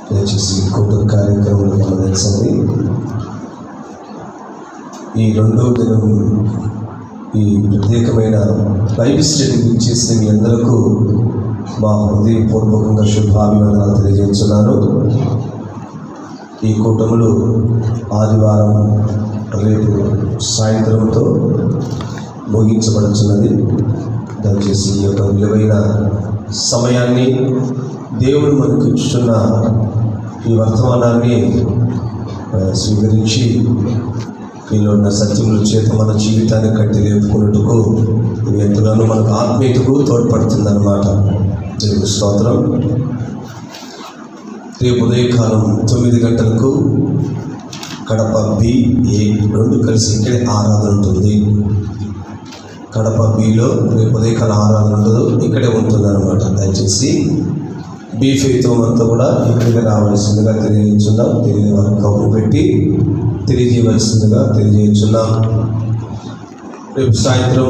దయచేసి కుటుంబ కార్యక్రమంలో గమనించండి. ఈ రెండో దినం ఈ ప్రత్యేకమైన బైబిల్ స్టడీ చేసిన మీ అందరికీ మా హృదయపూర్వకంగా శుభాభివందనాలు తెలియజేస్తున్నాను. ఈ కూటములు ఆదివారం రేపు సాయంత్రంతో ముగించబడుతున్నది. దయచేసి ఈ యొక్క విలువైన సమయాన్ని దేవుడు మనకు ఇచ్చుతున్న ఈ వర్తమానాన్ని స్వీకరించి దీనిలో ఉన్న సత్యముల చేత మన జీవితాన్ని కట్టి లేపుకున్నట్టుకు ఇది ఎంతగానో మనకు ఆత్మీయతకు తోడ్పడుతుందన్నమాట. దేవుని స్తోత్రం. రేపు ఉదయకాలం 9 గంటలకు కడప B-A 2 కలిసి ఇక్కడే ఆరాధన ఉంటుంది. కడప Bలో రేపు ఉదయకాలం ఆరాధన ఉండదు, ఇక్కడే ఉంటుందన్నమాట. దయచేసి బీ ఫెయిత్ అంతా కూడా ఇక్కడికి రావాల్సిందిగా తెలియజేస్తున్నాం. తెలియని వారికి కబురు పెట్టి తెలియజేయవలసిందిగా తెలియజేస్తున్నాం. రేపు సాయంత్రం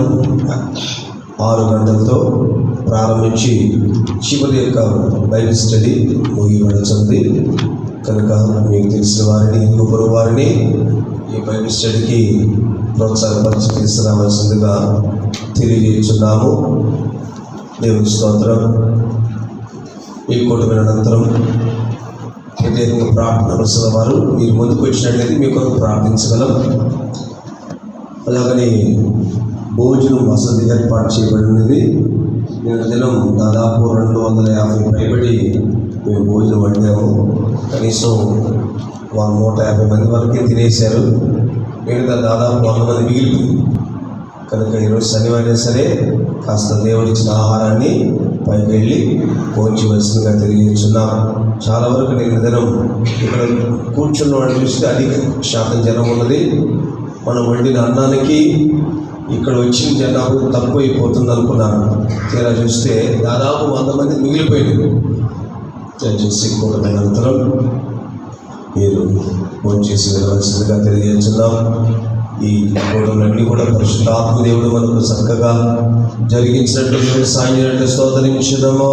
6 గంటలతో ప్రారంభించి చివరి యొక్క బైబిల్ స్టడీ ముగియబడుతుంది. కనుక మీకు తెలిసిన వారిని, ఇంకొకరు వారిని ఈ బైబిల్ స్టడీకి ప్రోత్సాహపరిచి తీసుకురావాల్సిందిగా తెలియజేస్తున్నాము. దేవుని స్తోత్రం. ఈ కూటమి అనంతరం ప్రత్యేకంగా ప్రార్థన అవసరం వారు మీరు ముందుకు వచ్చినట్లయితే మీ కొరకు ప్రార్థించగలం. అలాగని భోజనం వసతి ఏర్పాటు చేయబడినది. నిన్న దినం దాదాపు 250 పైబడి మేము భోజనం వండాము. కనీసం 150 మంది వరకే తినేశారు. మిగతా దాదాపు 100 మంది మిగిలిపోయింది. కనుక ఈరోజు శనివారం సరే కాస్త దేవుడిచ్చిన ఆహారాన్ని పైకి వెళ్ళి భోంచవలసిందిగా తెలియజేస్తున్నాం. చాలా వరకు నిన్న దినం ఇక్కడ కూర్చున్న వాడిని చూస్తే అధిక శాతం జనం ఉన్నది. మనం వండిన అన్నానికి ఇక్కడ వచ్చిన జనాభా తక్కువ అయిపోతుంది అనుకున్నాను. తీరా చూస్తే దాదాపు 100 మంది మిగిలిపోయింది. దయచేసి కూటమైన అనంతరం మీరు భోంచేసి వెళ్ళవలసిందిగా తెలియజేస్తున్నాం. ఈ కూటములన్నీ కూడా పరిశుద్ధాత్మ దేవుడు మనకు చక్కగా జరిగించినట్లు సాయం స్తోత్రించుదాము.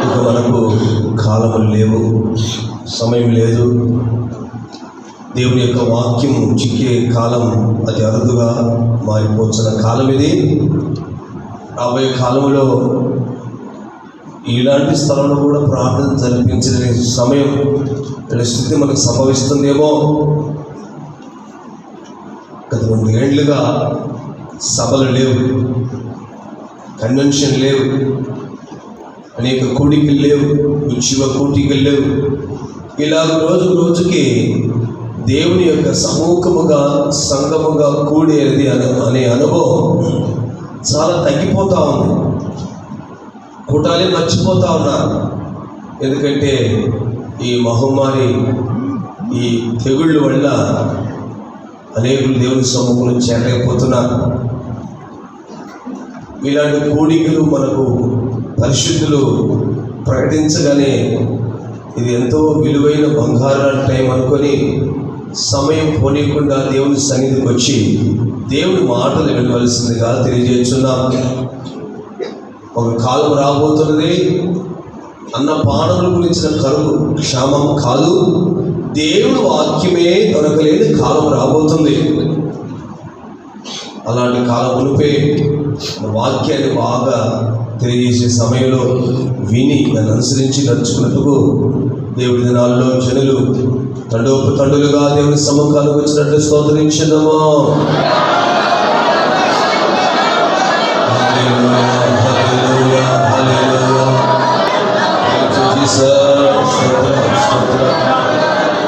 ఇక మనకు కాలములు లేవు, సమయం లేదు. దేవుని యొక్క వాక్యం చిక్కే కాలం అతి అరుదుగా మారిపోతున్న కాలం ఇది. రాబోయే కాలంలో ఇలాంటి స్థలంలో కూడా ప్రార్థన జరిపించే సమయం స్థితి మనకు సంభవిస్తుందేమో. గత 2 ఏళ్లుగా సభలు లేవు, కన్వెన్షన్ లేవు, అనేక కూడికలు లేవు, ఉత్సవ కూడికలు లేవు. ఇలా రోజు రోజుకి దేవుని యొక్క సమూహముగా సంఘముగా కూడేది అనే అనుభవం చాలా తగ్గిపోతూ ఉంది. కూటాలే మర్చిపోతూ ఉన్నారు. ఎందుకంటే ఈ మహమ్మారి, ఈ తెగుళ్ళ వల్ల అనేకులు దేవుని సమ్ముఖంలో చేరలేకపోతున్నారు. ఇలాంటి కూడికలు మనకు పరిశుద్ధులు ప్రకటించగానే ఇది ఎంతో విలువైన బంగారు టైం అనుకొని సమయం పోనీయకుండా దేవుని సన్నిధికి వచ్చి దేవుని మాటలు వినవలసిందిగా తెలియజేస్తున్నాం. ఒక కాలం రాబోతున్నది. అన్న పానముల గురించిన కరువు క్షామం కాదు, దేవుని వాక్యమే దొరకలేని కాలం రాబోతుంది. అలాంటి కాలం మునిపే వాక్యాన్ని బాగా తెలియజేసే సమయంలో విని దాన్ని అనుసరించి నడుచుకున్నట్టుకు దేవుడి దినాల్లో జనులు తండ్రులుగా దేవుని సముఖానికి వచ్చినట్లు స్తోత్రించుదాము.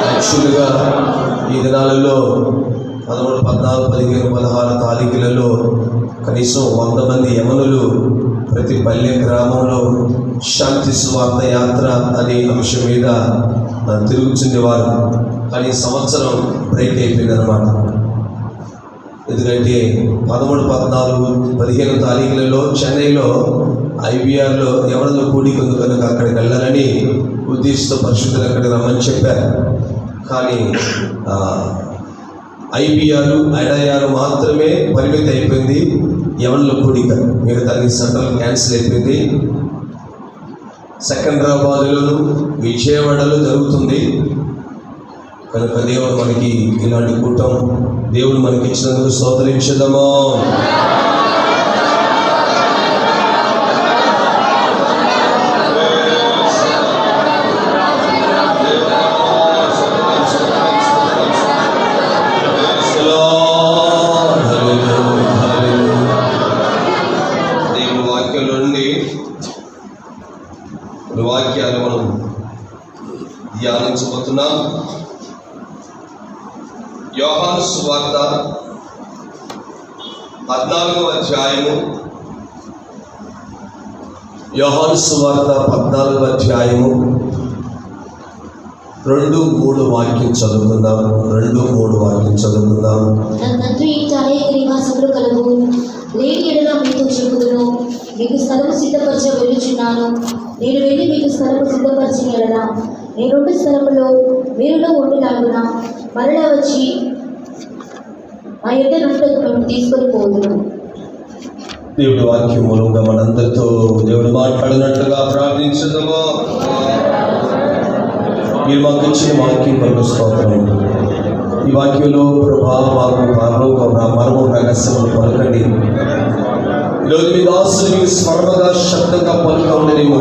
యాక్చువల్గా ఈ దినాలలో 13, 14, 15, 16 తారీఖులలో కనీసం 100 మంది యమనులు ప్రతి పల్లె గ్రామంలో శాంతి సువార్త యాత్ర అనే అంశం మీద తిరుగుతుండేవారు. కానీ సంవత్సరం బ్రేక్ అయిపోయింది అన్నమాట. ఎందుకంటే 13, 14, 15 తారీఖులలో చెన్నైలో IBRలో ఎవరిలో కూడిక ఉంది కనుక అక్కడికి వెళ్ళాలని ఉద్దేశంతో పరిశుద్ధులు అక్కడికి రమ్మని చెప్పారు. కానీ IBR IDR మాత్రమే పరిమితి అయిపోయింది. ఎవరిలో కూడిక మిగతా సెంట్రల్ క్యాన్సిల్ అయిపోయింది. సికింద్రాబాద్లోను విజయవాడలో జరుగుతుంది కనుక దేవుడు మనకి ఇలాంటి కూటం దేవుడు మనకి ఇచ్చినందుకు స్తోత్రించుదామా. దేవుని వాక్యంలో నుండి వాక్యాలు మనం ధ్యానించబోతున్నాం. యోహాను సువార్త 14వ అధ్యాయము. యోహాను సువార్త 14వ అధ్యాయము 2-3 వాక్యం చదువుకుందాం. 2-3 వాక్యం చదువుకుందాం. నా తండ్రి ఇంటి అనేక నివాసములు కలవు. లేని ఎడల మీతో చెప్పుదును, మీకు స్థలము సిద్ధపరచ వెళ్ళుచున్నాను. నేను వెళ్ళి మీకు స్థలము సిద్ధపరిచిన ఎడల నేనుండు స్థలములో మీరులో ఉండులాగున మరలా వచ్చి మా యొక్క నుండి మేము తీసుకొని పోదును. దేవుడి వాక్యం మూలంగా మనందరితో దేవుడు మాట్లాడినట్లుగా ప్రార్థించుదాము. మీరు మాకు ఇచ్చిన వాక్యం కొరకు స్తోత్రం. ఈ వాక్యంలో ప్రభా మాకు మరము రహస్యములు పలకండి. ఈరోజు మీ దాసులు మీకు స్మరణగా శబ్దంగా పలుక ఉండనేమో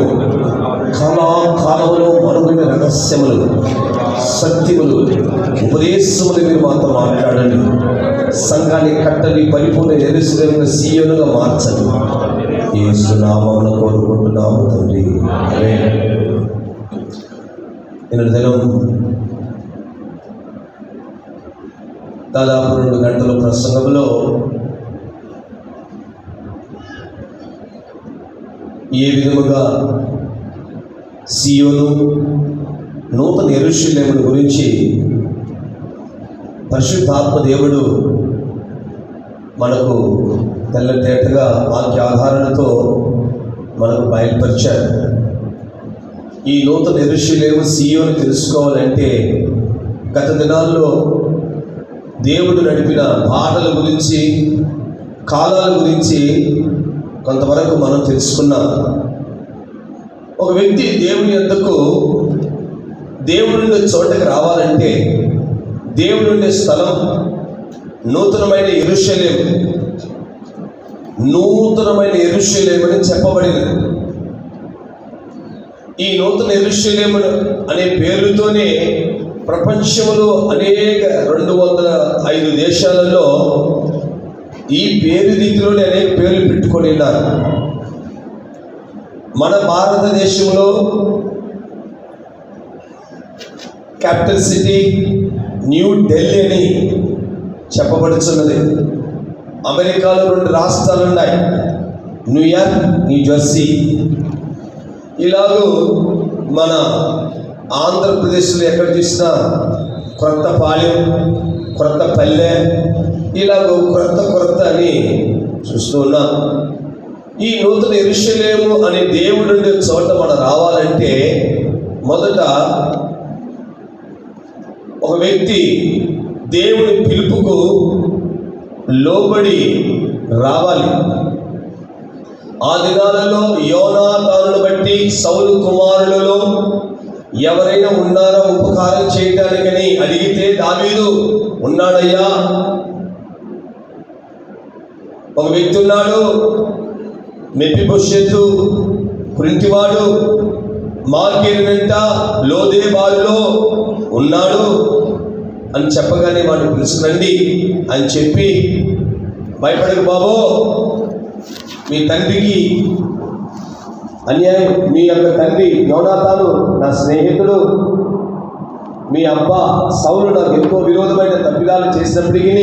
కాలంలో మరుగైన రహస్యములు సత్యములు ఉపదేశములు మీరు మాతో మాట్లాడండి. సంఘాన్ని కట్టడి పరిపూర్ణ యెరూషలేమును సీయోనుగా మార్చండి. యేసు నామమున కోరుకుంటున్నాము తండ్రి, ఆమేన్. నిన్న దినం దాదాపు 2 గంటల ప్రసంగంలో ఏ విధముగా సీయోను నూతన యెరూషలేమును గురించి పరిశుద్ధాత్మ దేవుడు మనకు తెల్లటేటగా వాక్య ఆధారాలతో మనకు బయలుపరిచారు. ఈ నూతన యెరూషలేము సీయోను తెలుసుకోవాలంటే గత దినాల్లో దేవుడు నడిపిన బాటల గురించి కాలాల గురించి కొంతవరకు మనం తెలుసుకున్నాం. ఒక వ్యక్తి దేవుని యొద్దకు దేవుడి నుండి చోటకి రావాలంటే దేవుడి ఉండే స్థలం నూతనమైన యెరూషలేము, నూతనమైన యెరూషలేము అని చెప్పబడినది. ఈ నూతన యెరూషలేము అనే పేరుతోనే ప్రపంచంలో అనేక 205 దేశాలలో ఈ పేరు రీతిలోనే అనేక పేర్లు పెట్టుకొని ఉన్నారు. మన భారతదేశంలో క్యాపిటల్ సిటీ న్యూ ఢిల్లీ అని చెప్పబడుతున్నది. అమెరికాలో 2 రాష్ట్రాలు ఉన్నాయి, న్యూయార్క్, న్యూజెర్సీ. ఇలాగూ మన ఆంధ్రప్రదేశ్లో ఎక్కడ చూసినా కొత్తపాలెం, కొత్తపల్లె, ఇలాగో కొత్త అని చూస్తూ ఉన్నాం. ఈ నూతన యెరూషలేము అనే దేవుడు చోట మనం రావాలంటే మొదట ఒక వ్యక్తి దేవుని పిలుపుకు లోబడి రావాలి. ఆ దినాలలో యోనాతానును బట్టి సౌలు కుమారులలో ఎవరైనా ఉన్నారో ఉపకారం చేయటానికని అడిగితే దావీదు ఉన్నాడయ్యా. ఒక వ్యక్తి ఉన్నాడు, మెఫీబోషెతు కురింటివాడు, మార్కేలు వెంట లోదేబారులో ఉన్నాడు అని చెప్పగానే వాడిని పిలుచుకురండి అని చెప్పి, భయపడకు బాబో, మీ తండ్రికి అన్యాయం, మీ యొక్క తండ్రి యోనాతాను నా స్నేహితుడు, మీ అబ్బా సౌలు నాకు ఎంతో విరోధమైన తప్పిదాలు చేసినప్పటికీ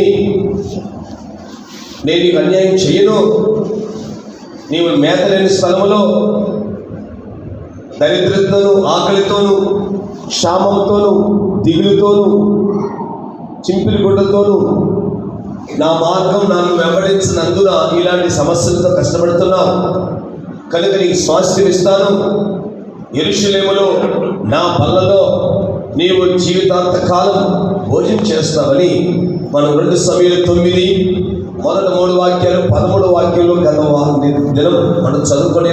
నేను నీకు అన్యాయం చేయను. నీవు మేత లేని స్థలములో దరిద్రతోను, ఆకలితోను, క్షామంతోను, దిగులుతోను, చింపిలి గుడ్డతోను నా మార్గం నన్ను వెంబడించినందున ఇలాంటి సమస్యలతో కష్టపడుతున్నావు. కనుక నీకు స్వాస్థ్యం ఇస్తాను, యెరూషలేములో నా బల్లలో నీవు జీవితాంత కాలం భోజనం చేస్తావని మనం 2 సమూయేలు 9 మొదటి 3 వాక్యాలు 13 వాక్యాలు గత దినం మనం చదువుకొని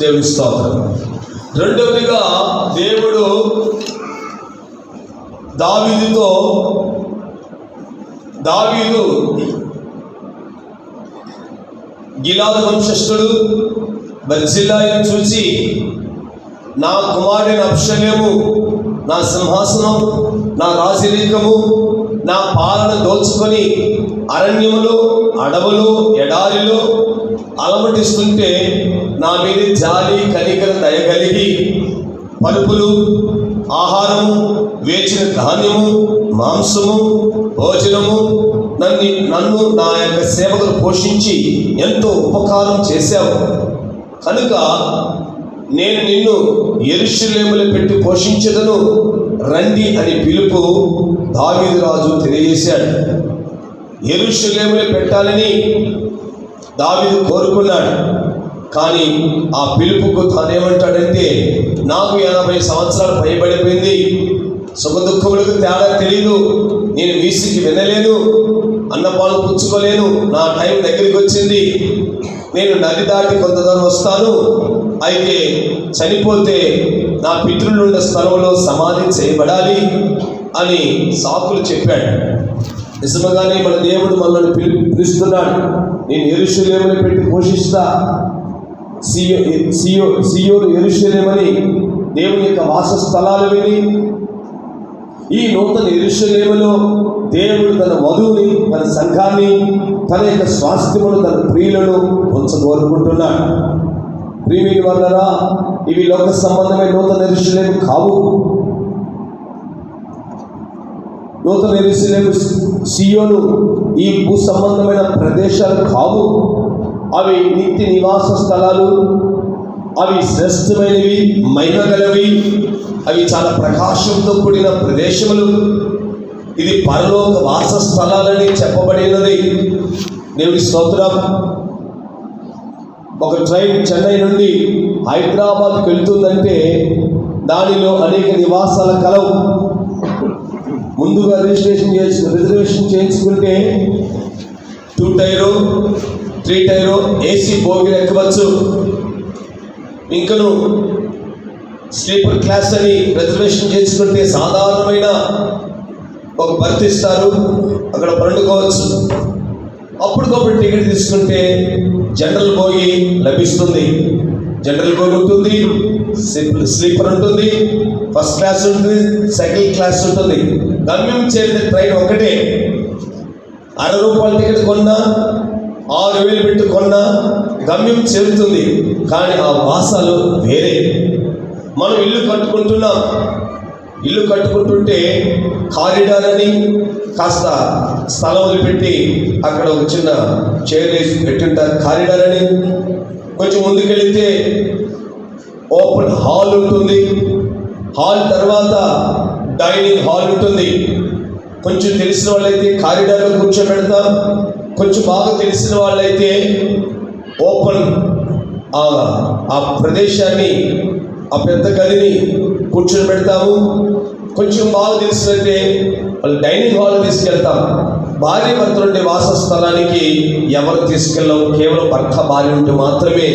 దేవుని స్తోత్రం. రెండవదిగా దేవుడు దావీదు గిలాదు వంశస్థుడు బర్జిల్లాను చూసి, నా కుమారుడైన అబ్షలోము నా సింహాసనం, నా రాజరికము, నా పాలన దోచుకొని అరణ్యములో, అడవులు, ఎడారిలో అలమటిస్తుంటే నా మీద జాలి కనికర దయగలిగి పరుపులు, ఆహారము, వేచిన ధాన్యము, మాంసము, భోజనము నన్ను నా యొక్క సేవకులు పోషించి ఎంతో ఉపకారం చేశావు కనుక నేను నిన్ను యెరూషలేములో పెట్టి పోషించదను, రండి అని పిలుపు దావీదు రాజు తెలియజేశాడు. యెరూషలేములో పెట్టాలని దావీదు కోరుకున్నాడు. కానీ ఆ పిలుపుకు తానేమంటాడంటే, నాకు 80 సంవత్సరాలు పైబడిపోయింది, సుఖ దుఃఖములకు తేడా తెలియదు, నేను వీసికి వినలేను, అన్నపాలు పుచ్చుకోలేను, నా టైం దగ్గరికి వచ్చింది, నేను నది దాటి కొంత దూరం వస్తాను, అయితే చనిపోతే నా పితరులు ఉన్న స్థలంలో సమాధి చేయబడాలి అని సాకులు చెప్పాడు. నిజంగానే మన దేవుడు మనల్ని పిలుస్తున్నాడు. నేను యెరూషలేములో పెట్టి పోషిస్తా, సియోను యెరూషలేమని దేవుని యొక్క వాసస్థలాలు విని ఈ నూతన యెరూషలేములో దేవుడు తన వధువుని, తన సంఘాన్ని, తన యొక్క స్వాస్థ్యమును, తన ప్రియులను ఉంచగోరుకుంటున్నాడు. ప్రియమైన వారలారా, ఇవి లోక సంబంధమైన నూతన యెరూషలేము కావు. నూతన యెరూషలేము, సియోను ఈ భూ సంబంధమైన ప్రదేశాలు కావు. అవి నిత్య నివాస స్థలాలు, అవి శ్రేష్టమైనవి, మహిమగలవి, అవి చాలా ప్రకాశంతో కూడిన ప్రదేశములు. ఇది పరలోక వాస స్థలాలని చెప్పబడినది. దేవుని స్తోత్రం. ఒక ట్రైన్ చెన్నై నుండి హైదరాబాద్కి వెళ్తుందంటే దానిలో అనేక నివాసాల కలవు. ముందుగా రిజర్వేషన్ చేయించుకుంటే 2 టైరు 3 టైరు ఏసీ బోగిలు ఎక్కవచ్చు. ఇంకను స్లీపర్ క్లాస్ అని రిజర్వేషన్ చేసుకుంటే సాధారణమైన ఒక బర్త్ ఇస్తారు, అక్కడ పండుకోవచ్చు. అప్పటికప్పుడు టికెట్ తీసుకుంటే జనరల్ బోగి లభిస్తుంది. జనరల్ బోగి ఉంటుంది, స్లీపర్ ఉంటుంది, ఫస్ట్ క్లాస్ ఉంటుంది, సెకండ్ క్లాస్ ఉంటుంది. గమ్యం చేరిన ట్రైన్ ఒకటే. 60 రూపాయల టికెట్ కొన్నా, 6,000 పెట్టి కొన్నా గమ్యం చేరుతుంది. కానీ ఆ వాసాలు వేరే. మనం ఇల్లు కట్టుకుంటుంటే కారిడార్ అని కాస్త స్థలం వదిలిపెట్టి అక్కడ ఒక చిన్న చైర్ వేసి పెట్టింటారు, కారిడార్ అని. కొంచెం ముందుకెళ్తే ఓపెన్ హాల్ ఉంటుంది. హాల్ తర్వాత డైనింగ్ హాల్ ఉంటుంది. కొంచెం తెలిసిన వాళ్ళైతే కారిడార్లో కూర్చోబెడతాం, కొంచెం బాగా తెలిసిన వాళ్ళైతే ఓపెన్ ఆ ప్రదేశాన్ని, ఆ పెద్ద గదిని కూర్చొని పెడతాము. కొంచెం బాగా తెలిసినట్టే వాళ్ళు డైనింగ్ హాల్ తీసుకెళ్తాం. భార్య భర్తలు ఉండే వాసస్థలానికి ఎవరు తీసుకెళ్ళం, కేవలం భర్త భార్య ఉంటే మాత్రమే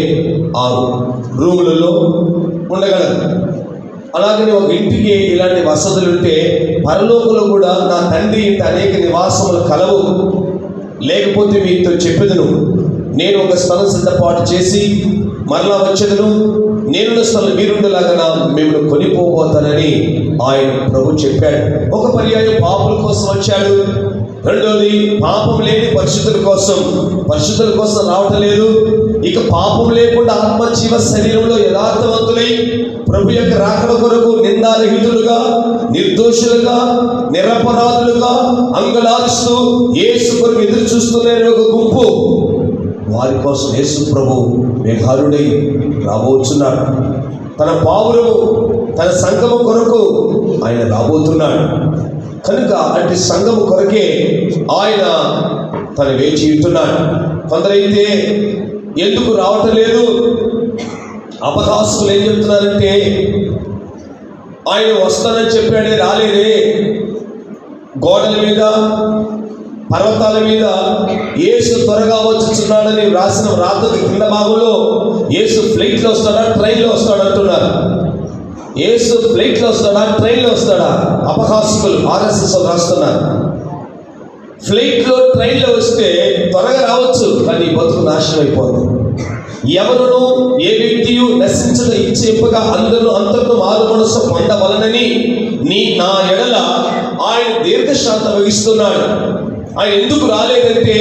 ఆ రూములలో ఉండగలరు. అలాగనే ఒక ఇంటికి ఇలాంటి వసతులు ఉంటే పరలోకంలో కూడా నా తండ్రి ఇంటి అనేక నివాసములు కలవు, లేకపోతే మీతో చెప్పేదను, నేను ఒక స్థలం సిద్ధపాటు చేసి మరలా వచ్చేదను, నేనున్న స్థలం మీరుండేలాగా మేము కొనిపోబోతానని ఆయన ప్రభు చెప్పాడు. ఒక పర్యాయం పాపుల కోసం వచ్చాడు, రెండోది పాపం లేని పరిశుద్ధుల కోసం రావటం లేదు. ఇక పాపం లేకుండా ఆత్మజీవ శరీరంలో యథార్థవంతులై ప్రభు యొక్క రాకడ కొరకు నిందారహితులుగా, నిర్దోషులుగా, నిరపరాధులుగా అంగలారుస్తూ యేసు కొరకు ఎదురు చూస్తున్న ఒక గుంపు, వారి కోసం యేసు ప్రభు మేఘారుడై రాబోతున్నాడు. తన పావురము, తన సంఘము కొరకు ఆయన రాబోతున్నాడు. కనుక అటు సంఘము కొరకే ఆయన తను వేచి ఉంటున్నాడు. కొందరైతే ఎందుకు రావటం లేదు, అపహాసులు ఏం చెప్తున్నారంటే, ఆయన వస్తానని చెప్పాడే రాలేదే, గోడల మీద పర్వతాల మీద యేసు త్వరగా వచ్చుచున్నాడని రాసిన రాత్రి కింద భాగంలో యేసు ఫ్లైట్లో వస్తాడా ట్రైన్లో వస్తాడు అంటున్నారు. యేసు ఫ్లైట్లో వస్తాడా ట్రైన్లో వస్తాడా? అపహాసుకులు RSS రాస్తున్నారు. ఫ్లైట్లో ట్రైన్లో వస్తే త్వరగా రావచ్చు, కానీ బతుకు నాశనం అయిపోతుంది. ఎవరును ఏ వ్యక్తియు నశించక ఇచ్చేపగా అందరూ అంతర్ను మారు మనసు పొందవలనని నా ఎడల ఆయన దీర్ఘశాంతం వహిస్తున్నాడు. ఆయన ఎందుకు రాలేదంటే,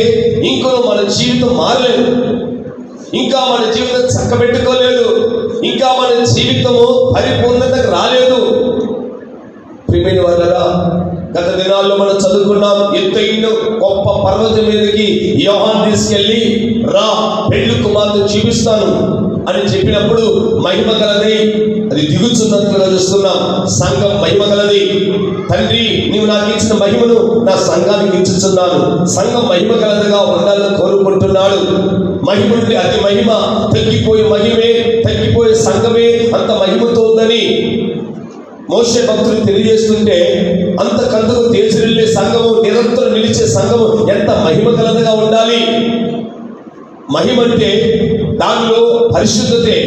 ఇంకో మన జీవితం మారలేదు, ఇంకా మన జీవితం చక్కబెట్టుకోలేదు, ఇంకా మన జీవితము పరిపూర్ణతకు రాలేదు. ప్రియమైన వాళ్ళరా, గత దినాల్లో మనం చదువుకున్నాం, ఎత్తైన గొప్ప పర్వతం మీదకి యోహాను తీసుకెళ్ళి రా పెళ్లి కుమార్తె చూపిస్తాను అని చెప్పినప్పుడు మహిమ గలది, అది దిగుచున్నట్టుగా చూస్తున్నాం. సంఘం మహిమ గలది. తండ్రి, నీవు నాకు ఇచ్చిన మహిమను నా సంఘానికి ఇచ్చుచున్నాను. సంఘం మహిమ గలదిగా ఉండాలని కోరుకుంటున్నాడు. మహిమ నుండి అతి మహిమ, తగ్గిపోయే మహిమే, తగ్గిపోయే సంఘమే అంత మహిమతో ఉందని మోషే భక్తులు తెలియజేస్తుంటే, అంతకంతకు తేజరిల్లే సంఘము, నిరంతరం నిలిచే సంఘము ఎంత మహిమ గలదిగా ఉండాలి. మహిమంటే దానిలో పరిశుద్ధతే,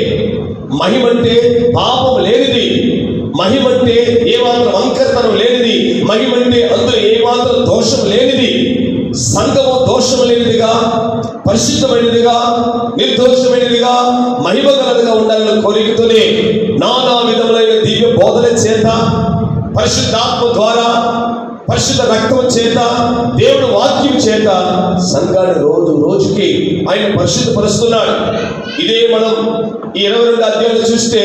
మహిమంటే పాపం లేనిది, మహిమంటే ఏమాత్రం వంకరతనం లేనిది, మహిమంటే అందులో ఏమాత్రం దోషం లేనిది. సంఘము దోషం లేనిదిగా, పరిశుద్ధమైనదిగా, నిర్దోషమైనదిగా, మహిమ గలదిగా ఉండాలని కోరికతోనే నానా విధములైన దివ్య బోధన చేత, పరిశుద్ధాత్మ ద్వారా, పరిశుద్ధ రక్తం చేత, దేవుడు వాక్యం చేత సంఘాన్ని రోజు రోజుకి ఆయన పరిశుద్ధపరుస్తున్నాడు. ఇదే మనం ఈ 22 అధ్యాయాలు చూస్తే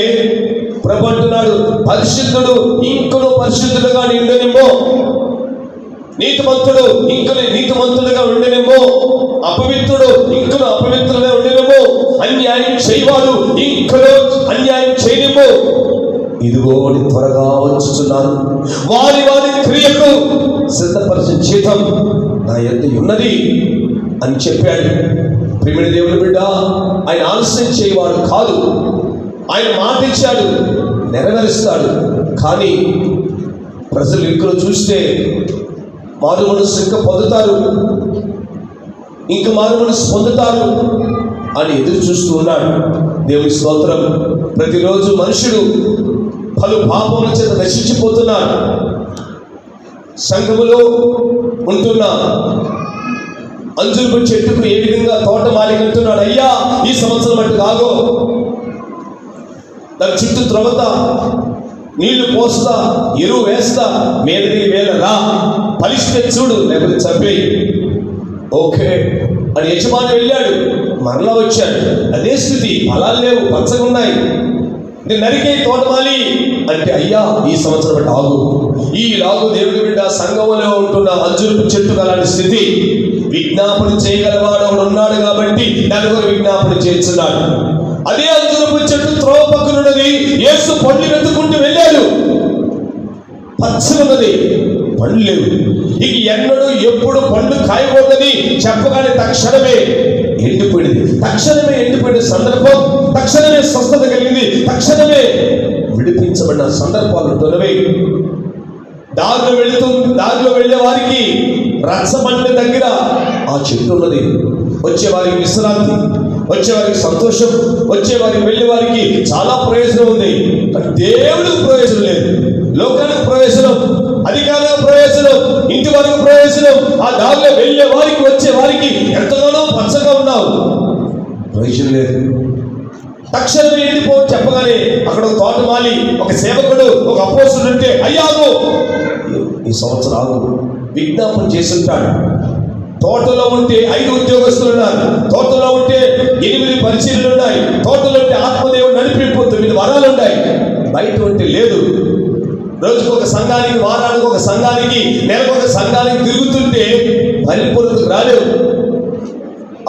ప్రభు అంటున్నాడు, పరిశుద్ధుడు ఇంకను పరిశుద్ధుడుగా నిండనిమ్మో, నీతిమంతుడు ఇంకను నీతిమంతుడుగా ఉండనేమో, అపవిత్రుడు ఇంకను అపవిత్రుడుగా ఉండనేమో, అన్యాయం చేయవాడు ఇంకను అన్యాయం చేయనేమో. ఇదిగో త్వరగా వచ్చుచున్నాను, వారి వారి క్రియకు సిద్ధపరిచిన జీతం నా యొద్ద ఉన్నది అని చెప్పాడు. ప్రియమైన దేవుని బిడ్డ, ఆయన ఆలస్యం చేయవాడు కాదు. ఆయన మాట ఇచ్చాడు, నెరవేరుస్తాడు. కానీ ప్రజలు ఇక్కడ చూస్తే మారు మనసు ఇంకా పొందుతారు, ఇంకా మారు మనసు పొందుతారు అని ఎదురు చూస్తూ ఉన్నాడు. దేవుని స్తోత్రం. ప్రతిరోజు మనుషుడు పలు పాపముల చేత నశించిపోతున్నాడు. సంఘములో ఉంటున్న అంజూరపు చెట్టుకు ఏ విధంగా తోట మాలిక అంటున్నాడు, అయ్యా ఈ సంవత్సరం మట్టు కాగో, దాని చుట్టూ త్రవ్వతా, నీళ్లు పోస్తా, ఎరువు వేస్తా, మేదకి వేళ రా, ఫలిస్తే చూడు, లేకపోతే చంపేయి. ఓకే అని యజమాని వెళ్ళాడు, మరలా వచ్చాడు. అదే స్థితి, ఫలాలు లేవు, పచ్చగా ఉన్నాయి. నేను నరికే తోటమాలి అంటే, అయ్యా ఈ సంవత్సరం బట్టి ఆగు. ఈ లాగు దేవుడి బిడ్డ సంఘములో ఉంటున్న అంజూరపు చెట్టు అలాంటి స్థితి. విజ్ఞాపన చేయగలవాడు ఒకడు ఉన్నాడు కాబట్టి నలుగురు విజ్ఞాపన చేస్తున్నాడు. అదే అంజూరపు చెట్టు త్రోవ పక్కనున్నది. యేసు పండ్లు వెతుకుంటూ వెళ్ళాడు, పచ్చనున్నది, పండ్లు లేవు. ఇక ఎన్నడూ ఎప్పుడు పండ్లు కాయకూడదని చెప్పగానే తక్షణమే ఎండిపోయింది. తక్షణమే ఎండిపోయిన సందర్భం, తక్షణమే స్వస్థత కలిగింది, తక్షణమే విడిపించబడిన సందర్భాలు ఉంటున్నవి. దారిలో వెళ్ళే వారికి రచ్చబండ దగ్గర ఆ చెట్టు ఉన్నది. వచ్చేవారికి విశ్రాంతి, వచ్చేవారికి సంతోషం, వచ్చేవారికి వెళ్ళే వారికి చాలా ప్రయోజనం ఉంది. దేవుడికి ప్రయోజనం లేదు, లోకానికి ప్రయోజనం, అధికారులకు ప్రయోజనం, ఇంటి వారికి ప్రయోజనం. ఆ దారిలో వెళ్ళే వారికి, వచ్చే వారికి ఎంతగానో పచ్చగా ఉన్నావు, ప్రయోజనం లేదు. తక్షణమే ఎండిపో చెప్పగానే అక్కడ ఒక తోటమాలి, ఒక సేవకుడు, ఒక అపోస్తుడు ఉంటే, అయ్యాగో ఈ సంవత్సరం ఆగు, విజ్ఞాపన చేసి ఉంటాడు. తోటలో ఉంటే 5 ఉద్యోగస్తులు ఉన్నారు, తోటలో ఉంటే 8 పరిచర్యలు ఉన్నాయి, తోటలో ఉంటే ఆత్మదేవుడు నడిపింపు 9 వరాలు ఉన్నాయి. బయట ఉంటే లేదు. రోజుకు ఒక సంఘానికి, వారానికి ఒక సంఘానికి, నెలకు ఒక సంఘానికి తిరుగుతుంటే పరిపూర్ణతకు రాలేవు.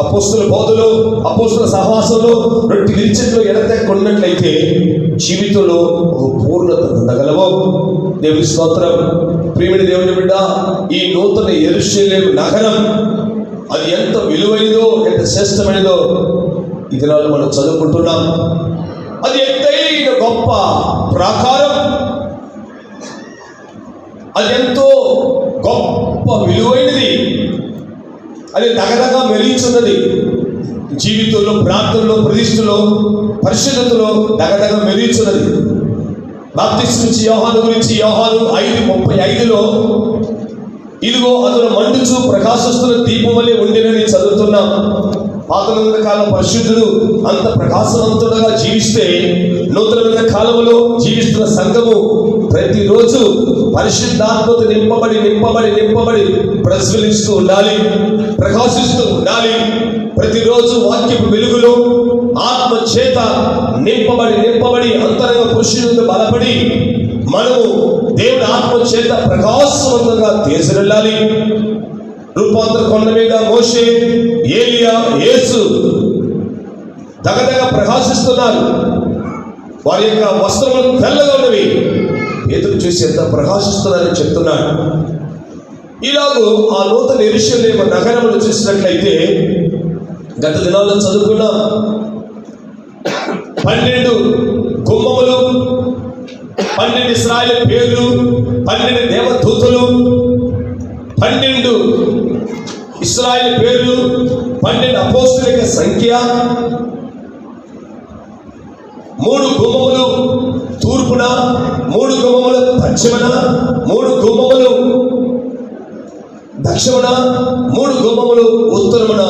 అపోస్తుల బోధలో, అపోస్తుల సహవాసంలో, రొట్టె విరిచెట్లో ఎడతెక్కున్నట్లయితే జీవితంలో ఒక పూర్ణత పొందగలవు. దేవుని స్తోత్రం. ప్రియమైన దేవుని బిడ్డ, ఈ నూతన యెరూషలేము నగరం అది ఎంత విలువైనదో, ఎంత శ్రేష్టమైనదో ఈ దినాలు మనం చదువుకుంటున్నాం. అది ఎత్తైన గొప్ప ప్రాకారం, అది ఎంతో గొప్ప విలువైనది, అది దగదగా మెరుగుచున్నది. జీవితంలో, ప్రార్థనలో, ప్రతిష్టలో, పరిశుద్ధతలో దగదగా మెరుగుచున్నది. బాప్తిస్మిచ్చి యోహాను గురించి యోహాను 5:35 ఇదిగో అతను మండుచు ప్రకాశిస్తున్న దీపం వలె ఉండినని చదువుతున్నాం. పాత కాలం పరిశుద్ధుడు అంత ప్రకాశవంతుడుగా జీవిస్తే, నూతనమైన కాలంలో జీవిస్తున్న సంఘము ప్రతిరోజు పరిశుద్ధాత్మతో నింపబడి నింపబడి నింపబడి ప్రజ్వలిస్తూ ఉండాలి, ప్రకాశిస్తూ ఉండాలి. ప్రతిరోజు వాక్యపు వెలుగులో ఆత్మ చేత నింపబడి నింపబడి అంతరంగ పురుషులతో బలపడి మనము దేవుని ఆత్మ చేత ప్రకాశవంతంగా తేజరిల్లాలి. రూపాంతర కొండ మీద మోషే, ఏలియా, యేసు దగదగ ప్రకాశిస్తున్నారు. వారి యొక్క వస్త్రములు తెల్లగా ఉన్నవి. పేతురు చూసి ఎంత ప్రకాశిస్తున్నారని చెప్తున్నాడు. ఇలాగూ ఆ నూతన యెరూషలేము నగరమును చూసినట్లయితే, గత దినాల్లో చదువుకున్నాం, 12 గుమ్మములు, 12 ఇశ్రాయేలు పేర్లు, 12 దేవదూతలు, 12 ఇశ్రాయేలు పేర్లు, 12 అపోస్తలుల సంఖ్య, 3 గుమ్మములు తూర్పున, 3 గుమ్మములు పశ్చిమన, 3 గుమ్మములు దక్షిణమున, 3 గుమ్మములు ఉత్తరమున.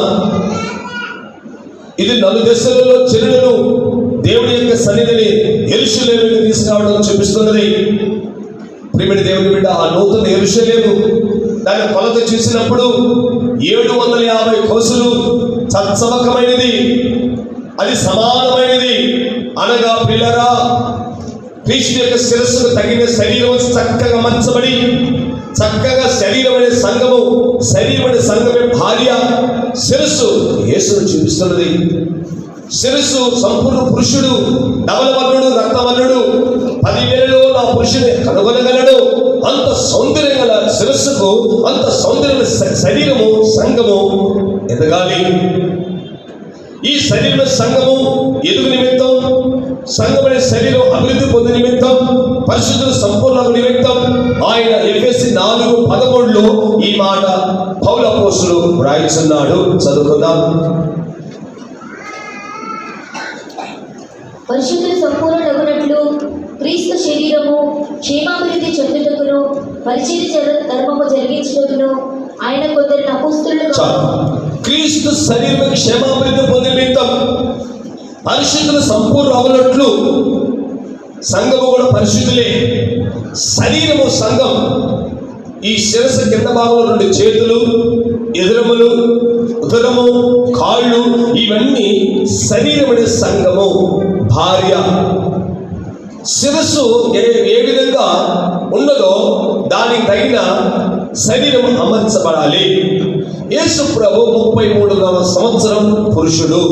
ఇది 4 దశలలో జనులను దేవుని యొక్క సన్నిధిని యెరూషలేముకు తీసుకురావడం చూపిస్తున్నది. ప్రియమైన దేవుని బిడ్డ, ఆ నూతన యెరూషలేము దాని కొలత చూసినప్పుడు 750 కోసులు, చచ్చవకమైనది, అది సమానమైనది. అనగా పిల్లరా, క్రీస్తు యొక్క శిరస్సుకు తగిన శరీరం చక్కగా అమర్చబడి, చక్కగా శరీరమైన సంఘము, శరీరమైన సంఘమే భార్య. శిరస్సు యేసును చూపిస్తున్నది. శిరస్సు సంపూర్ణ పురుషుడు, ధవలవర్ణుడు, రక్తవర్ణుడు, 10,000లో నా పురుషుని కనుగొనగలడు. అంత సౌందర్యం గల శిరస్సుకు, అంత సౌందర్యమైన శరీరము, సంఘము ఎదగాలి. ఈ శరీర సంఘము ఎదుగు నిమిత్తం, సంఘమైన శరీరం అభివృద్ధి పొందే నిమిత్తం, పరిశుద్ధులు సంపూర్ణ నిమిత్తం ఆయన ఎఫెసీ 4:13 ఈ మాట పౌలు అపోస్తలుడు వ్రాయిచున్నాడు. చదువుకుందాం. పరిశుద్ధులు సంపూర్ణులగునట్లు క్రీస్తు శరీరము క్షేమాభివృద్ధి చెందుటకును పరిచర్య ధర్మము జరిగించుటకును ఆయన కొందరిని అపోస్తలులుగా. క్రీస్తు శరీరం క్షేమాభివృద్ధి పొందే నిమిత్తం పరిశుద్ధులు సంపూర్ణ అవునట్లు సంఘము కూడా పరిశుద్ధులే. శరీరము సంఘం. ఈ శిరస్సు కింద భాగంలో 2 చేతులు, ఎదురములు, ఉదరము, కాళ్ళు, ఇవన్నీ శరీరమనే సంఘము, భార్య. శిరస్సు ఏ విధంగా ఉన్నదో దానికి తగిన శరీరం అమర్చబడాలి. యేసు ప్రభు 33వ సంవత్సరం పురుషుడు.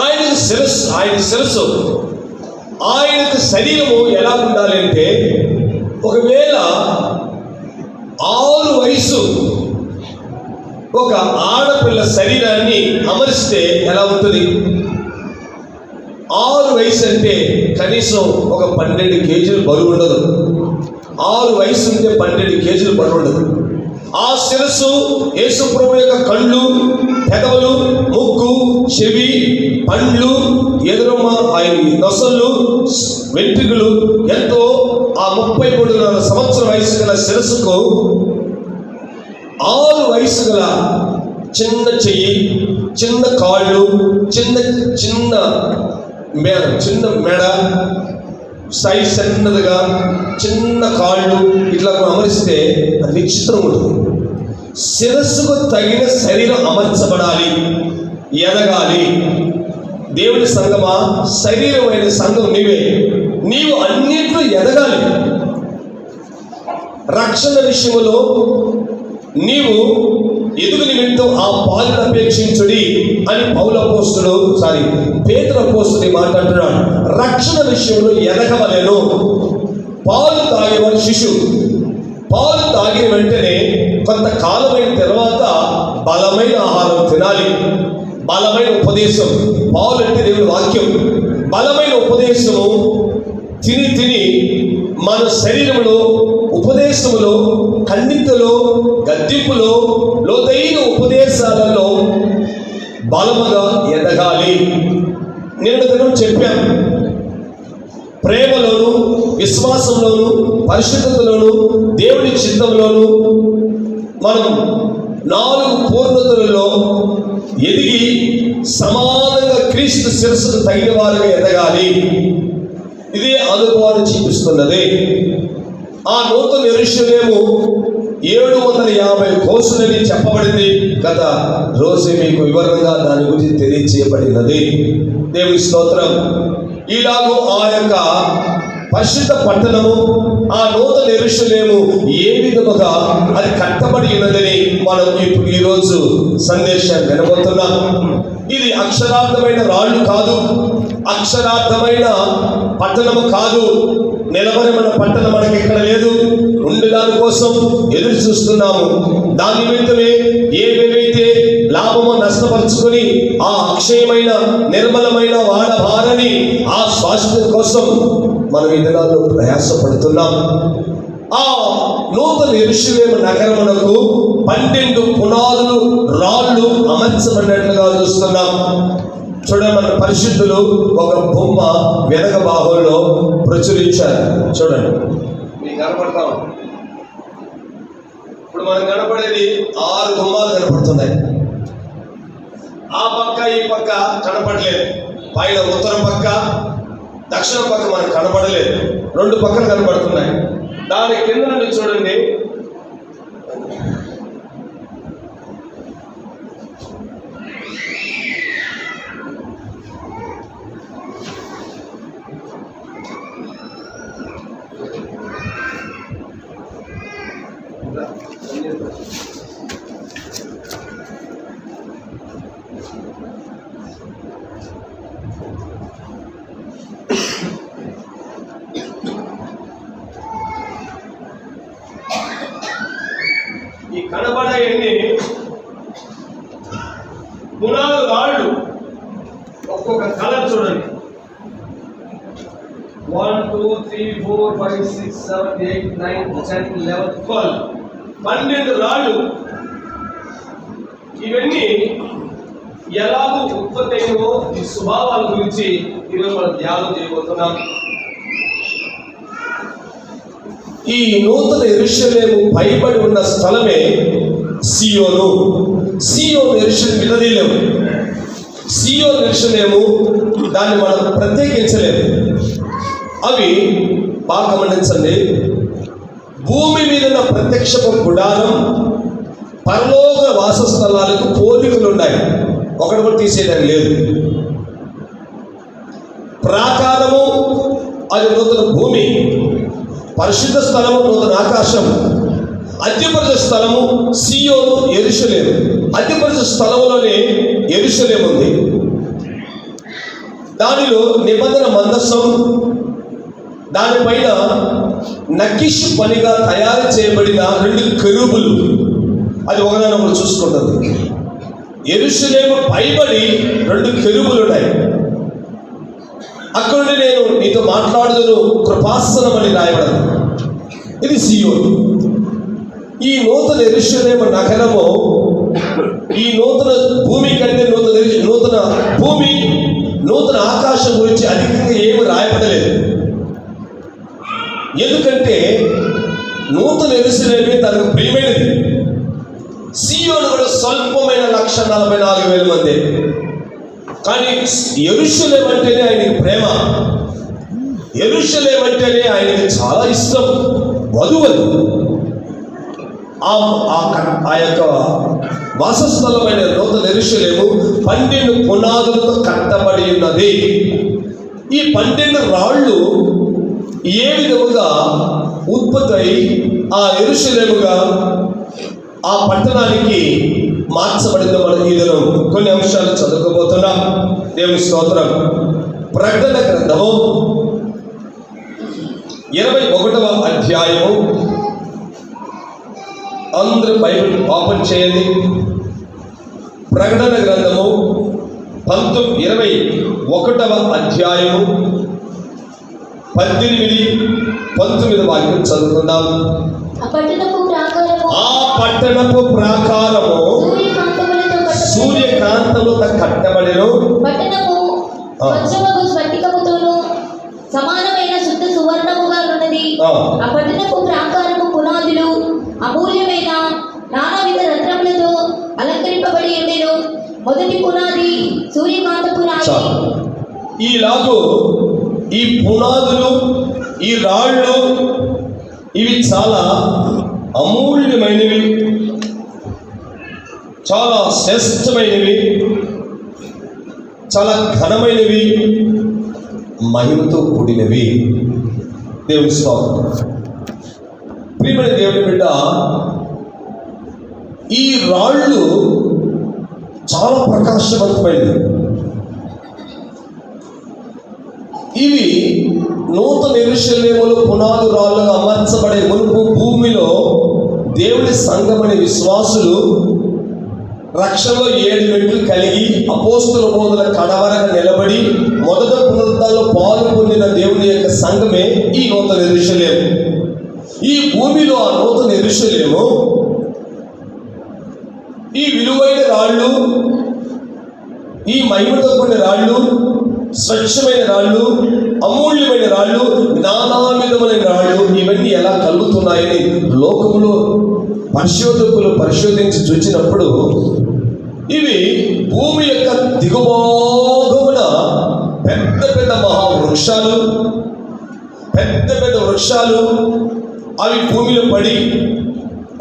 ఆయన శిరస్సు, ఆయనకు శరీరము ఎలా ఉండాలి అంటే, ఒకవేళ 6 వయసు ఒక ఆడపిల్ల శరీరాన్ని అమరిస్తే ఎలా ఉంటుంది? 6 వయసు అంటే కనీసం ఒక 12 కేజీలు బరువు ఉండదు. 6 వయసు ఉంటే 12 కేజీలు బరువు ఉండదు. ఆ శిరస్సు యేసు ప్రభు యొక్క కళ్ళు, పెదవులు, ముక్కు, చెవి, పండ్లు, ఎదురమ్మ, ఆయన నొసళ్ళు, వెంట్రుకలు, ఎంతో ఆ 33 సంవత్సరం వయసు గల శిరస్సుకు 6 వయసు గల చిన్న చెయ్యి, చిన్న కాళ్ళు, చిన్న మెడ, సైజ్ చిన్నదిగా, చిన్న కాళ్ళు, ఇట్లా అమరిస్తే అది విచిత్రం ఉంటుంది. శిరస్సుకు తగిన శరీరం అమర్చబడాలి, ఎదగాలి. దేవుని సంఘమా, శరీరమైన సంఘం నీవే. నీవు అన్నింటిలో ఎదగాలి. రక్షణ విషయంలో నీవు ఎదుగు నిమిత్తం ఆ పాలును అపేక్షించుడి అని పేతురు అపోస్తలుడు మాట్లాడుతున్నాడు. రక్షణ విషయంలో ఎదగవలెను. పాలు తాగేవాడు శిశువు. పాలు తాగిన వెంటనే కొంతకాలమైన తర్వాత బలమైన ఆహారం తినాలి, బలమైన ఉపదేశం. పాలు అంటే దేవుని వాక్యం. ఉపదేశము తిని మన శరీరంలో ఉపదేశములో, ఖండితులో, గద్దింపులో, లోతైన ఉపదేశాలలో బలముగా ఎదగాలి. నేను చెప్పాను, ప్రేమలోను, విశ్వాసంలోను, పరిశుద్ధతలోను, దేవుని చిత్తంలోను మనం 4 పూర్ణతలలో ఎదిగి సమానంగా క్రీస్తు శిరస్సుకు తగిన వారుగా ఎదగాలి. ఇదే అనుభవాన్ని చూపిస్తున్నది. ఆ నూతన యెరూషలేము 750 కోసులని చెప్పబడింది. గత రోజు మీకు వివరంగా దాని గురించి తెలియచేయబడినది. దేవుని స్తోత్రం. ఇలాగూ ఆ యొక్క పరిశుద్ధ పట్టణము, ఆ నూతన యెరూషలేము ఏ విధముగా అది కట్టబడి ఉన్నదని మనం ఇప్పుడు ఈరోజు సందేశాన్ని వినబోతున్నాం. ఇది అక్షరార్థమైన రాళ్ళు కాదు, అక్షరార్థమైన పట్టణము కాదు. నిలబడమైన పట్టణం మనకి ఇక్కడ లేదు. ఉండడాని కోసం ఎదురు చూస్తున్నాము. దాని నిమిత్తమే ఏవేవైతే లాభమో నష్టపరుచుకొని ఆ అక్షయమైన నిర్మలమైన వాడబారని ఆ స్వాస్థ్యం కోసం మనం ఈ దినాల్లో ప్రయాసపడుతున్నాం. ఆ నూతన యెరూషలేము నగరమునకు 12 పునాదులు రాళ్ళు అమర్చబడినట్లుగా చూస్తున్నాం. చూడండి, మన పరిశుద్ధులు ఒక బొమ్మ వెనక భాగంలో ప్రచురించారు. చూడండి, మీకు కనపడతాం. ఇప్పుడు మనకు కనపడేది 6 గుమ్మాలు కనపడుతున్నాయి. ఆ పక్క ఈ పక్క కనపడలేదు. పైన ఉత్తరం పక్క, దక్షిణ పక్క మనకు కనపడలేదు. 2 పక్కలు కనపడుతున్నాయి. దాని కింద నుండి చూడండి, ఈ కనబడేయండి పునాదు రాళ్ళు. ఒక్కొక్క కలర్ చూడండి. 1 2 3 4 5 6 7 8 9 10 11 12 12 రాళ్ళు. ఇవన్నీ ఎలాగో ఉత్పత్తి అయినో ఈ స్వభావాల గురించి ఈరోజు మనం ధ్యానం చేయబోతున్నాం. ఈ నూతన యెరూషలేము పైబడి ఉన్న స్థలమే సియోను. సియోను యెరూషలేము విడదీయలేము. సియోను యెరూషలేము దాన్ని మనం ప్రత్యేకించలేము. అవి బాగా గమనించండి. భూమి మీద ఉన్న ప్రత్యక్షపు గుడారం, పరలోక వాసస్థలాలకు పోలికలు ఉన్నాయి. ఒకటి కూడా తీసేయడానికి లేదు. ప్రాకారము అది నూతన భూమి, పరిశుద్ధ స్థలము నూతన ఆకాశం, అద్యపరిచ స్థలము సియోను యెరూషలేము. అద్యపరిచ స్థలములోనే యెరూషలేము ఉంది. దానిలో నిబంధన మందసం, దానిపైన నకిష్ పనిగా తయారు చేయబడిన 2 కెరూబులు, అది ఒకదానొకటి చూసుకుంటుంది. యెరూషలేము పైబడి 2 కెరూబులు ఉన్నాయి. అక్కడ నేను నీతో మాట్లాడుదును కృపాసనం అని రాయబడదు. ఇది సియోను. ఈ నూతన యెరూషలేము నగరము ఈ నూతన భూమి కంటే నూతన భూమి, నూతన ఆకాశం గురించి అధికంగా ఏమి రాయబడలేదు. ఎందుకంటే నూతన యెరూషలేమే తనకు ప్రియమైనది. సియోను కూడా స్వల్పమైన 1,44,000 మంది. కానీ యెరూషలేము అంటేనే ఆయనకి ప్రేమ. యెరూషలేము అంటేనే ఆయనకి చాలా ఇష్టం. వధువలు ఆ యొక్క వాసస్థలమైన నూతన యెరూషలేము 12 పునాదులతో కట్టబడి ఉన్నది. ఈ 12 రాళ్ళు ఏ విధముగా ఉత్పత్తి అయి ఆ యెరూషలేముగా ఆ పట్టణానికి మార్చబడిందో మనం ఈ దినం కొన్ని అంశాలు చదువుకోబోతున్నాం. దేవుని స్తోత్రం. ప్రకటన గ్రంథము 21వ అధ్యాయము. అందరూ బైబిల్ ఓపెన్ చేయండి. ప్రకటన గ్రంథము 21వ అధ్యాయము 18-19 వాక్యం చదువుకుందాం. ఆ పట్టణపు ప్రాకారము ఆ పట్టణపు ప్రాకారము సూర్యకాంతములతో కట్టబడెను. పట్టణము స్వచ్ఛమగు స్ఫటికముతోను సమానమైన శుద్ధ సువర్ణముగా ఉన్నది. ఆ పట్టణపు ప్రాకారము పునాదులు అమూల్యమైన నానావిధ రత్నములతో అలంకరింపబడి ఉండెను. మొదటి పునాది సూర్యకాంతపు రాయి. ఈలాగూ ఈ పునాదులు, ఈ రాళ్ళు ఇవి చాలా అమూల్యమైనవి, చాలా శ్రేష్టమైనవి, చాలా ఘనమైనవి, మహిమతో కూడినవి. దేవుని స్తోత్రం. ప్రియమైన దేవుని బిడ్డ, ఈ రాళ్ళు చాలా ప్రకాశవంతమైనవి. ఇవి నూతన యెరూషలేములో పునాదు రాళ్ళుగా అమర్చబడే మునుపు భూమిలో దేవుని సంఘమనే విశ్వాసులు రక్షణలో 7 మెట్లు కలిగి అపోస్తుల బోధన కడవరగా నిలబడి మొదట పునరుద్ధరణలో పాలు పొందిన దేవుని యొక్క సంఘమే ఈ నూతన యెరూషలేము. ఈ భూమిలో ఆ నూతన యెరూషలేము ఈ విలువైన రాళ్ళు, ఈ మహిమతో కూడిన రాళ్ళు, స్వచ్ఛమైన రాళ్ళు, అమూల్యమైన రాళ్ళు, నానా విధమైన రాళ్ళు ఇవన్నీ ఎలా కలుగుతున్నాయని లోకంలో పరిశోధకులు పరిశోధించి చూసినప్పుడు ఇవి భూమి యొక్క దిగుభాగమున పెద్ద పెద్ద మహావృక్షాలు, పెద్ద పెద్ద వృక్షాలు అవి భూమిలో పడి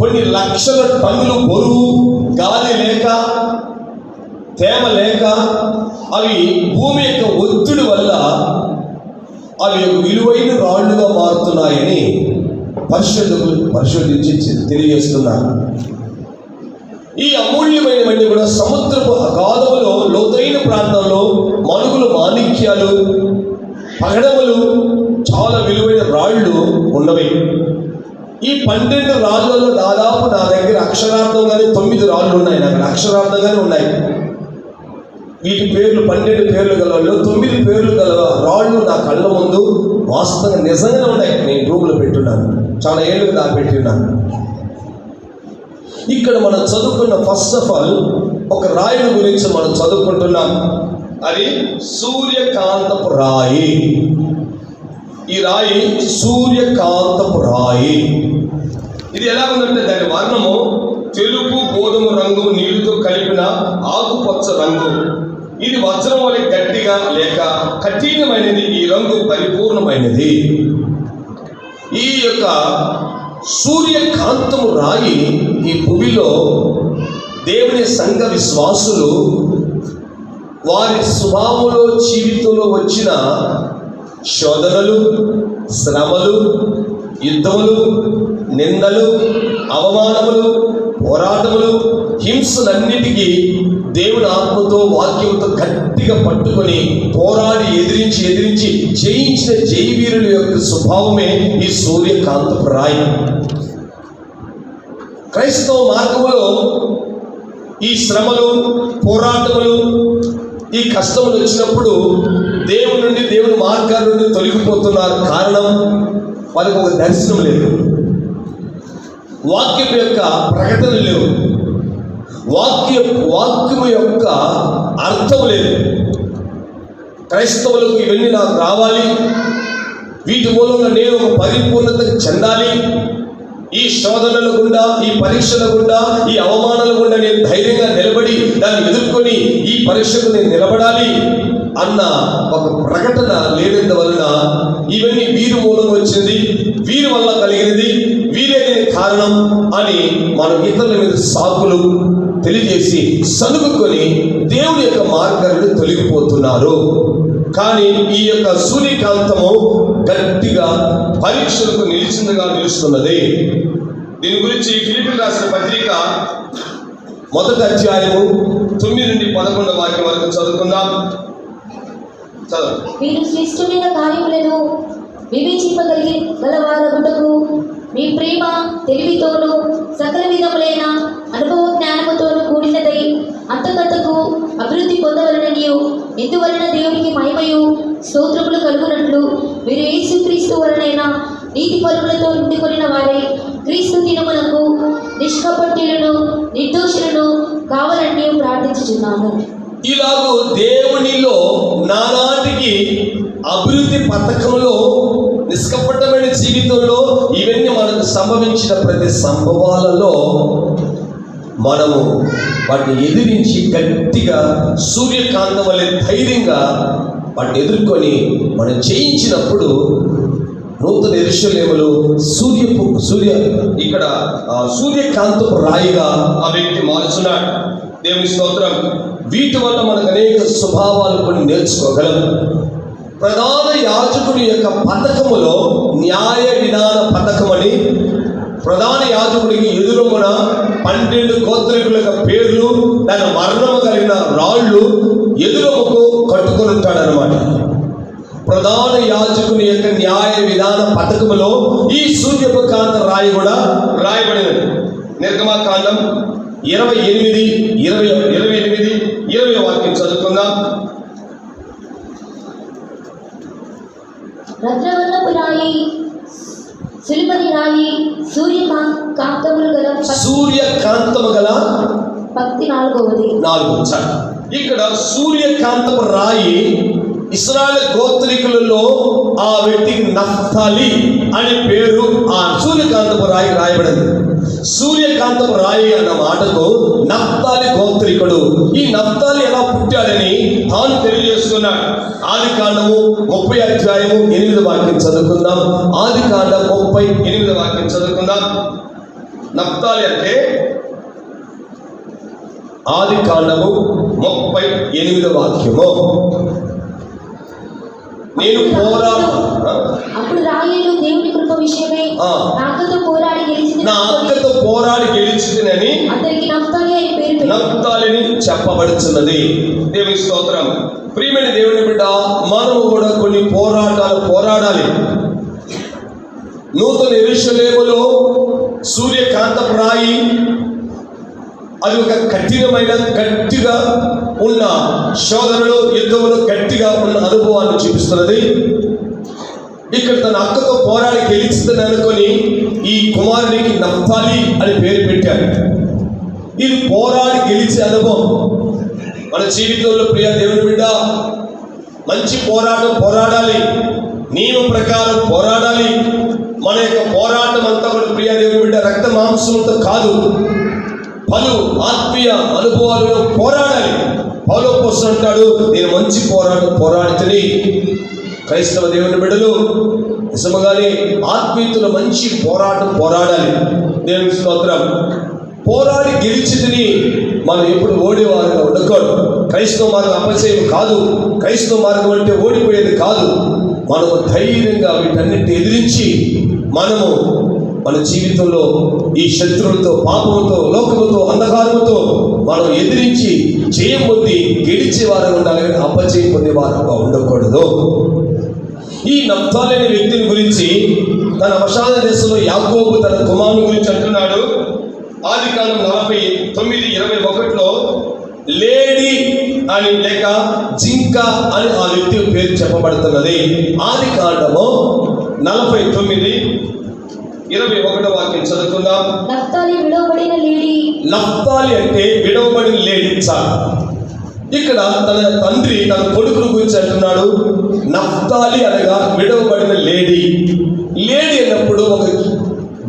కొన్ని లక్షల టన్నులు బరువు, గాలి లేక తేమ లేక అవి భూమి యొక్క ఒత్తిడి వల్ల అవి విలువైన రాళ్లుగా మారుతున్నాయని పరిశోధకులు పరిశోధించి తెలియజేస్తున్నారు. ఈ అమూల్యమైనవన్నీ కూడా సముద్రపు అగాధములో లోతైన ప్రాంతంలో మణుగులు, మాణిక్యాలు, పగడములు, చాలా విలువైన రాళ్ళు ఉన్నవి. ఈ 12 రాళ్ళలో దాదాపు నా దగ్గర అక్షరార్థంగానే 9 రాళ్ళు ఉన్నాయి. నాకు అక్షరార్థంగానే ఉన్నాయి. వీటి పేర్లు 12 పేర్లు గల 9 పేర్లు గల రాళ్ళు నా కళ్ళ ముందు వాస్తవంగా నిజంగానే ఉన్నాయి. నేను రూమ్లో పెట్టున్నాను, చాలా ఏళ్ళుగా దాపెట్టున్నాను. ఇక్కడ మనం చదువుకున్న ఫస్ట్ ఆఫ్ ఆల్ ఒక రాయిని గురించి మనం చదువుకుంటున్నాం. అది సూర్యకాంతపు రాయి. ఈ రాయి సూర్యకాంతపు రాయి. ఇది ఎలా ఉందంటే దాని వర్ణము తెలుపు, గోధుమ రంగు, నీళ్లతో కలిపిన ఆకుపచ్చ రంగు. ఇది వజ్రం వలె గట్టిగా లేక కఠినమైనది. ఈ రంగు పరిపూర్ణమైనది. ఈ యొక్క సూర్యకాంతము రాయి ఈ భూమిలో దేవుని సంఘ విశ్వాసులు వారి స్వభావంలో జీవితంలో వచ్చిన శోధనలు, శ్రమలు, యుద్ధములు, నిందలు, అవమానములు, పోరాటములు, హింసలన్నిటికీ దేవుని ఆత్మతో, వాక్యంతో గట్టిగా పట్టుకొని పోరాడి ఎదిరించి జయించిన జయవీరుల యొక్క స్వభావమే ఈ సూర్యకాంతపు రాయి. క్రైస్తవ మార్గములో ఈ శ్రమలు, పోరాటములు, ఈ కష్టములు వచ్చినప్పుడు దేవుని నుండి, దేవుని మార్గాల నుండి తొలగిపోతున్నారు. కారణం వాళ్ళకి ఒక దర్శనం లేదు, వాక్యం యొక్క ప్రకటన లేవు, వాక్యము యొక్క అర్థం లేదు. క్రైస్తవులకు ఇవన్నీ నాకు రావాలి, వీటి మూలంగా నేను ఒక పరిపూర్ణతకు చెందాలి, ఈ శోధనల గుండా, ఈ పరీక్షల గుండా, ఈ అవమానాల గుండా నేను ధైర్యంగా నిలబడి దాన్ని ఎదుర్కొని ఈ పరీక్షకు నేను నిలబడాలి అన్న ఒక ప్రకటన లేనందువలన ఇవన్నీ వీరి మూలంగా వచ్చింది, వీరి వల్ల కలిగినది, వీరే కారణం అని మనం ఇతరుల మీద సాకులు తెలియజేసి సనుగుకొని దేవుని యొక్క మార్గాలను తొలగిపోతున్నారు. కానీ ఈ యొక్క సూర్యకాంతము గట్టిగా పరీక్షలకు నిలుస్తున్నది. దీని గురించి ఫిలిప్పీయులకు రాసిన పత్రిక 1వ అధ్యాయము 9 నుండి 11వ వాక్యం వరకు చదువుకుందాం. మీరు శ్రేష్టమైన కార్యములను వివేచింపగలిగి గలవారగుటకు మీ ప్రేమ తెలివితోనూ సకల విధములైన అనుభవ జ్ఞానముతోనూ కూడినదై అంతకంతకు అభివృద్ధి పొందవలననియు ఇందువలన దేవునికి మహిమయు స్తోత్రములు కలుగునట్లు మీరు యేసుక్రీస్తు వలనైనా నీతి పరులతో నిండుకొనిన వారై క్రీస్తు దినములకు నిష్కపట్టులను నిర్దోషులను కావాలని ప్రార్థించుచున్నాను. ఇలాగూ దేవునిలో నానాటికి అభివృద్ధి పథకంలో నిష్కపటమైన జీవితంలో ఇవన్నీ మనకు సంభవించిన ప్రతి సంభవాలలో మనము వాటిని ఎదిరించి గట్టిగా సూర్యకాంతం వలె ధైర్యంగా వాటిని ఎదుర్కొని మనం జయించినప్పుడు నూతన యెరూషలేములో ఇక్కడ సూర్యకాంతపు రాయిగా ఆ వ్యక్తి మారుచున్నాడు. దేవుని స్తోత్రం. వీటి వల్ల మనకు అనేక స్వభావాలు కొన్ని నేర్చుకోగలం. ప్రధాన యాజకుని యొక్క పథకములో న్యాయ విధాన పథకమని ప్రధాన యాజకుడికి ఎదురుమున 12 గోత్రికుల పేర్లు దాని వర్ణము కలిగిన రాళ్ళు ఎదురుముకు కట్టుకొని ఉంటాడనమాట. ప్రధాన యాజకుని యొక్క న్యాయ విధాన పథకములో ఈ సూర్యపు కాంత రాయి కూడా రాయబడినది. నిర్గమకాండం 28:20 వాక్యం చదువుకుందాం. రత్నవర్ణపు రాయి, సులిమని రాయి, సూర్యకాంతములు గల 14వ. ఇక్కడ సూర్యకాంతపు రాయి ఇశ్రాయేలు గోత్రికులలో ఆ వ్యక్తికి నఫ్తాలి అనే పేరు ఆ సూర్యకాంతపు రాయి రాయబడింది. సూర్యకాంతపు రాయి అన్న మాటకు నఫ్తాలి గోత్రికుడు. ఈ నఫ్తాలి ఎలా పుట్టాడని తాను తెలియజేసుకున్నాడు. ఆదికాండము 30:8 వాక్యం చదువుకుందాం. ఆదికాండం 30:8 వాక్యం చదువుకుందాం. నఫ్తాలి అంటే ఆదికాండము 30:8 వాక్యము. నేను అప్పుడు రాయేలు దేవుని కృప విషయమై నా అక్కతో పోరాడి గెలిచిందని అతనికి నఫ్తాలిని చెప్పబడుచున్నది. దేవుని స్తోత్రం. ప్రియమైన దేవుని బిడ్డ, మనము కూడా కొన్ని పోరాడాలి. నూతన యెరూషలేములో సూర్యకాంతపు రాయి అది ఒక గట్టిగా ఉన్న శోధనలో యుద్ధంలో గట్టిగా ఉన్న అనుభవాన్ని చూపిస్తున్నది. ఇక్కడ తన అక్కతో పోరాడి గెలిచిందని అనుకొని ఈ కుమారుడికి నఫ్తాలి అని పేరు పెట్టాడు. ఇది పోరాడి గెలిచే అనుభవం మన జీవితంలో. ప్రియ దేవుని బిడ్డ, మంచి పోరాడాలి, నియమం ప్రకారం పోరాడాలి. మన యొక్క పోరాటం అంతా కూడా ప్రియ దేవుని బిడ్డ రక్త మాంసంతో కాదు, పలు ఆత్మీయ అనుభవాలను పోరాడాలి. పౌలు అపోస్తలుడు అంటాడు, నేను మంచి పోరాడితేనే. క్రైస్తవ దేవుని బిడ్డలు నిజముగానే ఆత్మీయతలో మంచి పోరాడాలి. దేవుని స్తోత్రం. పోరాడి గెలిచితిని మనం ఎప్పుడు ఓడేవారుగా ఉండకూడదు. క్రైస్తవ మార్గం అపజయం కాదు. క్రైస్తవ మార్గం అంటే ఓడిపోయేది కాదు. మనము ధైర్యంగా వీటన్నిటిని ఎదిరించి మనము మన జీవితంలో ఈ శత్రువులతో, పాపముతో, లోకముతో, అంధకారముతో మనం ఎదిరించి జయం పొంది గెలిచే వారు ఉండాలి, అపజయం పొందే వారుగా ఉండకూడదు. ఈ నఫ్తాలి అనే వ్యక్తిని గురించి తన వశాన దేశంలో యాకోబు తన కుమారుని గురించి అంటున్నాడు. ఆదికాండం 49:21 లేడీ అని లేక జింక అని ఆ వ్యక్తి పేరు చెప్పబడుతున్నది. ఆదికాండము 49:21 వాక్యం చదువుకుందాం. నఫ్తాలి అంటే విడవబడిన లేడీ. ఇక్కడ తన తండ్రి తన కొడుకును గురించి అంటున్నాడు, నఫ్తాలి అనగా విడవబడిన లేడీ. లేడీ అన్నప్పుడు ఒక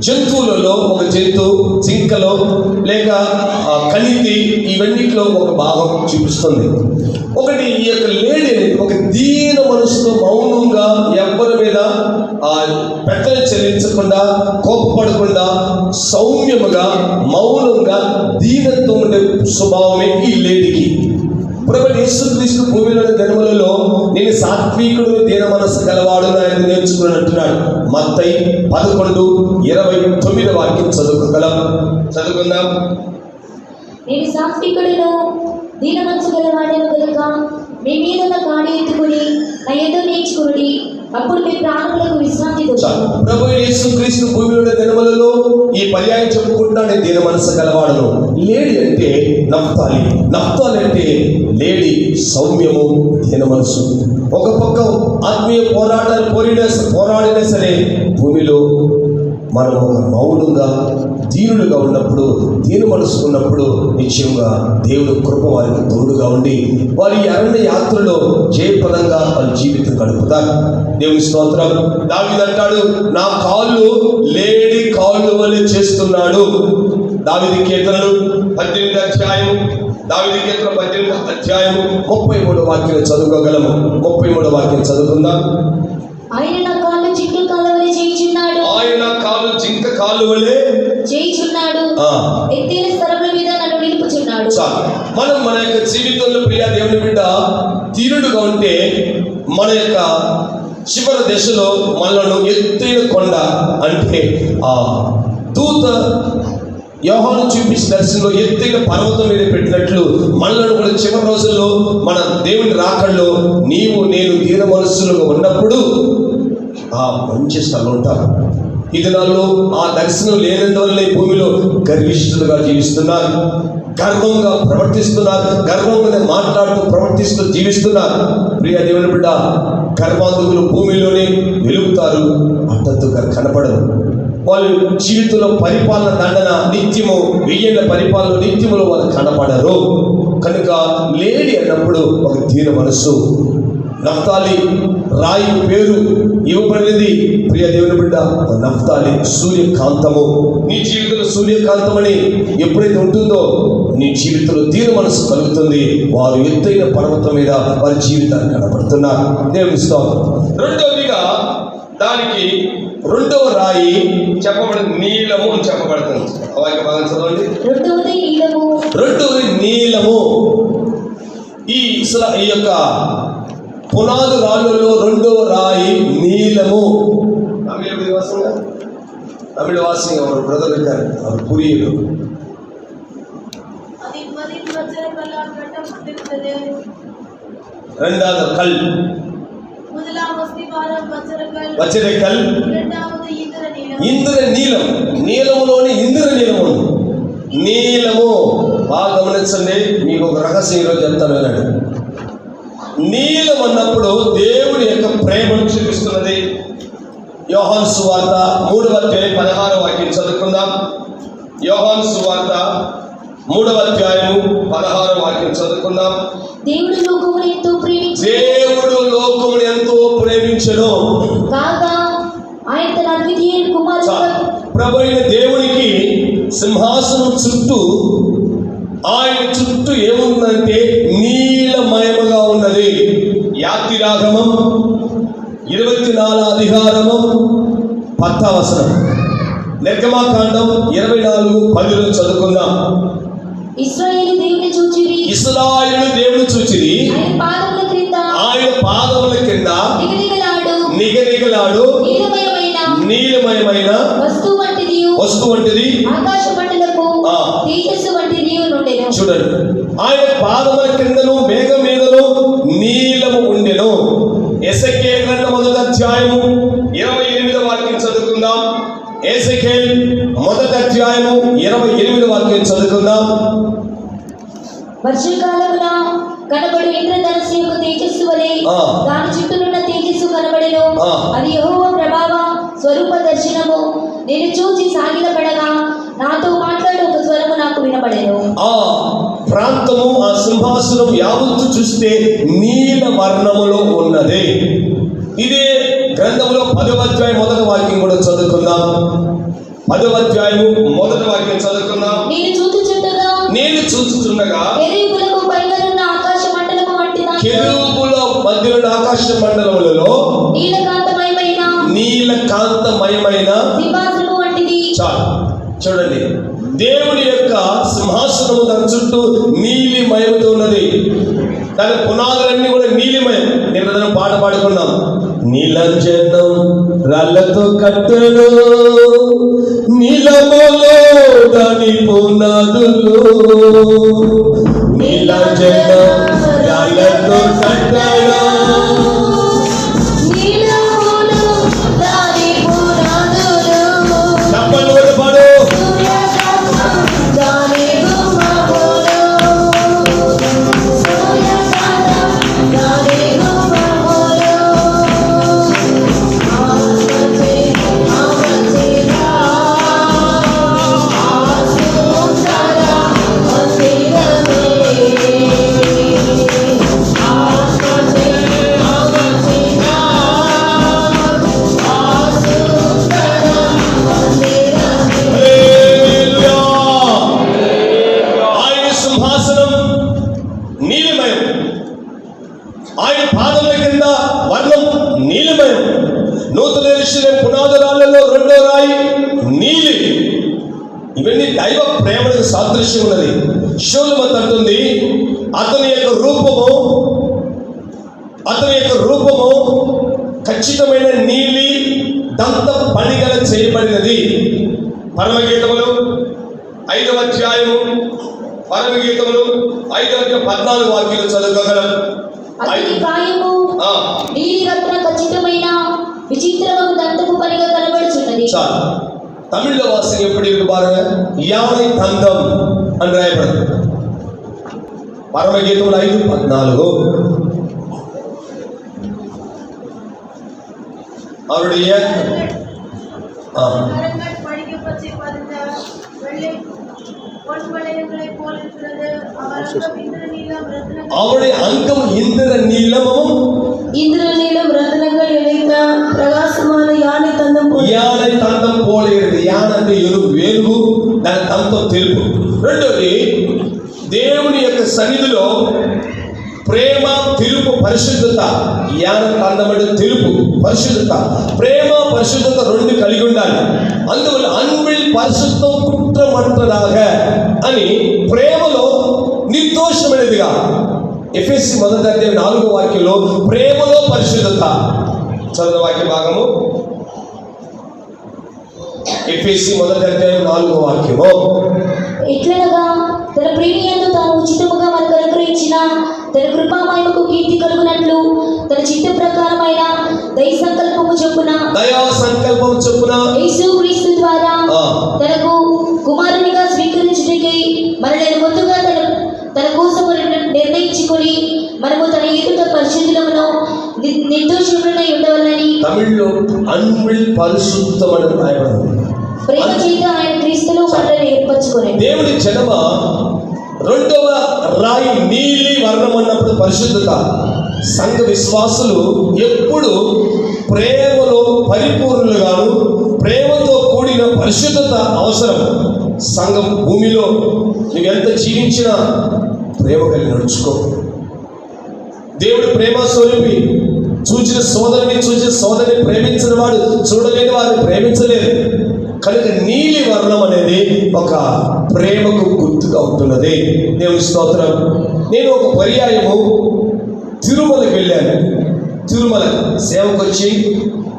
జంతువులలో ఒక జంతువు, జింకలో లేక కణితి, ఇవన్నిటిలో ఒక భాగం చూపిస్తుంది. ఒకటి ఈ యొక్క లేడీ అనేది ఒక దీన మనసుతో మౌనంగా ఎవ్వరి మీద పెద్దలు చెల్లించకుండా, కోపపడకుండా, సౌమ్యముగా, మౌనంగా, దీనత్వం ఉండే స్వభావమే ఈ లేడీకి. ప్రభు యేసుక్రీస్తు భూమిలో జన్మలలో నేను సాత్వికుడు, దీన మనసు గలవాడు ఆయన నేర్చుకుని అంటున్నాడు. మత్తయి 11:29 వాక్యం చదువుకుందాం. నేను సాత్వికుడును, దీన మనసు గలవాడను గనుక మీ మీద ఉన్న కాడి ఎత్తుకుని నా ఎదురు నేర్చుకుని అప్పుడు మీ ప్రాణములకు విశ్రాంతి దొరుకుతుంది. ప్రభు యేసు క్రీస్తు భూమిలో దినములలో ఈ పర్యాయం చెప్పుకుంటున్నాడు, దీన మనసు గలవాడను. లేడి అంటే నఫ్తాలి, నఫ్తాలి అంటే లేడి, సౌమ్యము, దీన మనసు. ఒక పక్క ఆత్మీయ పోరాడినా సరే భూమిలో మనం ఒక మౌనంగా దీనులుగా ఉన్నప్పుడు, దీని మనసు ఉన్నప్పుడు నిశ్చయంగా దేవుడు కృప వారికి తోడుగా ఉండి వారి అరణ్య యాత్రలో జయప్రదంగా వాళ్ళ జీవితం గడుపుతారు. దేవుని స్తోత్రం. దావీదు అంటాడు, నా కాళ్ళు లేడి కాళ్ళు వలె చేస్తున్నాడు. దావీదు కీర్తనలు 18వ అధ్యాయం, దావీదు కీర్తన 18వ అధ్యాయం 33వ వాక్యం చదువుకోగలము. 33వ వాక్యం చదువుకుందాం. ఆయన నా కాళ్ళు జింక కాళ్ళ వలె చేయుచున్నాడు, ఆయన కాళ్ళు జింక కాళ్ళు వలె చేయుచున్నాడు, ఎత్తైన స్థలముల మీద నన్ను నిలుపుచున్నాడు. మనం మన యొక్క జీవితంలో ప్రియ దేవుని బిడ్డ తీరుడుగా ఉంటే మన యొక్క చివరి దశలో మనను ఎత్తైన కొండ అంటే ఆ దూత యోహాను చూపించిన దర్శనంలో ఎత్తైన పర్వతం మీద పెట్టినట్లు మనలను కూడా చివరి రోజుల్లో మన దేవుని రాకడలో నీవు నేను దీన మనస్సులుగా ఉన్నప్పుడు ఆ మంచి స్థలం ఉంటారు. ఈ దినాల్లో ఆ దర్శనం లేనందువల్ల ఈ భూమిలో గర్విష్ఠులుగా జీవిస్తున్నారు, గర్వంగా ప్రవర్తిస్తున్నారు, గర్వంగా మాట్లాడుతూ ప్రవర్తిస్తూ జీవిస్తున్నారు. ప్రియ దేవుని బిడ్డ, గర్వాంధులు భూమిలోనే వెలుగుతారు, అడ్డంతుగా కనపడరు. వాళ్ళు జీవితంలో పరిపాలన దండన నిత్యము, 1000 ఏళ్ల పరిపాలన నిత్యములో వాళ్ళు కనపడరు. కనుక లేడి అన్నప్పుడు ఒక దీన మనస్సు. నఫ్తాలి రాయి పేరు ఇవ్వబడినది ప్రియ దేవుని బిడ్డ, నఫ్తాలి సూర్యకాంతము. నీ జీవితంలో సూర్యకాంతం అని ఎప్పుడైతే ఉంటుందో నీ జీవితంలో దీన మనసు కలుగుతుంది. వారు ఎత్తైన పర్వతం మీద వారి జీవితాన్ని కనబడుతున్నారు. దేవుని స్తోత్రం. రెండవదిగా దానికి రెండవ రాయి చెప్పబడింది నీలము అని చెప్పబడుతుంది. చదవండి. రెండవది నీలము. ఈ యొక్క పునాది రాళ్ళలో రెండవ రాయి నీలము. తమిళ వాసింగ్ அவர் బ్రదర్ இருக்காரு, அவர் புரியுது. ரெண்டாவது கல், వజ్రకల్, ఇంద్ర నీలం. నీలములోని ఇంద్ర నీలము. నీలము బాగా గమనించండి, మీకు ఒక రహస్యం ఈరోజు చెప్తాను వినండి. నీలం అన్నప్పుడు దేవుని యొక్క ప్రేమను చూపిస్తున్నది. యోహాను సువార్త 3వ అధ్యాయం 16వ వాక్యం చదువుకుందాం. యోహాను సువార్త 3వ అధ్యాయం 16వ వాక్యం చదువుకుందాం. దేవుడు లోకమును ఎంతో ప్రేమించెను కాగా ఆయన తన అద్వితీయ కుమారుని. ప్రభు అయిన దేవునికి సింహాసనం చుట్టూ, ఆయన చుట్టూ ఏముందంటే నీలమయముగా ఉన్నది. యాత్రిరాగమం 24వ అధికారము 10వ వచనం, నిర్గమకాండం 24:10 చదువుకుందాం. ఇశ్రాయేలు దేవుని చూచిరి, ఆయన పాదముల క్రింద నిగనిగలాడు నీలమయమైన వస్తువు వంటిది చూడండి. ఆయన పాదముల క్రిందను మేఘం మీదను నీలము ఉండెను. ఎసెకేలు గ్రంథం 1వ అధ్యాయము 28వ వాక్యం చదువుకుందాం. ఎసెకేలు 1వ అధ్యాయము 28వ వాక్యం చదువుకుందాం. వర్షకాలమున కనబడు ఇంద్రధనుస్సు యొక్క తేజస్సు వలె దాని చుట్టూనున్న తేజస్సు కనబడెను. అది యెహోవా ప్రభావ స్వరూప దర్శనము. నేను చూచి సాగిలపడగా నాతో మాట్లాడే ఒక స్వరము నాకు వినబడెను. ఆ ప్రాంతము, ఆ సింహాసనం యావత్తు చూస్తే నీల వర్ణములో ఉన్నది. ఇదే గ్రంథంలో 10వ అధ్యాయం 1వ వాక్యం కూడా చదువుకుందాం. 10వ అధ్యాయం 1వ వాక్యం చదువుకుందాం. నేను చూచుచుండగా కెరూబుల మధ్యలో ఆకాశ మండలములలో నీలకాంతమయమైన సింహాసనము వంటిది. చూడండి, దేవుని యొక్క సింహాసనము దాని చుట్టూ నీలిమయముతో ఉన్నది. దాని పునాదులన్నీ కూడా నీలిమయం. నిన్న పాట పాడుకున్నాం. నీలంజనం రాళ్ళతో కట్టెను, నీలములో దాని పునాదులు. నీలంజనం రాళ్ళతో పునాదురాళ్ళలో రెండో రాయి నీలి. ఇవన్నీ దైవ ప్రేమకు సాదృశ్యం ఉన్నది. షోలమత్ అంటుంది అతని యొక్క రూపము ఖచ్చితమైన నీలి దంత పనిగల చేయబడినది. పరమగీతములు 5వ అధ్యాయము 5:14 వాక్యాలు చదువుకోగలం. అతని కాయము నీలి రత్న ఖచ్చితమైన విచిత్రమైన దంతపు పనిగా కనబడుచున్నది. చాలు. తమిళ్లో వాసి ఎప్పుడు బాగా యావై దంతం అని రాయబడింది. పరమగీతములు 5:14 அவருடைய அவருடைய அங்கம் இந்திர நீலமும் ரத்னங்கள் இழைத்த பிரகாசமான யானை தந்தம் போல இருக்கு. యానంటే వెలుగు, దాని దంతం తెలుపు. రెండోది దేవుని యొక్క సన్నిధిలో ప్రేమ, తెలుపు, పరిశుద్ధత. యాన దండం అంటే తెలుపు, పరిశుద్ధత. ప్రేమ పరిశుద్ధత రెండు కలిగి ఉండాలి. అందువల్ల అన్విల్ పరిశుద్ధం కుట్రమట్టలాగ అని ప్రేమలో నిర్దోషమైనదిగా. ఎఫెసీ 1:4 వాక్యంలో ప్రేమలో పరిశుద్ధత. చదువు వాక్య భాగము ఎఫెసీ 1:4 వాక్యము. ఎట్లనగా తన ప్రేమియందు తాను ఉచితముగా మనకు అనుగ్రహించిన తన కృపామహిమకు కీర్తి కలుగునట్లు తన చిత్త ప్రకారమైన దయా సంకల్పము చొప్పున యేసుక్రీస్తు ద్వారా తనకు కుమారునిగా స్వీకరించుటకై మనల్ని ముందుగా తన కోసం నిర్ణయించుకొని మనము తన ఎదుట పరిశుద్ధులమును నిర్దోషులమై ఉండవలెనని. తమిళ్లో అన్విల్ పరిశుద్ధమని రాయబడింది. ప్రేమ చేత ఆయన క్రీస్తులో మనల్ని ఏర్పరచుకొని దేవుని జనమ రెండవ రాయి నీలి వర్ణం అన్నప్పుడు పరిశుద్ధత. సంఘ విశ్వాసులు ఎప్పుడు ప్రేమలో పరిపూర్ణులుగాను, ప్రేమతో కూడిన పరిశుద్ధత అవసరం. సంఘం భూమిలో నువ్వెంత జీవించినా ప్రేమ కలిగి నడుచుకో. దేవుడు ప్రేమ స్వరూపి. చూసిన సోదరిని ప్రేమించిన వాడు చూడలేని వారిని ప్రేమించలేదు. కనుక నీలి వర్ణం అనేది ఒక ప్రేమకు గుర్తుగా ఉంటున్నది. దేవుని స్తోత్రం. నేను ఒక పర్యాయము తిరుమలకి వెళ్ళాను. తిరుమల సేవకు వచ్చి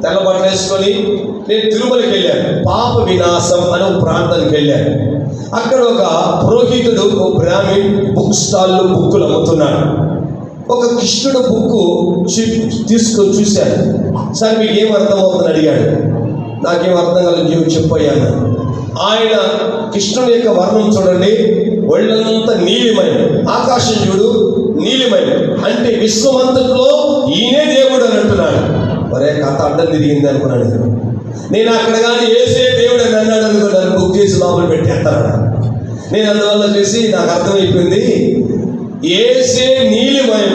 తెల్ల బట్టలు వేసుకొని నేను తిరుమలకి వెళ్ళాను. పాప వినాశం అనే ఒక ప్రాంతానికి వెళ్ళాను. అక్కడ ఒక పురోహితుడు, ఒక బ్రాహ్మణ్ బుక్ స్టాల్లో బుక్కులు అమ్ముతున్నాడు. ఒక కృష్ణుడు బుక్కు తీసుకొని చూశాను. సార్ మీకు ఏం అర్థమవుతుందని అడిగాడు. నాకేం అర్థం కాలేదు, చెప్పాను. ఆయన కృష్ణుని యొక్క వర్ణం చూడండి, ఒళ్ళంతా నీలిమయం. ఆకాశం చూడు నీలిమయం. అంటే విశ్వమంతట్లో ఈయనే దేవుడు అని అంటున్నాడు. మరే కథ అడ్డం తిరిగింది అనుకున్నాడు. నేను అక్కడ కానీ ఏసే దేవుడు అని అన్నాడు అనుకో, నన్ను బుక్ చేసి లోపల పెట్టేస్తాను. నేను అందువల్ల చూసి నాకు అర్థమైపోయింది, ఏసే నీలిమయం.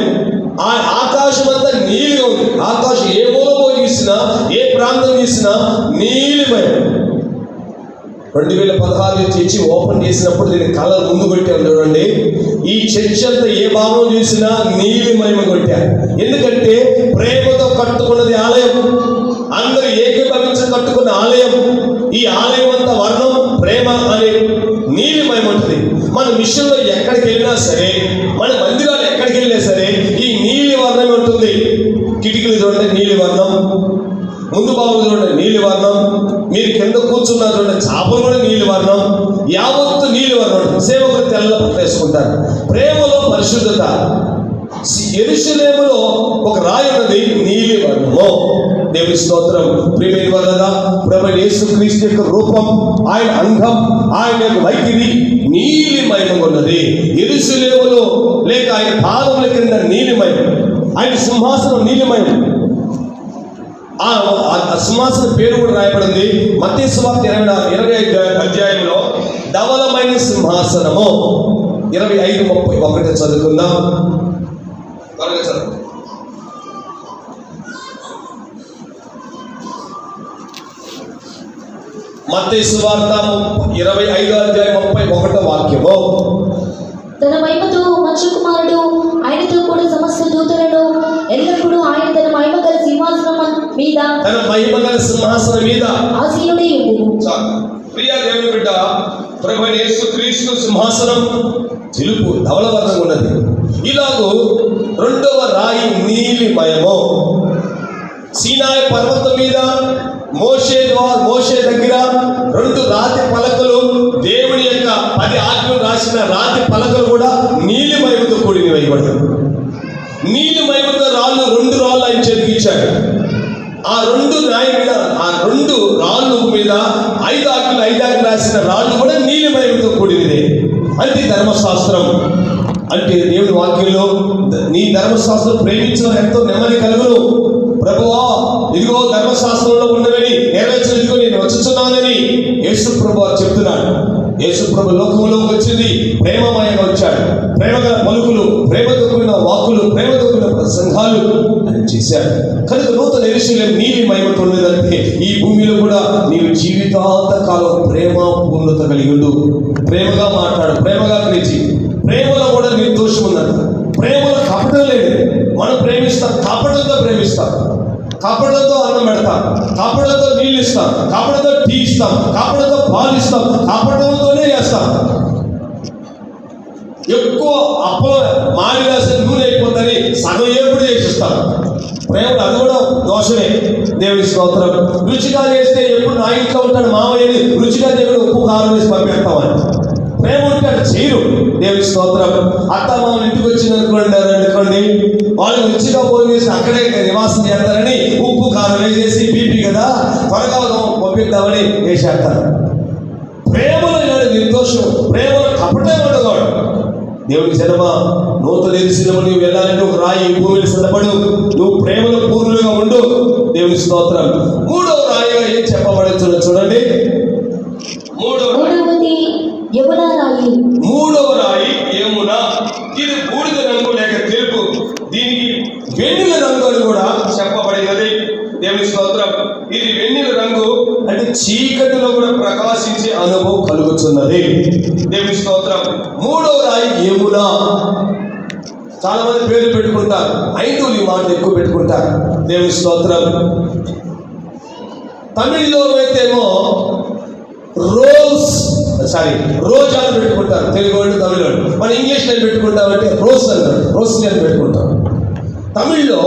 ఆ ఆకాశం అంతా నీలిగా ఉంది. ఆకాశం ఏ మూలమో చూసినా, ఏ ప్రాంతం చూసినా నీలిమయం. 2016 చర్చి ఓపెన్ చేసినప్పుడు దీన్ని కలర్ ముందు కొట్టాను చూడండి. ఈ చర్చ్ అంతా ఏ భాగం చూసినా నీలిమయం కొట్టారు. ఎందుకంటే ప్రేమతో కట్టుకున్నది ఆలయం. అందరూ ఏకీభవించి కట్టుకున్న ఆలయం. ఈ ఆలయం అంతా వర్ణం ప్రేమ అనే నీలిమయం ఉంటుంది. మన మిషన్లో ఎక్కడికి వెళ్ళినా సరే, మన మందిరాలు ఎక్కడికి వెళ్ళినా సరే ఈ నీలి వర్ణం ఉంటుంది. కిటికీలు చూడండి నీలి వర్ణం, ముందు భాగం చూడండి నీలి వర్ణం, మీరు కింద కూర్చున్న చూడండి చాపలు కూడా నీలి వర్ణం, యావత్తు నీలి వర్ణం. సేవకులు తెల్ల బట్టలు వేసుకుంటారు. ప్రేమలో పరిశుద్ధత. యెరూషలేములో ఒక రాయి ఉన్నది నీలి వర్ణము. దేవుని స్తోత్రం. ప్రియమైన వారలారా, ప్రభువైన యేసుక్రీస్తు యొక్క రూపం, ఆయన అంగం, ఆయన యొక్క వైఖరి నీలిమయం ఉన్నది. యెరూషలేములో లేక ఆయన పాదముల కింద నీలిమయం, ఆయన సింహాసనం నీలిమయం. ఆ సింహాసనం పేరు కూడా రాయబడింది మత్తయి సువార్త 25 అధ్యాయంలో ధవలమైన సింహాసనము. 25:31 చదువుకుందాం. మత్తయి సువార్త 25:31 వాక్యము. తన మహిమతో మనుష్య కుమారుడు ఆయనతో కూడా సమస్త దూతలను ఎల్లప్పుడూ ఆయన తన మహిమ గల సింహాసనం మీద తన మహిమగల సింహాసనం మీద ఆసీనుడై ఉండెను. ప్రియా దేవుని బిడ్డ, ప్రభువైన యేసుక్రీస్తు సింహాసనం తెలుపు ధవళవర్ణంగా ఉన్నది. ఇలాగూ రెండవ రాయి నీలిమయము. సీనాయి పర్వతం మీద మోషే దగ్గర 2 రాతి పలకలు, దేవుని యొక్క 10 ఆజ్ఞలు రాసిన రాతి పలకలు కూడా నీలిమయముతో కూడినవి ఇవ్వడం. నీలిమయముతో రాళ్ళు 2 రాళ్ళు ఆయన చేతికిచ్చాడు. ఆ 2 రాయి మీద, ఆ 2 రాళ్ళు మీద 5 ఆజ్ఞలు రాసిన రాళ్ళు కూడా నీలిమయముతో కూడినదే. అంటే ధర్మశాస్త్రం అంటే దేవుని వాక్యంలో నీ ధర్మశాస్త్రం ప్రేమించడం ఎంతో నెమ్మది కలుగును. ప్రభువా, ఇదిగో ధర్మశాస్త్రంలో ఉన్నవని నెరవేర్చడానికి నేను వచ్చుచున్నానని యేసు ప్రభు చెప్తున్నాడు. యేసు ప్రభు లోకంలోకి వచ్చింది ప్రేమమయంగా వచ్చాడు. ప్రేమగల పలుకులు, ప్రేమతో కూడిన వాక్కులు, ప్రేమతో కూడిన ప్రసంగాలు అని చేశాడు. కనుక నూతన యెరూషలేము నీలి మహిమతో ఉన్నదంటే ఈ భూమిలో కూడా నీవు జీవితాంత కాలం ప్రేమ పూర్ణత కలిగి ఉండు. ప్రేమగా మాట్లాడు, ప్రేమగా పిలిచి. ప్రేమలో కూడా నిర్దోషం ఉన్నది. ప్రేమలో కపటం లేదు. మనం ప్రేమిస్తాం, కపటంతో ప్రేమిస్తాం. కపటంతో అన్నం పెడతాం, కపటంతో నీళ్ళు ఇస్తాం, కపటంతో టీ ఇస్తాం, కపటంతో పాలు ఇస్తాం, కపటంతోనే చేస్తాం. ఎక్కువ అప్పం మాడి రాసే నూనె అయిపోతుంది, సగం ఎప్పుడు చేసిస్తాం. ప్రేమ అది కూడా దోషమే. దేవుని స్తోత్రం. రుచిగా చేస్తే ఎప్పుడు నా ఇంట్లో ఉంటాడు మామయ్యని రుచిగా చేయకుండా ఉప్పు కారం వేసి పంపిస్తామని. ప్రేమ ఉంటే అక్కడ చేయరు. దేవుని స్తోత్రం. అత్త మామూలు ఇంటికి వచ్చిందనుకోండి, వాళ్ళు రుచిగా ఫోన్ చేసి అక్కడే నివాసం చేస్తారని ఉప్పు కారం వేసేసి బీపీ కదా త్వరగా పంపిద్దామని వేసేస్తారు. ప్రేమలో నిర్దోషం, ప్రేమలో కపటే ఉండగాడు. దేవుని జనమ, నూతన యెరూషలేము నువ్వు వెళ్ళాలంటే ఒక రాయి భూమిని సిద్ధపడు. నువ్వు ప్రేమలో పూర్ణులుగా ఉండు. దేవుని స్తోత్రం. 3వ రాయిగా ఏం చెప్పబడుతుందో చూడండి. 3వది యమునా రాయి. 3వ రాయి యమున. ఇది బూడిద రంగు లేక తెలుపు. దీనికి వెన్నెల రంగు అని కూడా చెప్పబడినది. దేవుని స్తోత్రం. ఇది వెన్నెల రంగు అంటే చీకటిలో కూడా ప్రకాశించే అనుభవం కలుగుతున్నది. దేవుని స్తోత్రం. 3వ రాయి యమున. చాలా మంది పేర్లు పెట్టుకుంటారు, ఐదులు ఈ మాట ఎక్కువ పెట్టుకుంటారు. దేవుని స్తోత్రం. తమిళ్లో అయితేమో రోజా అని పెట్టుకుంటారు తెలుగు వాళ్ళు, తమిళ వాళ్ళు. మన ఇంగ్లీష్లో పెట్టుకుంటామంటే రోజ్ అంటారు, రోస్ని అని పెట్టుకుంటాం. తమిళ్లో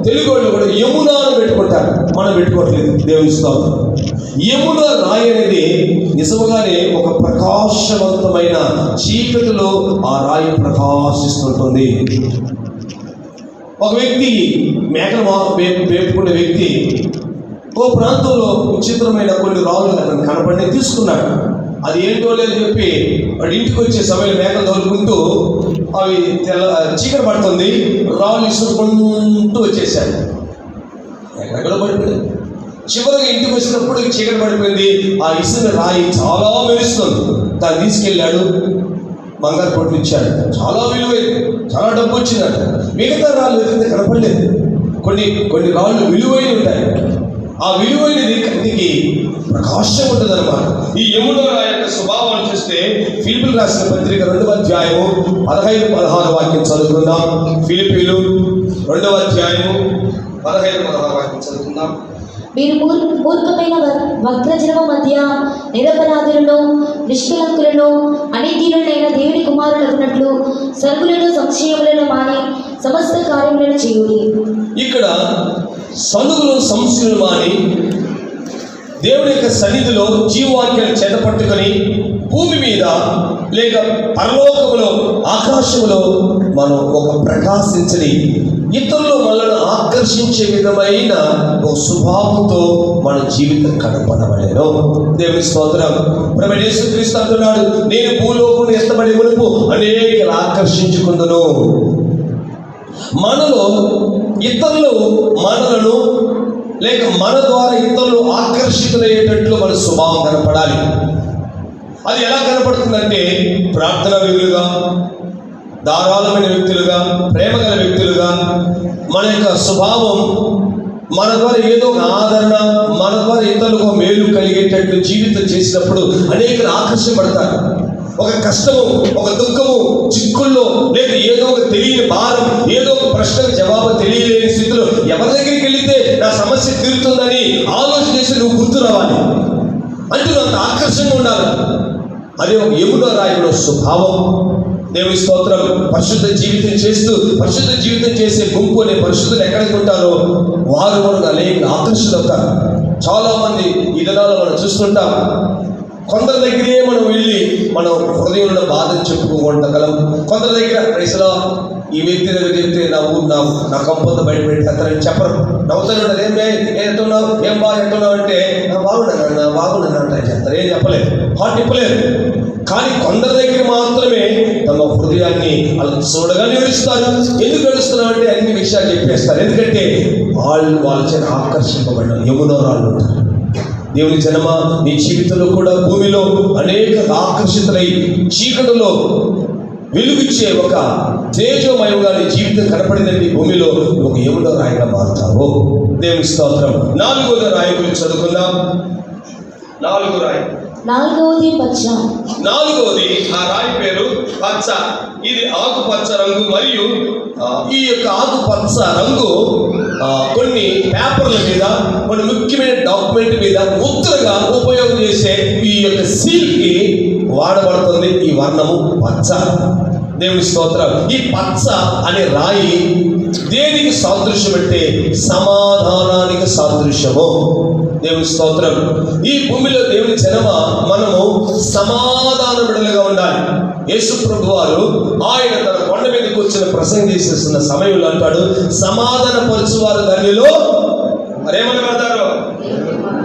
తెలుగు వాళ్ళు కూడా యమునా అని పెట్టుకుంటారు, మనం పెట్టుకోవట్లేదు. దేవుని స్తోత్రం. యమునా రాయి అనేది నిజముగానే ఒక ప్రకాశవంతమైన చీకటిలో ఆ రాయి ప్రకాశిస్తుంటుంది. ఒక వ్యక్తి మేకలు మేపుకునే వ్యక్తి ఓ ప్రాంతంలో విచిత్రమైన కొన్ని రాళ్ళు అతను కనపడి తీసుకున్నాడు. అది ఏంటో లేదని చెప్పి వాడు ఇంటికి వచ్చే సమయం మేకలు తోలుకుంటూ అవి చీకటి పడుతుంది, రాళ్ళు ఇసుకుంటూ వచ్చేసాడు. ఎక్కడెక్కడ పడిపోయింది. చివరికి ఇంటికి వచ్చినప్పుడు చీకటి పడిపోయింది. ఆ ఇసుక రాయి చాలా మెరుస్తుంది. దాన్ని తీసుకెళ్ళాడు, బంగారు పొట్లు ఇచ్చాడు. చాలా విలువైంది, చాలా డబ్బు వచ్చిందట. మిగతా రాళ్ళు ఎదురైతే కనపడలేదు. కొన్ని రాళ్ళు విలువైన ఉంటాయి. ఆ విలువైనది కంటికి ప్రకాశం ఉంటుంది అన్నమాట. ఈ యమునా రాయి యొక్క స్వభావాన్ని చూస్తే ఫిలిప్పీయులకు రాసిన పత్రిక 2వ అధ్యాయము 15-16 వాక్యం చదువుకుందాం. ఫిలిప్పీయులు 2వ అధ్యాయము 15-16 వాక్యం చదువుకుందాం. మీరు మూర్ఖమైన వక్రజనమ మధ్య నిరపరాధులను, నిష్కలంకులను, అనితీరులైన దేవుని కుమారులకున్నట్లు సరుకులను, సంశయములను మాని సమస్త కార్యములను చేయుడి. ఇక్కడ సనుగులు, సంశయాలు మాని దేవుని యొక్క సన్నిధిలో జీవవాక్యాన్ని చేతపట్టుకొని భూమి మీద లేక పరలోకములో, ఆకాశములో మనం ఒక ప్రకాశించని, ఇతరులు మనల్ని ఆకర్షించే విధమైన ఒక స్వభావంతో మన జీవితం కనపడవలేను. దేవుని స్తోత్రం. ప్రభువైన యేసుక్రీస్తు అంటున్నాడు, నేను భూలోకమును ఎత్తబడి మునుపు అనేకలు ఆకర్షించుకుందును. మనలో ఇతరులు మనలను లేక మన ద్వారా ఇతరులు ఆకర్షితులయ్యేటట్లు మన స్వభావం కనపడాలి. అది ఎలా కనపడుతుందంటే ప్రార్థనా వ్యక్తులుగా, ధారాళమైన వ్యక్తులుగా, ప్రేమగల వ్యక్తులుగా మన యొక్క స్వభావం మన ద్వారా ఏదో ఒక ఆదరణ, మన ద్వారా ఇతరులకు మేలు కలిగేటట్లు జీవితం చేసినప్పుడు అనేకలు ఆకర్షించబడతారు. ఒక కష్టము, ఒక దుఃఖము, చిక్కుల్లో, లేదా ఏదో ఒక తెలియని భారం, ఏదో ఒక ప్రశ్నకు జవాబు తెలియలేని స్థితిలో ఎవరి దగ్గరికి వెళితే నా సమస్య తీరుతుందని ఆలోచన చేసి నువ్వు గుర్తు రావాలి అంటే నువ్వు అంత ఆకర్షణగా ఉండాలి. అదే ఒక యమున రాయుడు స్వభావం. దేవుని స్తోత్రం. పరిశుద్ధ జీవితం చేస్తూ పరిశుద్ధ జీవితం చేసే గుంపు అనే పరిశుద్ధులు ఎక్కడికి ఉంటారో వారు మనకు అనేక ఆకర్షణ అవుతారు. చాలా మంది ఈ దినాల్లో మనం చూస్తుంటాం. కొందరి దగ్గరే మనం వెళ్ళి మనం హృదయంలో బాధను చెప్పుకోగలం. కొందరి దగ్గర ప్రైస్లో ఈ వ్యక్తి దగ్గర చెప్తే నా కంపంతో బయటపెట్టేస్తారని చెప్పరు. నవ్వుతారు. ఎట్టున్నావు, ఏం బాగా ఎట్టున్నావు అంటే బాగున్నాను అంటారు. చెప్తారు, ఏం చెప్పలేదు, హాట్ చెప్పలేదు. కానీ కొందరి దగ్గర మాత్రమే తమ హృదయాన్ని అలా చూడగా ఏడుస్తారు. ఎందుకు ఏడుస్తున్నావు అంటే అన్ని విషయాలు చెప్పేస్తారు. ఎందుకంటే వాళ్ళ చేత ఆకర్షింపబడ్డారు. యమునోరాళ్ళు ఉంటారు. దేవుని జనమ, నీ జీవితంలో కూడా భూమిలో అనేక ఆకర్షితులై చీకటిలో వెలుగుచ్చే ఒక తేజోమయంగా నీ జీవితం కనపడిందండి. భూమిలో ఒక యమున రాయిగా మారుతావు. దేవుని స్తోత్రం. 4వ రాయి గురించి చదువుకుందాం. 4వ రాయి. 4వది పచ్చ. 4వది ఆ రాయి పేరు పచ్చ. ఇది ఆకుపచ్చ రంగు. మరియు ఈ యొక్క ఆకుపచ్చ రంగు కొన్ని పేపర్ల మీద, కొన్ని ముఖ్యమైన డాక్యుమెంట్ మీద ముద్రగా ఉపయోగం చేసే ఈ యొక్క సీల్కి వాడబడుతుంది ఈ వర్ణము పచ్చ. దేవుని స్తోత్రం. ఈ పచ్చ అనే రాయి దేనికి సాదృశ్యం అంటే సమాధానానికి సాదృశ్యము. దేవుని స్తోత్రం. ఈ భూమిలో దేవుని జనమ మనము సమాధాన బిడ్డలుగా ఉండాలి. యేసు ప్రభు వారు ఆయన తన కొండ మీద కూర్చొని ప్రసంగం చేసేస్తున్న సమయంలో అంటాడు, సమాధాన పరచువారు ధన్యులు. మరేమని పెడతారు?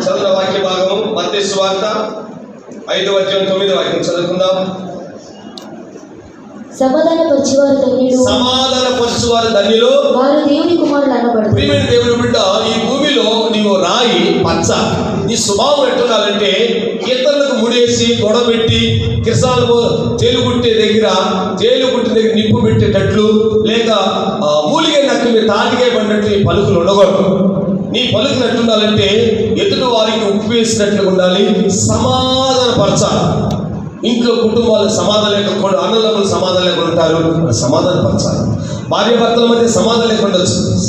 చదువుల వాక్య భాగము మత్తయి సువార్త 5:9 చదువుకుందాం. సమాధాన పరచువారు ధన్యులు, వారు దేవుని కుమారులు అనబడతారు. ప్రియమైన దేవుని బిడ్డ, ఈ భూమిలో నీవు రాయి పచ్చ. నీ స్వభావం ఎట్టుండాలంటే ఇతరులకు ముడేసి గొడవ పెట్టి కిసాలు తేలుగుట్టే దగ్గర నిప్పు పెట్టేటట్లు, లేక మూలిగే నట్టు మీద తాటిగా పడినట్టు నీ పలుకులు ఉండకూడదు. నీ పలుకులు ఎట్టుండాలంటే ఎదుటి వారికి ఉప్పు వేసినట్లుగా ఉండాలి. సమాధాన పరచాలి. ఇంట్లో కుటుంబాలు సమాధానం లేకుండా, అన్నదమ్ములు సమాధానం లేకుండా ఉంటారు. సమాధాన పరచాలి. భార్య భర్తల మధ్య సమాధానం లేకుండా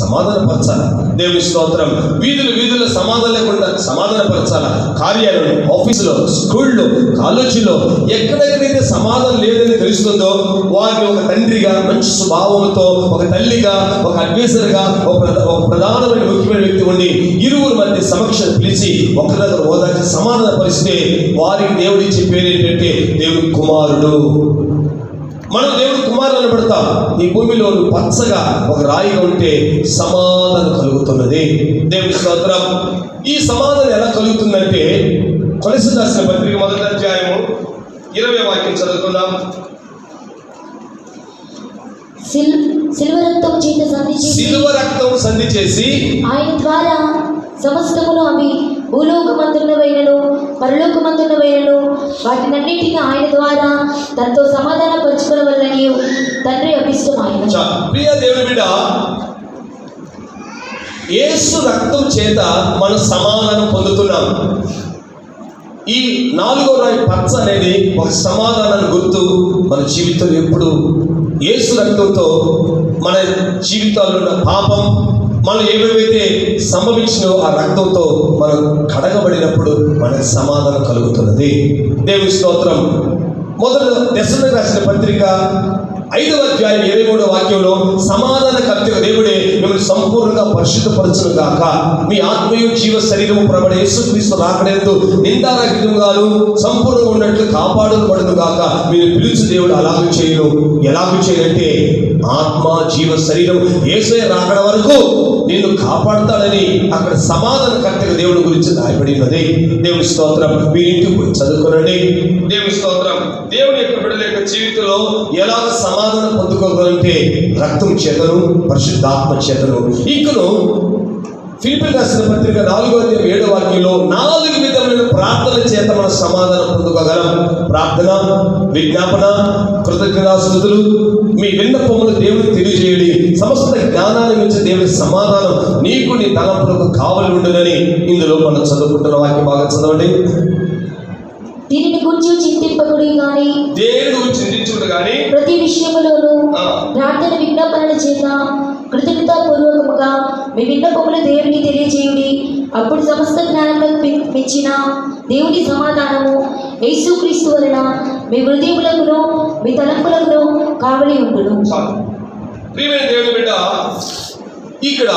సమాధాన పరచాలి. దేవుని స్తోత్రం. వీధుల సమాధానం లేకుండా సమాధాన పరచాలి. కార్యాలయంలో, ఆఫీసులో, స్కూల్లో, కాలేజీలో ఎక్కడెక్కడైతే సమాధానం లేదని తెలుస్తుందో వారిని ఒక తండ్రిగా, మంచి స్వభావంతో, ఒక తల్లిగా, ఒక అడ్వైజర్గా, ఒక ప్రధానమైన ముఖ్యమైన వ్యక్తి ఉండి ఇరువురు మధ్య సమక్షం పిలిచి ఒకరి దగ్గర ఓదార్చి సమాధాన పరిస్తే వారికి దేవుడు ఇచ్చే పేరు ఏంటంటే దేవుని కుమారుడు. మనం దేవుడు కుమారులు అనబడతాం. ఈ భూమిలో పచ్చగా ఒక రాయిగా ఉంటే సమాధానం కలుగుతున్నది. దేవుని స్తోత్రం. ఈ సమాధానం ఎలా కలుగుతుందంటే కొలస్సీయులకు రాసిన పత్రిక 1వ అధ్యాయము 20వ వాక్యం చదువుకుందాం. సిల్వ రక్తం సంధి చేసి ఆయన ద్వారా సమస్తమును అవి భూలోకమందున్నవైనను పరలోకమందున్నవైనను వాటినన్నిటిని ఆయన ద్వారా తనతో సమాధాన పరచుకోవాలని తండ్రి అభిష్టమైన. ప్రియ దేవుని బిడ్డ, యేసు రక్తం చేత మనం సమాధానం పొందుతున్నాం. ఈ 4వ రాయి పచ్చ అనేది ఒక సమాధానాన్ని గుర్తు. మన జీవితంలో ఎప్పుడు యేసు రక్తంతో మన జీవితాల్లో ఉన్న పాపం, మనం ఏవేవైతే సంభవించినో ఆ రక్తంతో మనం కడగబడినప్పుడు మనకు సమాధానం కలుగుతున్నది. దేవుని స్తోత్రం. మొదట దెస్సలోనికీయులకు రాసిన పత్రిక 5వ అధ్యాయం 23వ వాక్యంలో సమాధాన కర్తగా దేవుడే మిమ్మల్ని సంపూర్ణంగా పరిశుద్ధపరచును గాక, మీ ఆత్మయు జీవ శరీరము ప్రభు యేసుక్రీస్తు రాకడేందు నిందారహితంగాను సంపూర్ణంగా ఉన్నట్లు కాపాడబడును గాక. మీరు పిలుచు దేవుడు అలాగూ చేయను. ఎలాగూ చేయాలంటే ఆత్మ జీవ శరీరం యేసయ్య రాకడ వరకు నిన్ను కాపాడుతాడని అక్కడ సమాధాన కర్తగా దేవుడి గురించి రాయబడి ఉన్నది. దేవుని స్తోత్రం. మీరింటికి పోయి చదువుకోనండి. దేవుని స్తోత్రం. దేవుని యొక్క బిడ్డల యొక్క జీవితంలో ఎలాగ సమాధానం పొందుకోగలంటే రక్తం చేతను, పరిశుద్ధాత్మ చేతను. ఇంకను ఫిలిప్పీయులకు రాసిన పత్రిక 4వ అధ్యాయం 7వ వాక్యంలో 4 విధమైన ప్రార్థన చేత మనం సమాధానం పొందుకోగలం. ప్రార్థన, విజ్ఞాపన, కృతజ్ఞతాస్తుతులు, మీ విన్నపములు దేవునికి తెలియజేయడి, సమస్త జ్ఞానాన్ని మించి దేవుని సమాధానం నీకు నీ తలంపులకు కావలి ఉండునని ఇందులో మనం చదువుకుంటున్న వాక్యం బాగా చదవండి. 2 కొరింథీయులకు రాసిన 1వ పత్రిక 10వ అధ్యాయము 12వ వచనము. 2 కొరింథీయులకు రాసిన 1వ పత్రిక 10వ అధ్యాయం 12వ వచనం. 2 కొరింథీయులకు రాసిన 1వ దీనిని గురించి చింతింపకుడి గాని దేని గురించి చింతించుడు గాని ప్రతి విషయములోనూ ప్రార్థన విజ్ఞాపనల చేత కృతజ్ఞతాపూర్వకముగా మీ విన్నపములు దేవునికి తెలియజేయుడి. అప్పుడు సమస్త జ్ఞానములకు మెచ్చిన దేవుని సమాధానము యేసుక్రీస్తు వలన మీ హృదయములకును మీ తలంపులకును కావలి ఉండును. ప్రియమైన దేవుని బిడ్డ, ఇక్కడ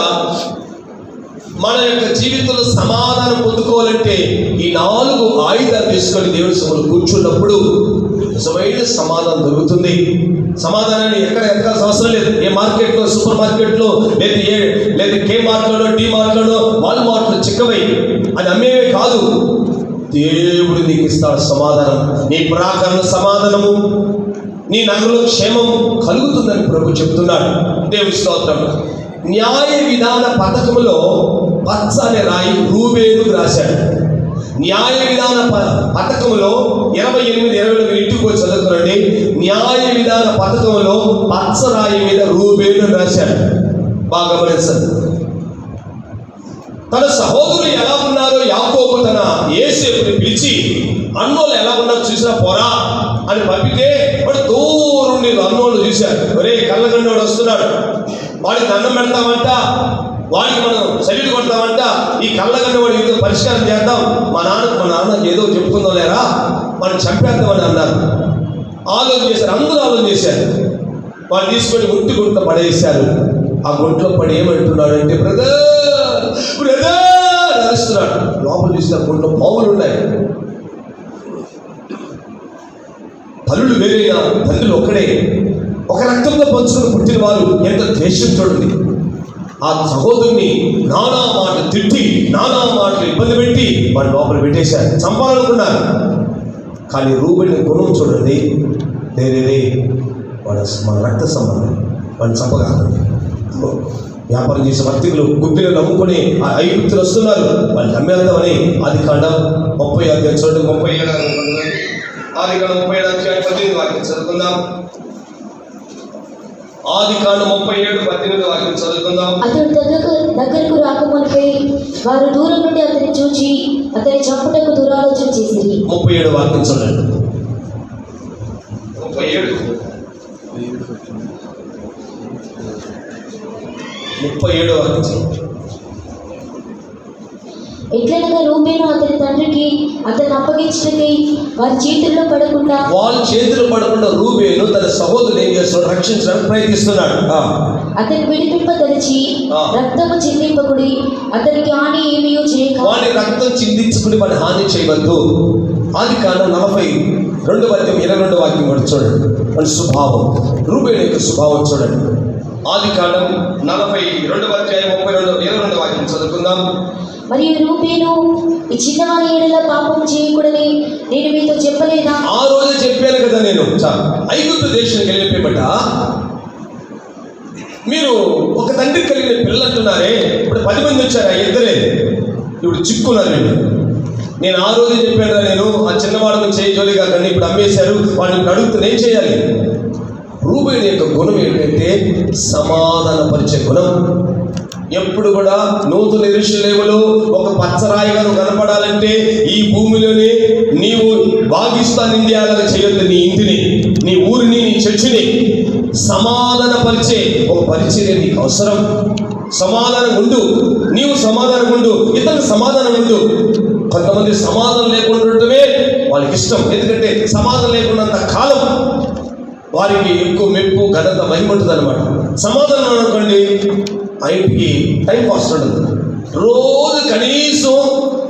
మన యొక్క జీవితంలో సమాధానం పొందుకోవాలంటే ఈ 4 ఆయుధాలు తీసుకొని దేవుని సభలో కూర్చున్నప్పుడు నిజమైన సమాధానం దొరుకుతుంది. సమాధానాన్ని ఎక్కడ ఎదగాల్సిన అవసరం లేదు. ఏ మార్కెట్లో, సూపర్ మార్కెట్లో, లేదా కే మార్ట్లోనో, డి మార్ట్లోనో, వాల్ మార్ట్లో చిక్కవై అది అమ్మేవే కాదు. దేవుడు నీకు ఇస్తాడు సమాధానం. నీ ప్రాకారణ సమాధానము, నీ నగరంలో క్షేమం కలుగుతుందని ప్రభు చెప్తున్నాడు. దేవుని స్తోత్రం. న్యాయ విధాన పథకములో పచ్చ అనే రాయి రూబేనుకు రాశాడు. న్యాయ విధాన పథకములో 28-20 ఇంటికి వచ్చి చదువుతున్నాండి. న్యాయ విధాన పథకములో పచ్చ రాయి మీద రూబేను రాశాడు. బాగా గమనించండి. తన సహోదరులు ఎలా ఉన్నారో యాకోబు తన యోసేపుని పిలిచి అన్నోళ్ళు ఎలా ఉన్నారో చూసినా పోరా అని పంపితే వాడు దూరం అన్నోళ్ళు చూశారు. ఒరే కళ్ళగండోడు వస్తున్నాడు, వాడికి దండం పెడతామంట, వాడికి మనం సైడ్ కొడతామంట, ఈ కళ్ళగండ వాడి ఏదో పరిష్కారం చేద్దాం, మా నాన్న ఏదో చెప్పుకుందాం లేరా, మనం చంపేద్దామని అన్నారు. ఆలోచన చేశారు, అందరూ ఆలోచన చేశారు. వాడు తీసుకొని గుంటి గుంట పడేశారు. ఆ గుంట్లో పడి ఏమంటున్నాడు అంటే బ్రదర్ నడుస్తున్నాడు. లోపల చూసిన గుంట్లో పావులు ఉన్నాయి. తల్లులు వేరైనా తండ్రులు ఒక్కడే, ఒక రక్తంలో పంచుకుని పుట్టిన వారు ఎంత ద్వేషం చూడండి. ఆ సహోదరుని నానా మాటలు తిట్టి, నానా మాటలు ఇబ్బంది పెట్టి వాడి లోపల పెట్టేశారు. చంపాలనుకున్నారు. కానీ రూబేను గుణం చూడండి, రే వాడు మన రక్త సంబంధం, వాడిని చంపగలరు. వ్యాపారం చేసే వర్తికులు గుప్పిలు నమ్ముకొని ఆ ఐగుప్తులు వస్తున్నారు, వాళ్ళు నమ్మేద్దామని ఆదికాండం 37 చూడండి. 37 ఆదికాండం 37 వాక్యం చదువుకుందాం. ఆదికాండం 37 వాక్యం చదువుకుందాం. అతడు దగ్గరకు రాకమునిపై వారు దూరం నుండి అతన్ని చూచి అతని చంపుటకు దురాలోచన చేసింది. 37 వాక్యం చూడండి. 37 వాక్యం. ఎట్లనగా రూబేను అతని తండ్రికి అతన్ని అప్పగించటకై వారి చేతుల్లో పడకుండా రూబేను తన సహోదరుడు ఏం చేస్తున్నాడు, రక్షించడానికి ప్రయత్నిస్తున్నాడు. అతని విడిపింపదలిచి రక్తము చిందింపకుడి, అతనికి హాని ఏమీ చేయక. వాని రక్తం చిందించుకుని వాని హాని చేయవద్దు. ఆదికాండం 42 వాక్యం కూడా చూడండి. వాడి స్వభావం, రూబేను యొక్క స్వభావం చూడండి. ఆదికాండం 42 వాక్యం చదువుకుందాం. మరియు రూబేను ఈ చిన్నవాని ఏడల పాపం చేయకూడని నేను మీతో చెప్పలేదా? ఆ రోజు చెప్పాను కదా నేను. ఐగుప్తు దేశానికి వెళ్ళిపోయబడ్డ మీరు ఒక తండ్రి కలిగిన పిల్లలు అంటున్నారే, ఇప్పుడు 10 మంది వచ్చారు, ఆ ఇద్దరే ఇప్పుడు చిక్కున్నారు. నేను ఆ రోజు చెప్పాను కదా, నేను ఆ చిన్నవాడిని చేయి జోలిగా కానీ ఇప్పుడు అమ్మేశారు, వాడిని అడుగుతూ నేను చేయాలి. రూబేను యొక్క గుణం ఏంటంటే సమాధానపరిచే గుణం. ఎప్పుడు కూడా నూతన యెరూషలేములో ఒక పచ్చరాయిగా కనపడాలంటే ఈ భూమిలోనే నీవు పాకిస్తాన్ ఇండియాగా చేయొద్దు. నీ ఇంటిని, నీ ఊరిని, నీ చర్చిని సమాధానపరిచే ఒక పరిచర్య నీకు అవసరం. సమాధానం ఉండు, నీవు సమాధానం ఉండు, ఇతరులకు సమాధానం ఉండు. కొంతమంది సమాధానం లేకుండా ఉండటమే వాళ్ళకి ఇష్టం. ఎందుకంటే సమాధానం లేకున్నంత కాలం వారికి ఎక్కువ మెప్పు, ఘనత, మహిమ ఉంటుంది అనమాట. సమాధానం అనుకోండి, ఆ ఇంటికి టైం పాస్ ఉండదు. రోజు కనీసం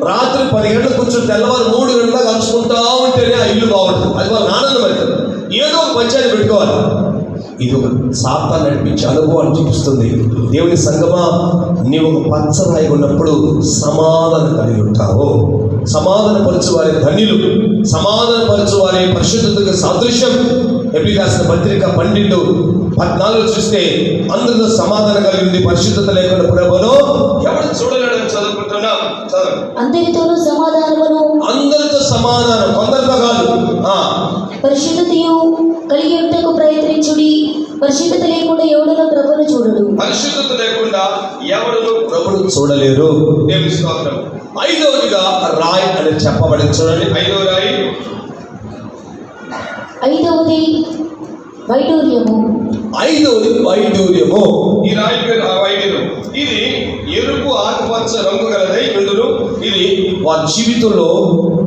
రాత్రి 10 గంటలకు కూర్చొని తెల్లవారు 3 గంటలకు కలుసుకుంటా ఉంటేనే ఆ ఇల్లు బాగుంటుంది. అది వాళ్ళ ఆనందం అవుతుంది. ఏదో ఒక పంచాయతీ పెట్టుకోవాలి. ఇది ఒక సాతాను నడిపించే అనుభవాన్ని చూపిస్తుంది. దేవుని సంగమా, నీవు ఒక పచ్చరాయి ఉన్నప్పుడు సమాధానం కలిగి ఉంటావు. సమాధానపరచు వారి ధన్యులు, సమాధానపరచు వారి పరిశుద్ధతకు సాదృశ్యం. ఎబ్రీ రాసిన పత్రిక 12:14 చూస్తే అందరితో సమాధానం కలిగింది, పరిశుద్ధత లేకుండా ప్రభువును ఎవరు చూడలేడని చదువుకుంటున్నాం. అందరితోనూ సమాధానమును, అందరితో సమాధానం, కొందరితో కాదు. పరిశుద్ధతయు కలిగి ఉంటకు ప్రయత్నించుడి. పరిశుద్ధత లేకుండా ఎవడునూ ప్రభువును చూడడు. పరిశుద్ధత లేకుండా ఎవడునూ ప్రభువును చూడలేరు. 5వదిగా రాయి అని చెప్పబడింది. చూడండి, 5వ రాయి ఐదవది వైడూర్యము. ఈ రాయి పేరు వైడూర్యం. ఇది ఎరుపు ఆకుపచ్చ రంగు గలదై ఉండును. ఇది వారి జీవితంలో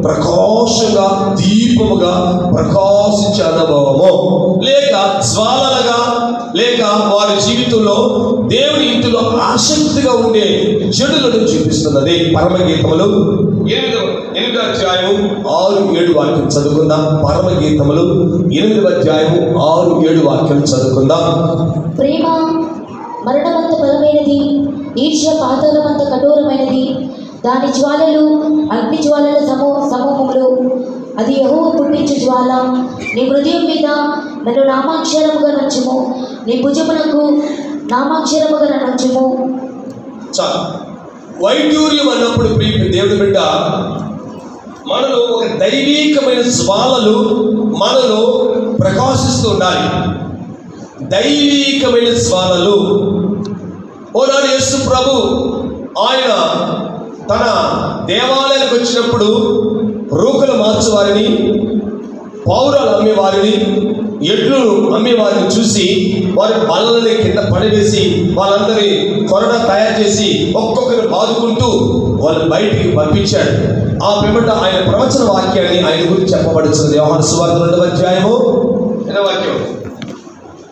ప్రకాశంగా దీపముగా ప్రకాశించే అనుభవము, లేక జ్వాలలుగా, లేక వారి జీవితంలో దేవుని ఇంటిలో ఆసక్తిగా ఉండే చెడులను చూపిస్తున్నది. పరమగీతములు 8వ అధ్యాయము 6-7 వాక్యం చదువుకుందాం. పరమగీతములు 8వ అధ్యాయము 6-7 వాక్యం చదువుకుందాం. ప్రేమ మరణమంత బలమైనది, ఈర్ష్య పాతాళమంత కఠోరమైనది. దాని జ్వాలలు అగ్ని జ్వాలల సమూహములు. అది యెహోవా పుట్టించు జ్వాల. నీ హృదయం మీద నన్ను నామాక్షరముగా నుంచుము, నీ భుజమునకు నామాక్షరముగా నుంచుము. చాలు. వైడూర్యం అన్నప్పుడు దేవుడి బిడ్డ, మనలో ఒక దైవీకమైన జ్వాలలు మనలో ప్రకాశిస్తూ ఉండాలి. దైవీకమైన జ్వాలలు. ఓనాడు యేసు ప్రభు ఆయన తన దేవాలయానికి వచ్చినప్పుడు రూకలు మార్చేవారిని, పౌరాలు అమ్మేవారిని, ఎడ్లు అమ్మేవారిని చూసి వారి బల్లలని కింద పడవేసి వాళ్ళందరి కొరడా తయారు చేసి ఒక్కొక్కరు బాదుకుంటూ వాళ్ళు బయటికి పంపించాడు. ఆ పిమ్మట ఆయన ప్రవచన వాక్యాన్ని ఆయన గురించి చెప్పబడుతుంది. యోహాను సువార్త 2వ అధ్యాయము 8వ వాక్యం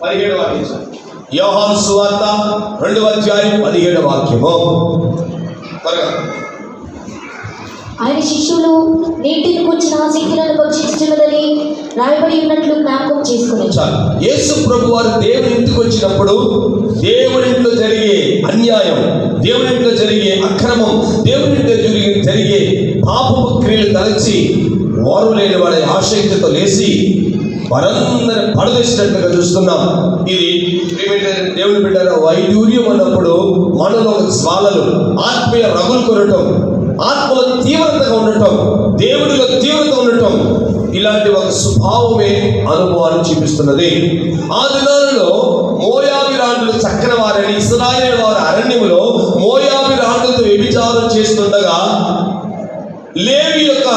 17వ వాక్యం. యోహాను సువార్త 2వ అధ్యాయం 17వ వాక్యము. ఆయన శిష్యులు నీటిని కూర్చిన ఆసక్తులను భక్షించున్నదని రాయబడి ఉన్నట్లు జ్ఞాపకం చేసుకుని. యేసు ప్రభు వారు దేవుని ఇంటికి వచ్చినప్పుడు దేవుని ఇంట్లో జరిగే అన్యాయం, దేవుని ఇంట్లో జరిగే అక్రమం, దేవుని ఇంట్లో జరిగే పాపపు క్రియలు తలచి వారు లేని వాడి ఆసక్తితో లేచి వారందరూ పడవేసినట్లుగా చూస్తున్నాం. ఇది దేవుని బిడ్డ వైడూర్యం అన్నప్పుడు మనలో జ్వాలలు, ఆత్మీయ రగులు కొనటం, ఆత్మలో తీవ్రతగా ఉండటం, దేవుడిలో తీవ్రత ఉండటం, ఇలాంటి ఒక స్వభావమే అనుభవాన్ని చూపిస్తున్నది. ఆ దినాలలో మోయాబీరాండ్రులు చక్కని వారని ఇశ్రాయేలు వారి అరణ్యములో మోయాబీరాండ్రులతో వ్యభిచారం చేస్తుండగా లేవి యొక్క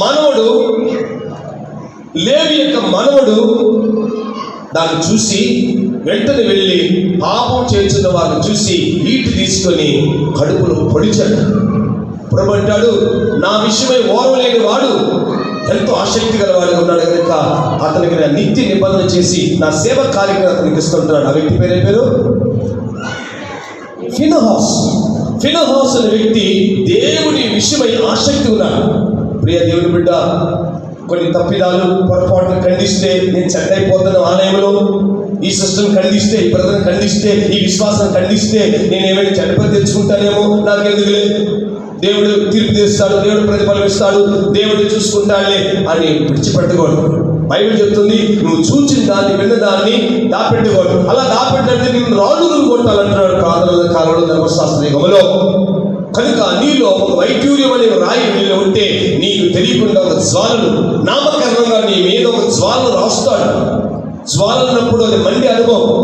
మనవడు దాన్ని చూసి వెంటనే వెళ్ళి పాపం చేస్తున్న వారిని చూసి ఈటి తీసుకొని కడుపులో పొడిచాడు. ప్రభు అంటాడు, నా విషయమై ఓర్వలేని వాడు ఎంతో ఆసక్తి గలవాడుగా ఉన్నాడు కనుక అతనికి నా నిత్య నిబంధన చేసి నా సేవ కార్యక్రమం అతనికి ఇస్తుంటున్నాడు. ఆ వ్యక్తి పేరు ఫినెహాస్ అనే వ్యక్తి దేవుని విషయమై ఆసక్తి ఉన్నాడు. ప్రియ దేవుని బిడ్డ, కొన్ని తప్పిదాలు పొరపాటును ఖండిస్తే నేను చెడ్డైపోతాను, ఆలయంలో ఈ సిస్టమ్ ఖండిస్తే, ఈ బ్రదర్ని ఖండిస్తే, ఈ విశ్వాసం ఖండిస్తే నేను ఏమైనా చెడ్డపని తెచ్చుకుంటానేమో, నాకెందుకులే, దేవుడు తీర్పు తీస్తాడు, దేవుడు ప్రతిఫలం ఇస్తాడు, దేవుడు చూసుకుంటాడే అని విడిచిపెట్టకూడదు. బైబిల్ చెప్తుంది, నువ్వు చూచిన దాన్ని, విన్న దాన్ని దాపెట్టుకోడు. అలా దాపెట్టే నేను రాళ్ళు కొట్టాలంటున్నాడు ప్రార్థన కాలంలో ధర్మశాస్త్ర యుగంలో. కనుక నీలో ఒక వైడూర్యం అనే రాయి నీలో ఉంటే నీకు తెలియకుండా ఒక జ్వాలను నామకరణంగా నీ మీద ఒక జ్వాలను రాస్తాడు. జ్వాలన్నప్పుడు అది మండి అనుభవం.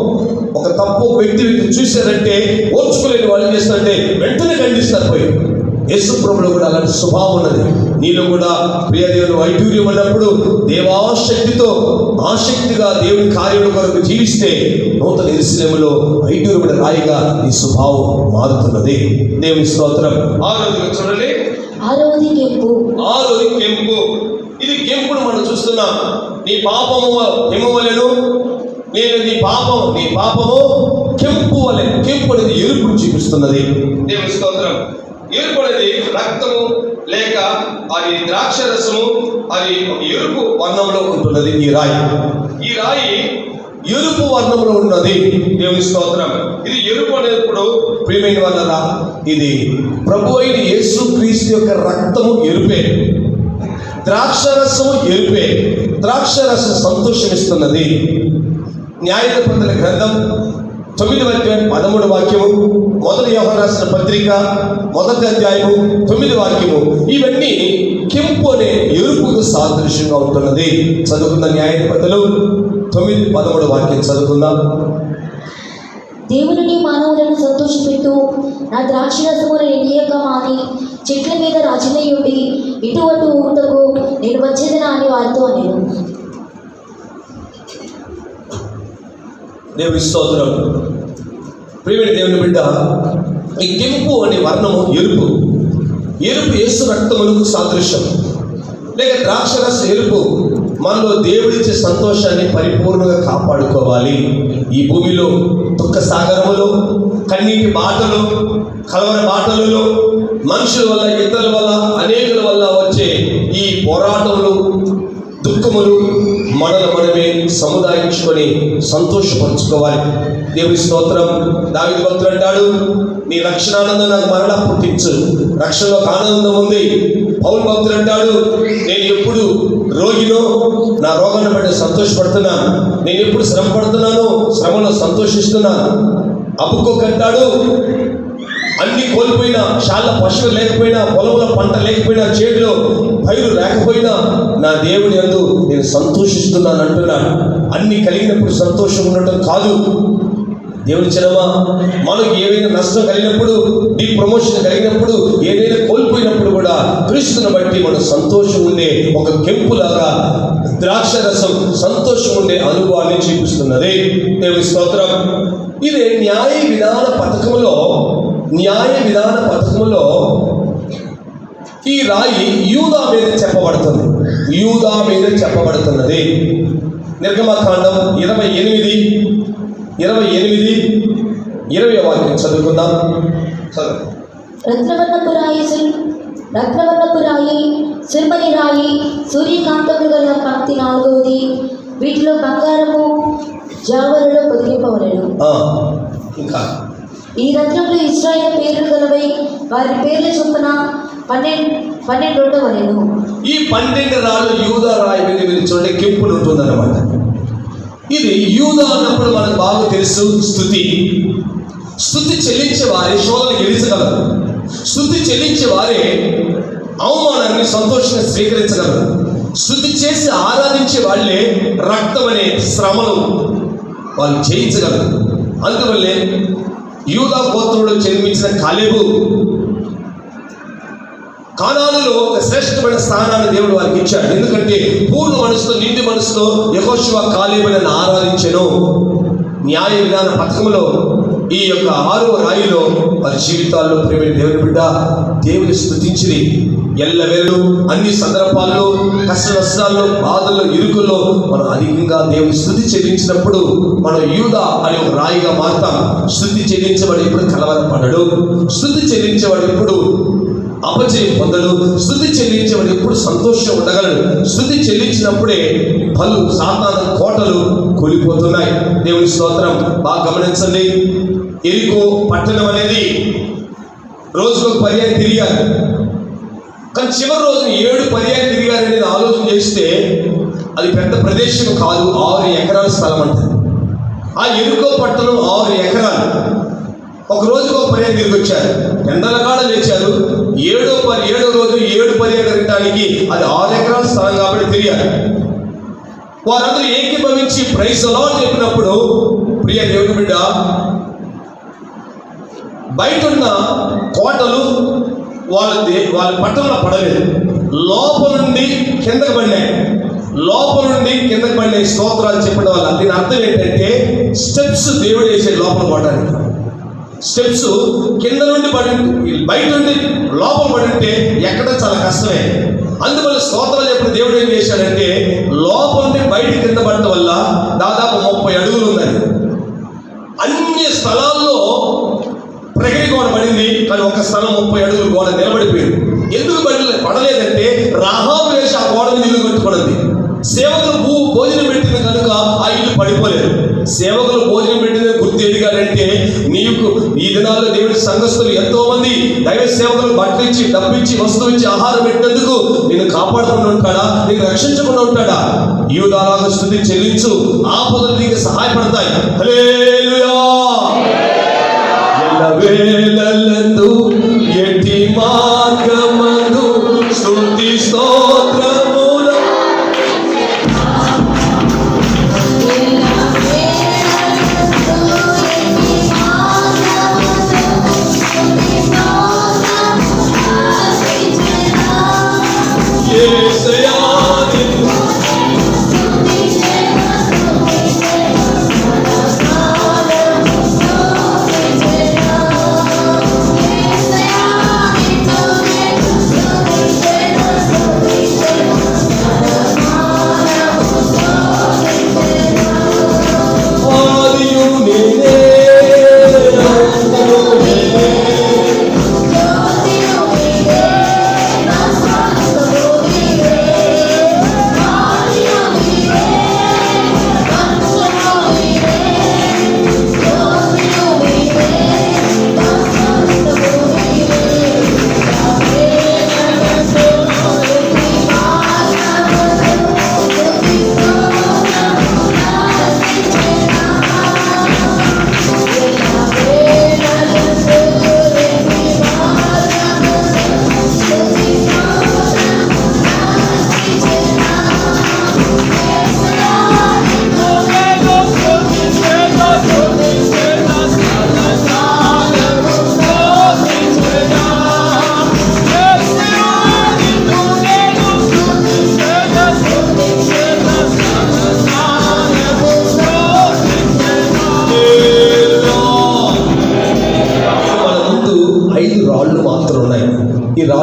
ఒక తప్పు వ్యక్తి చూశారంటే ఓర్చుకోలేని వాళ్ళు చేస్తారంటే వెంటనే ఖండిస్తారు. పోయి యేసు ప్రభువులో కూడా అలాంటి స్వభావం ఉన్నది. నీలో కూడా ప్రియ దేవుని వైడూర్యం అన్నప్పుడు దేవాశక్తితో ఆసక్తిగా దేవుని కార్యముల కొరకు జీవిస్తే నూతన యెరూషలేములో వైడూర్యమైన రాయిగా నీ స్వభావం మారుతున్నది. దేవుని స్తోత్రం. చూడండి, ఆరోది కెంపు. ఇది కెంపును మనం చూస్తున్నాం. నీ పాపము హిమవలెను, నేను నీ పాపము కెంపు వలె. కెంపు అనేది ఎరుపును చూపిస్తున్నది. దేవుని స్తోత్రం. ఎరుపు అనేది రక్తము లేక అది ద్రాక్ష రసము, అది ఎరుపు వర్ణంలో ఉంటున్నది. ఈ రాయి ఎరుపు వర్ణంలో ఉన్నది. దేవుని స్తోత్రం. ఇది ఎరుపు అనేప్పుడు ప్రియమైన వాళ్ళరా, ఇది ప్రభు అయిన యేసు క్రీస్తు యొక్క రక్తము ఎరుపే, ద్రాక్షరసము ఎరుపే. ద్రాక్షరసం సంతోషం ఇస్తున్నది. న్యాయాధిపతుల గ్రంథం 9వ అధ్యాయం 13వ వాక్యము, 1 యోహాను రాసిన పత్రిక 1వ అధ్యాయము 9వ వాక్యము, ఇవన్నీ కెంపు అనే ఎరుపుకు సాదృశ్యంగా ఉంటున్నది. చదువుకుందాం. న్యాయాధిపతులు 9:13 వాక్యం చదువుకుందాం. దేవుని మానవులను సంతోషపెట్టు, నా ద్రాక్షరసమును ఎన్నియక మాని చెట్ల మీద రాజునయ్యుండి ఇటు అటు ఊటకు నేను వచ్చేదనా అని వారితో అనేను. దేవుని స్తోత్రం. ప్రియమైన దేవుని బిడ్డ, ఈ కెంపు అనే వర్ణము ఎరుపు. ఎరుపు యేసు రక్తములకు సాదృశ్యం. లేక ద్రాక్షరస ఎరుపు మనలో దేవుడిచ్చే సంతోషాన్ని పరిపూర్ణంగా కాపాడుకోవాలి. ఈ భూమిలో దుఃఖ సాగరములో, కన్నీటి బాటలు, కలవర బాటలలో, మనుషుల వల్ల, ఇతరుల వల్ల, అనేకుల వల్ల వచ్చే ఈ పోరాటములు, దుఃఖములు మనమే సముదాయించుకొని సంతోషపరుచుకోవాలి. దేవుని స్తోత్రం. దావీదు భక్తుడు అంటాడు, నీ రక్షణానందం నాకు మరలా పుట్టించు. రక్షణలో ఒక ఆనందం ఉంది. పౌలు భక్తుడు అంటాడు, నేను ఎప్పుడు రోగినో నా రోగాన్ని బట్టి సంతోషపడుతున్నాను. నేను ఎప్పుడు శ్రమ పడుతున్నానో శ్రమలో సంతోషిస్తున్నాను. హబక్కూకు అంటాడు, అన్ని కోల్పోయినా, చాలా పశువులు లేకపోయినా, పొలంలో పంట లేకపోయినా, చేతిలో పైరు లేకపోయినా నా దేవుని యందు నేను సంతోషిస్తున్నాను అంటున్నాడు. అన్ని కలిగినప్పుడు సంతోషం ఉండటం కాదు. దేవుని జనమా, మనకు ఏదైనా నష్టం కలిగినప్పుడు, డీ ప్రమోషన్ కలిగినప్పుడు, ఏదైనా కోల్పోయినప్పుడు కూడా క్రీస్తుని బట్టి మనం సంతోషం ఉండే ఒక కెంపులాగా ద్రాక్షరసం సంతోషం ఉండే అనుభవాన్ని చూపిస్తున్నది. దేవుని స్తోత్రం. ఇది న్యాయ విధాన పథకములో ఈ రాయి యూదా మీద చెప్పబడుతుంది. యూదా మీద చెప్పబడుతున్నది. నిర్గమకాండం 28:20 వాక్యం చదువుకుందాం. రత్నవర్ణపు రాయి, సుర్మని రాయి, సూర్యకాంతములు గల కాంతి 4వది. వీటిలో బంగారము జావరులో పొదిగింపవలెను. ఇంకా ఈ రత్నములు ఇశ్రాయేలు పేర్లు గలవై వారి పేర్ల చొప్పున 12 ఉండవలెను. ఈ 12 రాళ్ళు యూదా రాయి మీద మీరు చూడండి, కెంపులు ఉంటుందన్నమాట. ఇది యూదా అన్నప్పుడు మనకు బాగా తెలుసు. స్తుతి చెల్లించే వారే శోధన గెలిచగలరు. స్తుతి చెల్లించే వారే అవమానాన్ని సంతోషంగా స్వీకరించగలరు. స్తుతి చేసి ఆరాధించే వాళ్ళే రక్తం అనే శ్రమను వాళ్ళు జయించగలరు. అందువల్లే యూదా గోత్రంలో జన్మించిన కాలేబు కానానులో ఒక శ్రేష్టమైన స్థానాన్ని దేవుడు వారికి ఇచ్చాడు. ఎందుకంటే పూర్ణ మనసుతో, నిండి మనసుతో యెహోషువ కాలేబులను ఆరాధించెను. న్యాయ విధాన పథకంలో ఈ యొక్క 6వ రాయిలో వారి జీవితాల్లో ప్రేమ దేవుని బిడ్డ దేవుని స్తుతించిరి. ఎల్లవేళలు, అన్ని సందర్భాల్లో, కష్ట నష్టాల్లో, బాధల్లో, ఇరుకుల్లో మనం అధికంగా దేవుని స్తుతి చెల్లించినప్పుడు మనం యూదా అనే ఒక రాయిగా మారుతాం. స్తుతి చెల్లించేవాడు ఎప్పుడు కలవరపడడు. స్తుతి చెల్లించేవాడు ఎప్పుడు అపజయం పొందడు. స్తుతి చెల్లించేవాడు ఎప్పుడు సంతోషం ఉండగలడు. స్తుతి చెల్లించినప్పుడే పలు సాతాను కోటలు కూలిపోతున్నాయి. దేవుని స్తోత్రం. బాగా గమనించండి. ఎరికో పట్టణం అనేది రోజుకు 1 పర్యాయం తిరిగారు. కానీ చివరి రోజున 7 పర్యాయం తిరిగారనేది ఆలోచన చేస్తే అది పెద్ద ప్రదేశం కాదు. 6 ఎకరాల స్థలం అంటారు. ఆ ఎరుకో పట్టణం 6 ఎకరాలు. ఒక రోజుకు 1 పర్యాయం తిరిగి వచ్చారు. ఎండలగాడ లేచారు. 7వ రోజు 7 పర్యాయం తిరగడానికి అది 6 ఎకరాల స్థలం కాబట్టి తిరిగారు. వారందరూ ఏకీభవించి ప్రైజ్ ది లార్డ్ చెప్పినప్పుడు, ప్రియ దేవుని బిడ్డ, బయట ఉన్న కోటలు వాళ్ళ పట్టణంలో పడలేదు. లోపల నుండి కిందకు పడినాయి. స్తోత్రాలు చెప్పడం వల్ల దీని అర్థం ఏంటంటే స్టెప్స్ దేవుడు వేసే లోపల పడడానికి. స్టెప్స్ కింద నుండి బయట నుండి లోపల పడింటే ఎక్కడ చాలా కష్టమే. అందువల్ల స్తోత్రాలు చెప్పిన దేవుడు ఏం చేశాడంటే లోపల నుండి బయట కింద పడటం వల్ల దాదాపు 30 అడుగులు ఉన్నాయి. అన్ని స్థలాల్లో ప్రహరీ గోడ పడింది, కానీ ఒక స్థలం 30 అడుగులు గోడ నిలబడిపోయింది. ఎందుకు పడలేదంటే రాహాబు వేసి ఆ గోడ మీద ఇల్లు కట్టుకున్నది. సేవకులు భోజనం పెట్టింది కనుక ఆ ఇల్లు పడిపోలేదు. సేవకులు భోజనం పెట్టింది గుర్తు ఎదిగారంటే నీకు ఈ దినాల్లో దేవుడి సంఘస్థులు ఎంతో మంది దైవ సేవకులు బట్టలిచ్చి, డబ్బిచ్చి, వస్తువు ఇచ్చి, ఆహారం పెట్టేందుకు నిన్ను కాపాడుకుండా ఉంటాడా, నీకు రక్షించకుండా ఉంటాడా? యూదాలాగా స్తుతి చెల్లించు, ఆపదలు నీకు సహాయపడతాయి. హల్లెలూయా. ఎల్లవేళలందు ఎట్టి మార్గమందు స్తుతి స్తోత్రముల యేసయ్యా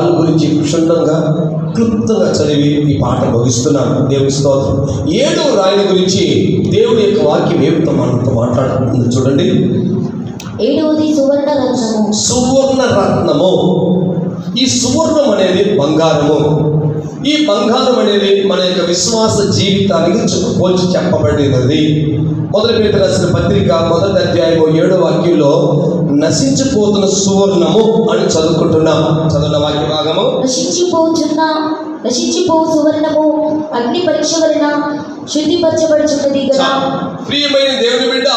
రాళ్ళ గురించి క్షుణ్ణంగా క్లుప్తంగా చదివి ఈ పాట ముగిస్తున్నాను. దేవుని స్తోత్రం. 7వ రాయిని గురించి దేవుని యొక్క వాక్యం ఏమిటో మనతో మాట్లాడుతుంది చూడండి. 7వది సువర్ణ రత్నము. సువర్ణ రత్నము. ఈ సువర్ణం అనేది బంగారము. ఈ బంగారం అనేది మన యొక్క విశ్వాస జీవితానికి పోల్చి చెప్పబడినది. మొదటి పేతురు రాసిన పత్రిక 1వ అధ్యాయము 7వ వాక్యంలో నశించిపోతున్న సువర్ణము అని చదువుకుంటున్నాం. చదువున్న వాక్య భాగము, నశించిపోవు సువర్ణము అగ్ని పరీక్ష వలన శుద్ధిపరచబడుచున్నది కదా. ప్రియమైన దేవుని బిడ్డ,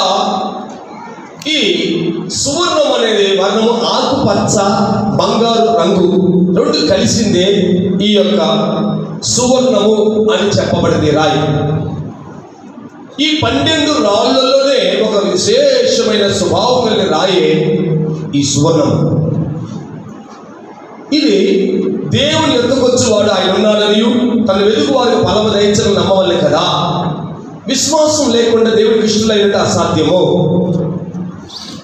ఈ సువర్ణం అనేది వర్ణము ఆకుపచ్చ బంగారు రంగు రెండు కలిసిందే ఈ యొక్క సువర్ణము అని చెప్పబడింది రాయి. ఈ 12 రాళ్ళలోనే ఒక విశేషమైన స్వభావం కలిగిన రాయే ఈ సువర్ణం. ఇది దేవుని ఎత్తుకొచ్చేవాడు ఆయన ఉన్నాడని తన వెలుగు వారికి ఫలము దయచని నమ్మవల్లే కదా. విశ్వాసం లేకుండా దేవుడికి ఇష్టలైనట్టు అసాధ్యము.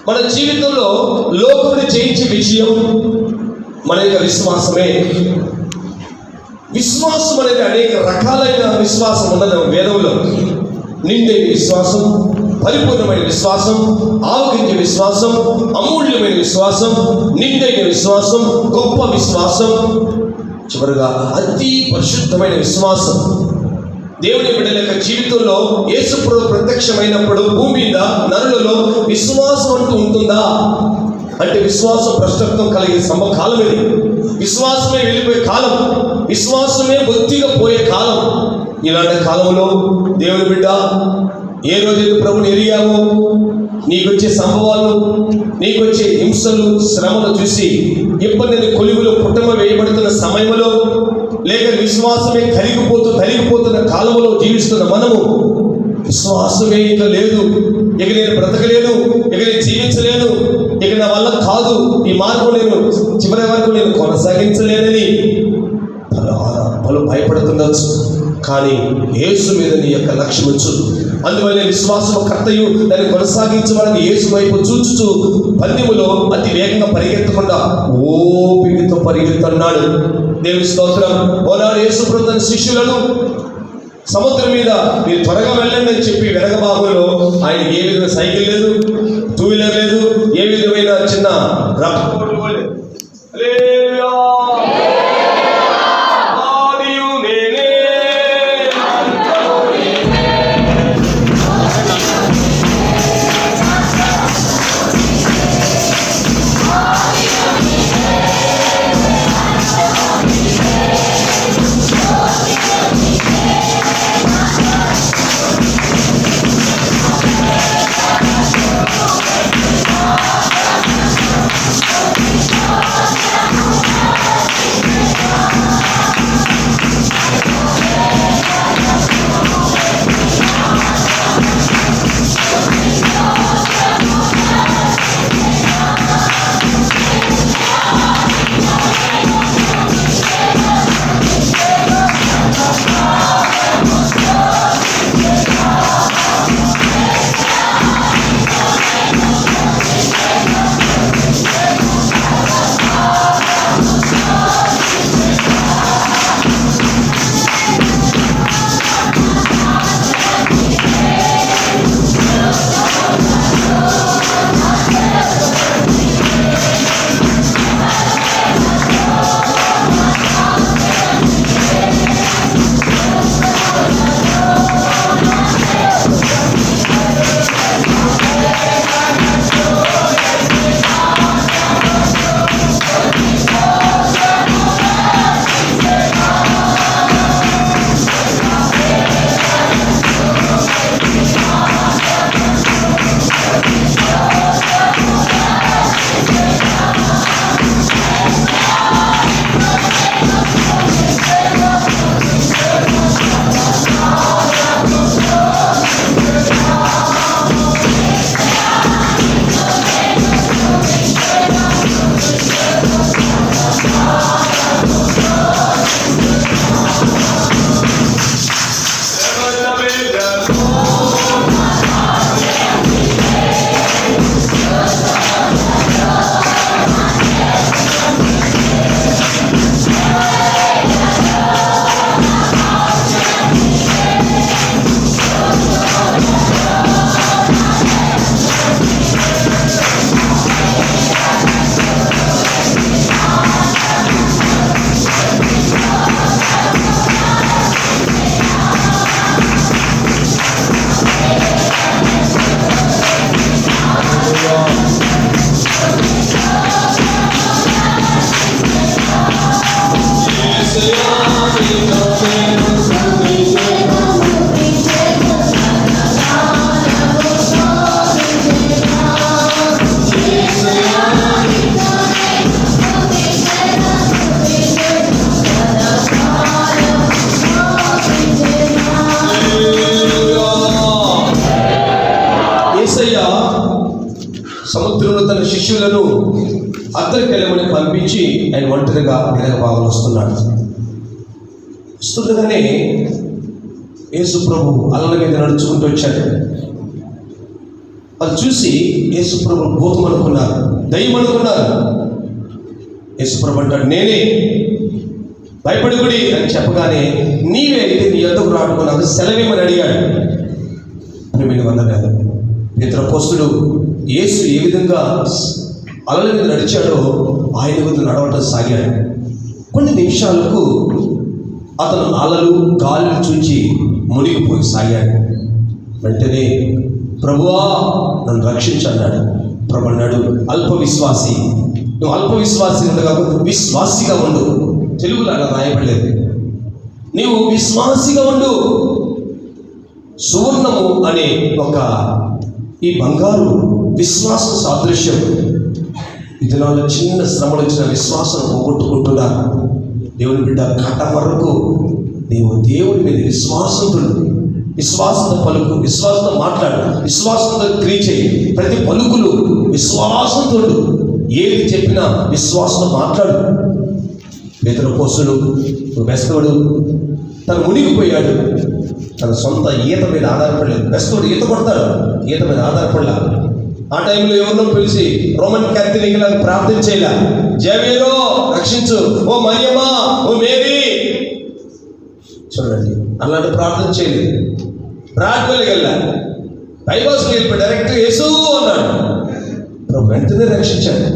మన జీవితంలో లోకముని జయించే విషయం మన యొక్క విశ్వాసమే. విశ్వాసం అనేది అనేక రకాలైన విశ్వాసం ఉన్నది వేదంలో. నిండైన విశ్వాసం, పరిపూర్ణమైన విశ్వాసం, ఆవగించే విశ్వాసం, అమూల్యమైన విశ్వాసం, నిండైన విశ్వాసం, గొప్ప విశ్వాసం, చివరిగా అతి పరిశుద్ధమైన విశ్వాసం. దేవుని బిడ్డల యొక్క జీవితంలో యేసుప్రభు ప్రత్యక్షమైనప్పుడు భూమి మీద నరులలో విశ్వాసం అంటూ ఉంటుందా అంటే విశ్వాసం భ్రష్టత్వం కలిగే సమకాలం ఇది. విశ్వాసమే వెళ్ళిపోయే కాలం, విశ్వాసమే బొత్తిగా పోయే కాలం. ఇలాంటి కాలంలో దేవుని బిడ్డ ఏ రోజైతే ప్రభుని ఎరిగావో నీకొచ్చే సంభవాలు, నీకొచ్చే హింసలు, శ్రమలు చూసి ఇబ్బంది కొలువులు పుట్టమ వేయబడుతున్న సమయంలో, లేక విశ్వాసమే తరిగిపోతున్న కాలంలో జీవిస్తున్న మనము విశ్వాసమే ఇక లేదు, ఇక నేను బ్రతకలేను, ఇక నేను జీవించలేను, ఇక నా వల్ల కాదు, ఈ మార్గం నేను చివరి వరకు నేను కొనసాగించలేనని పలు భయపడుతుండొచ్చు. కానీ యేసు మీద నీ యొక్క లక్ష్యం వచ్చు. అందువల్ల విశ్వాసము కర్తయు దాన్ని కొనసాగించమని యేసు వైపు చూచుచు పందెములో అతి వేగంగా పరిగెత్తకుండా ఓపికతో పరిగెత్తన్నాడు. దేవుని స్తోత్రం. ఓనాడు యేసు ప్రభు తన శిష్యులను సముద్రం మీద మీరు త్వరగా వెళ్ళండి అని చెప్పి వెనక భాగంలో ఆయన ఏ విధమైన సైకిల్ లేదు, 2 వీలర్ లేదు, ఏ విధమైన చిన్న సముద్రంలో తన శిష్యులను అద్దరికి వెళ్ళమని పంపించి ఆయన ఒంటరిగా వెనక భాగంలో వస్తున్నాడు. వస్తుండగానే యేసు ప్రభు అలల మీద నడుచుకుంటూ వచ్చాడు. అది చూసి యేసు ప్రభు భూతం అనుకున్నారు, దయ్యం అనుకున్నారు. యేసు ప్రభు అంటాడు, నేనే, భయపడుకుడి అని చెప్పగానే, నీవే అయితే నీ యొద్దకు రావడం నాకు సెలవేమని అడిగాడు. ప్రేమిని వందనాలు. పేతురు యేసు ఏ విధంగా అలల మీద నడిచాడో ఆయన వద్ద నడవటం సాగాడు. కొన్ని నిమిషాలకు అతను అలలు గాలిని చూచి మునిగిపోయి సాగాడు. వెంటనే ప్రభువా నన్ను రక్షించన్నాడు. ప్రభు అన్నాడు, అల్ప విశ్వాసి, నువ్వు అల్ప విశ్వాసి ఉండగా విశ్వాసిగా ఉండు. తెలుగులో అలా రాయబడలేదు. నీవు విశ్వాసిగా ఉండు. సువర్ణము అనే ఒక ఈ బంగారు విశ్వాస సాదృశ్యం. ఈ దినాల్లో చిన్న శ్రమలు వచ్చిన విశ్వాసం పోగొట్టుకుంటున్నారు. దేవుని బిడ్డ కట వరకు నీవు దేవుని మీద విశ్వాసంతో, విశ్వాసంతో పలుకు, విశ్వాసంతో మాట్లాడు, విశ్వాసంతో క్రియ చేయి. ప్రతి పలుకులు విశ్వాసంతో, ఏది చెప్పినా విశ్వాసంతో మాట్లాడు. పేతురు బెస్తవుడు తను మునిగిపోయాడు. తన సొంత ఈత మీద ఆధారపడలేదు. బెస్తవుడు ఈత కొడతాడు, ఈత మీద ఆధారపడలా. ఆ టైంలో ఎవరినో పిలిచి రోమన్ క్యాథలిక్లకు ప్రార్థన చేయలే, జవేరో రక్షించు, ఓ మరియమ్మా, ఓ మేరీ, చూడండి అలాంటి ప్రార్థన చేయలేదు. ప్రార్థనలకు వెళ్ళా, బైబల్స్కి వెళ్ళిపోయి డైరెక్ట్ యేసు అన్నాడు. ప్రభు వెంటనే రక్షించాడు.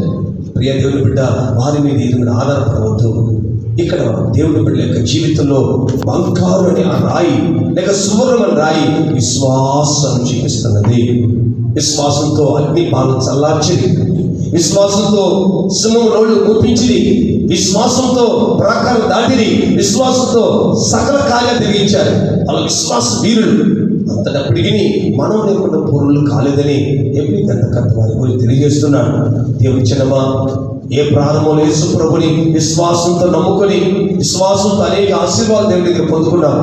ప్రియ దేవుని బిడ్డ, వారి మీద ఇది మీద ఆధారపడవద్దు. ఇక్కడ దేవుని బిడ్డ యొక్క జీవితంలో బంగారు అని ఆ రాయి లేక సువర్ణం అని రాయి విశ్వాసం చూపిస్తున్నది. విశ్వాసంతో అగ్ని బాణం చల్లార్చింది, విశ్వాసంతో సింహం నోళ్ళు కూర్పించింది, విశ్వాసంతో ప్రాకారం దాటిది, విశ్వాసంతో సకల కార్యాలు జరిగించారు. వాళ్ళ విశ్వాస వీరులు. అంతటప్పటికి మనం లేకుండా పూర్వులు కాలేదని ఎప్పుడు గంటకర్త వారి గురించి తెలియజేస్తున్నాడు. దేవుని చిన్నమా, ఏ ప్రారంభంలో యేసు ప్రభుని విశ్వాసంతో నమ్ముకొని విశ్వాసంతో అనేక ఆశీర్వాదాలు దేవుని దగ్గర పొందుకున్నాం.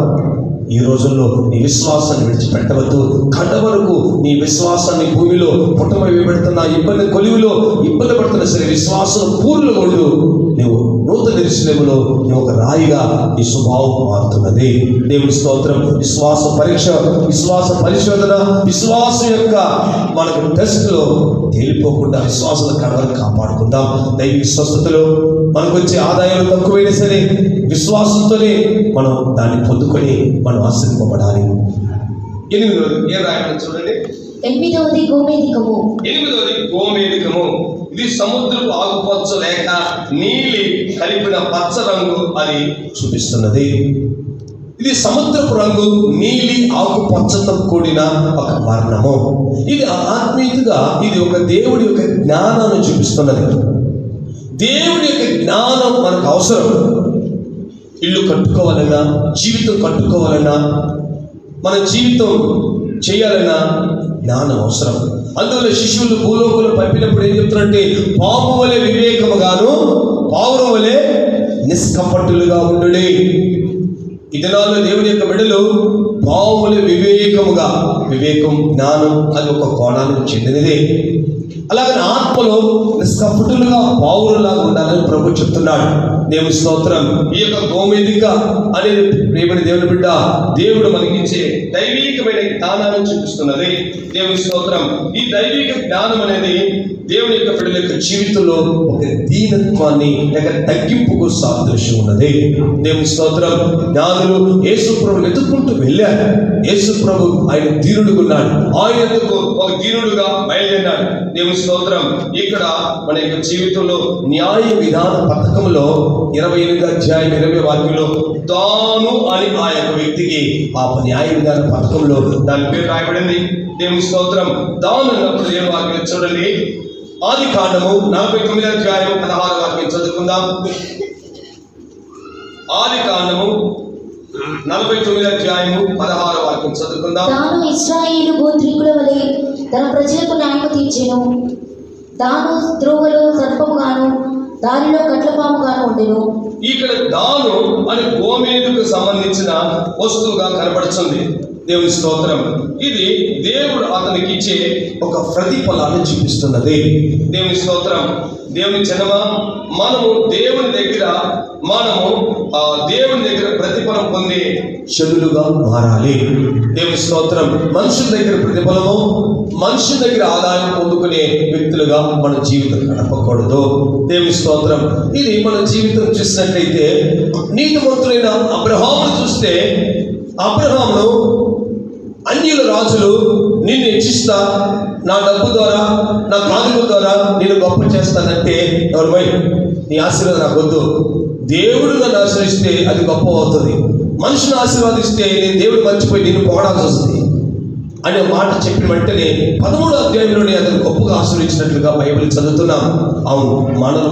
ఈ రోజుల్లో నీ విశ్వాసాన్ని విడిచిపెట్టవద్దు. కడ వరకు నీ విశ్వాసాన్ని భూమిలో పుట్టమై వేయబడుతున్న ఇబ్బంది కొలివిలో ఇబ్బంది పడుతున్నా సరే విశ్వాసం పూర్ణులు ఉండు. నువ్వు నూతన ఎరుషలేములో నువ్వు ఒక రాయిగా నీ స్వభావం మారుతున్నది. దేవుని స్తోత్రం. విశ్వాస పరీక్ష, విశ్వాస పరిశోధన, విశ్వాసం యొక్క మనకు టెస్ట్లో తేలిపోకుండా విశ్వాసాల కడవలు కాపాడుకుందాం. దైవిక స్వస్థతలో మనకు వచ్చే ఆదాయాలు తక్కువైనా సరే విశ్వాసంతోనే మనం దాన్ని పొందుకొని మనం ఆశ్రయింపబడాలి. 8వ ఏం రాయడం చూడండి. 8వది గోమేధికము. 8వది గోమేధికము. ఇది సముద్రపు ఆకుపచ్చ లేక నీలి కలిపిన పచ్చ రంగు అని చూపిస్తున్నది. ఇది సముద్రపు రంగు, నీలి ఆకుపచ్చతో కూడిన ఒక వర్ణము. ఇది ఆత్మీయతగా ఇది ఒక దేవుడి యొక్క జ్ఞానాన్ని చూపిస్తున్నది. దేవుడి యొక్క జ్ఞానం మనకు అవసరం. ఇల్లు కట్టుకోవాలన్నా, జీవితం కట్టుకోవాలన్నా, మన జీవితం చేయాలన్నా జ్ఞానం అవసరం. అందువల్ల శిష్యులు భూలోకంలో పంపినప్పుడు ఏం చెప్తారంటే, పాము వలె వివేకముగాను పావురం వలె నిష్కపట్టులుగా ఉండుడి. ఈ దినాల్లో దేవుని యొక్క బిడ్డలు పాము వలె వివేకముగా, వివేకం జ్ఞానం అది ఒక కోణానికి చెందినదే. అలాగని ఆత్మలో నిష్కపటులుగా పావురులాగా ఉండాలని ప్రభు చెప్తున్నాడు. దేవుని స్తోత్రం. ఈ యొక్క గోమేధిక అనేది ప్రియమైన దేవుని బిడ్డ దేవుడు మనకిచ్చే దైవికమైన జ్ఞానాన్ని చూపిస్తున్నది. దేవుని స్తోత్రం. ఈ దైవిక జ్ఞానం అనేది దేవుని యొక్క బిడ్డల యొక్క జీవితంలో ఒక దీనత్వాన్ని లేక తగ్గింపుకు సాదృశ్యం ఉన్నది. దేవుని స్తోత్రం. జ్ఞానులు యేసు ప్రభువుని ఎత్తుకుంటూ వెళ్ళారు. యేసు ప్రభు ఆయన దీనుడుగా ఉన్నాడు. ఆయన ఎందుకు ఒక దీనుడుగా బయలుదేరాడు. దేవుని స్తోత్రం. ఇక్కడ మన యొక్క జీవితంలో న్యాయ విధాన పథకంలో 28వ అధ్యాయం 20వ వాక్యంలో తాను అని ఆ యొక్క వ్యక్తికి ఆ న్యాయ విధాన పథకంలో దాని పేరు రాయబడింది. దేవుని స్తోత్రం. దాను అన్నప్పుడు దేవుని వాక్యం చూడండి. ఆది కాండము 49వ అధ్యాయం 16వ వాక్యం చదువుకుందాం. ఆది కాండము 49వ అధ్యాయము 16వ వాక్యం చదువుకుందాం. తాను ఇశ్రాయేలు గోత్రికుల వలె తన ప్రజలకు న్యాయం తీర్చెను. తాను త్రోవలో సర్పముగాను దారిలో కట్లపాముగాను ఉండెను. ఇక్కడ దాను అని గోమేదుకు సంబంధించిన వస్తువుగా కనబడుతుంది. దేవుని స్తోత్రం. ఇది దేవుడు అతనికి ఇచ్చే ఒక ప్రతిఫలాన్ని చూపిస్తున్నది. దేవుని స్తోత్రం. దేవుని జనమా, మనము దేవుని దగ్గర ప్రతిఫలం పొంది చెడులుగా మారాలి. దేవుని స్తోత్రం. మనుషుల దగ్గర ప్రతిఫలము, మనుషుల దగ్గర ఆదాయం పొందుకునే వ్యక్తులుగా మన జీవితం గడపకూడదు. దేవుని స్తోత్రం. ఇది మన జీవితం చూసినట్లయితే నీతిమంతులైన అబ్రహామును చూస్తే, అబ్రహామును అన్యుల రాజులు నిన్ను హెచ్చిస్తా, నా డబ్బు ద్వారా, నా కానుకల ద్వారా నేను గొప్ప చేస్తానంటే, ఎవరు పోయి నీ ఆశీర్వాదం నాకు వద్దు, దేవుడు నన్ను ఆశ్రయిస్తే అది గొప్ప అవుతుంది, మనుషుని ఆశీర్వాదిస్తే నేను దేవుడు మర్చిపోయి నిన్ను పొగడాల్సి వస్తుంది అనే మాట చెప్పిన వెంటనే 13వ అధ్యాయంలోనే అతను గొప్పగా ఆశ్రయించినట్లుగా బైబిల్ చదువుతున్నాం. అవును,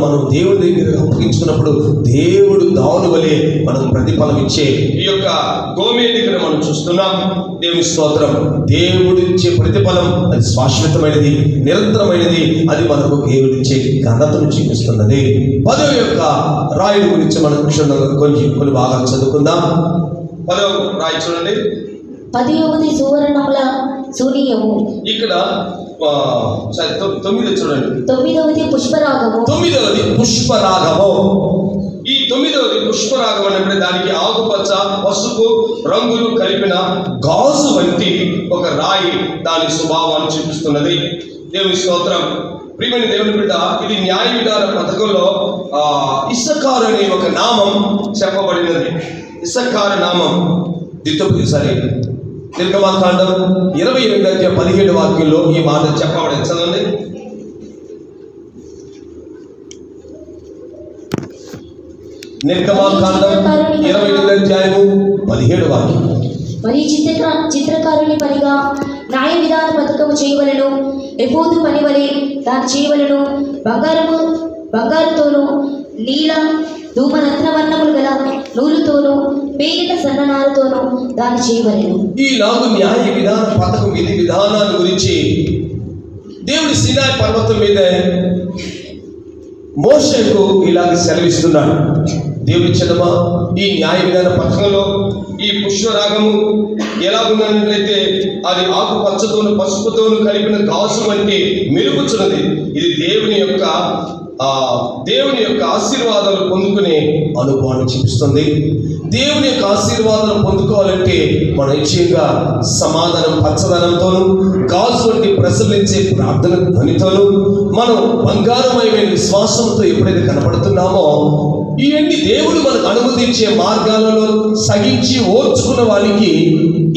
మనం దేవుడి దగ్గర అప్పగించుకున్నప్పుడు దేవుడు దావుని వలె మనకు ప్రతిఫలం ఇచ్చే ఈ యొక్క గోమే దగ్గర మనం చూస్తున్నాం. దేవుని స్తోత్రం. దేవుడిచ్చే ప్రతిఫలం అది శాశ్వతమైనది, నిరంతరమైనది. అది మనకు దేవుడిచ్చే ఘనతను చూపిస్తున్నది. 10వ యొక్క రాయుడి గురించి మనం క్షుణ్ణంగా కొన్ని భాగాలు చదువుకుందాం. 10వ రాయి చూడండి. 10వది సువర్ణముల సూర్యము. ఇక్కడ 9 చూడండి. 9వది పుష్పరాగము. 9వది పుష్పరాగము. ఈ 9వది పుష్పరాగం అంటే దానికి ఆకుపచ్చ, పసుపు రంగులు కలిపిన గాజు వంటి ఒక రాయి దాని స్వభావాన్ని చూపిస్తున్నది. దేవుని స్తోత్రం. ప్రియమైన దేవుని బిడ్డ, ఇది న్యాయ విధాన పథకంలో ఇస్సకారు అనే ఒక నామం చెప్పబడినది. ఇస్సకారు నామం నిర్గమాకాండం 28:17 వాక్యంలో ఈ మాట చెప్పబడింది. చదవండి. నిర్గమాకాండం 28:17 వాక్యం. మరియు చిత్రకారుని పనిగా న్యాయ విధాన పథకము చేయవలను, ఎఫోదు పని వలె దాన్ని చేయవలను, బంగారుతోనూ నీల ధూమరత్నవర్ణములు గల నూలుతోనూ పేలిన సన్ననారతోనూ దాన్ని చేయవలను. ఈలాగు న్యాయ విధాన పథకం విధి విధానాల గురించి దేవుడి సీనాయి పర్వతం మీద మోషేకు ఇలాగ సెలవిస్తున్నాడు. దేవుడి చదమా, ఈ న్యాయ విధాన పథకంలో ఈ పుష్పరాగము ఎలాగున్నట్లయితే అది ఆకుపచ్చతోను పసుపుతోను కలిపిన గాజు వంటి మెరుగుచున్నది. ఇది దేవుని యొక్క ఆశీర్వాదాలు పొందుకునే అనుభవాన్ని చూపిస్తుంది. దేవుని యొక్క ఆశీర్వాదాలు పొందుకోవాలంటే మన నిశ్చయంగా సమాధానం పచ్చదనంతోను, గాజు వంటి ప్రసరించే ప్రార్థన ధ్వనితోను, మనం బంగారమయమైన విశ్వాసంతో ఎప్పుడైతే కనపడుతున్నామో, ఇవన్నీ దేవుడు మనకు అనుమతించే మార్గాలలో సహించి ఓర్చుకున్న వారికి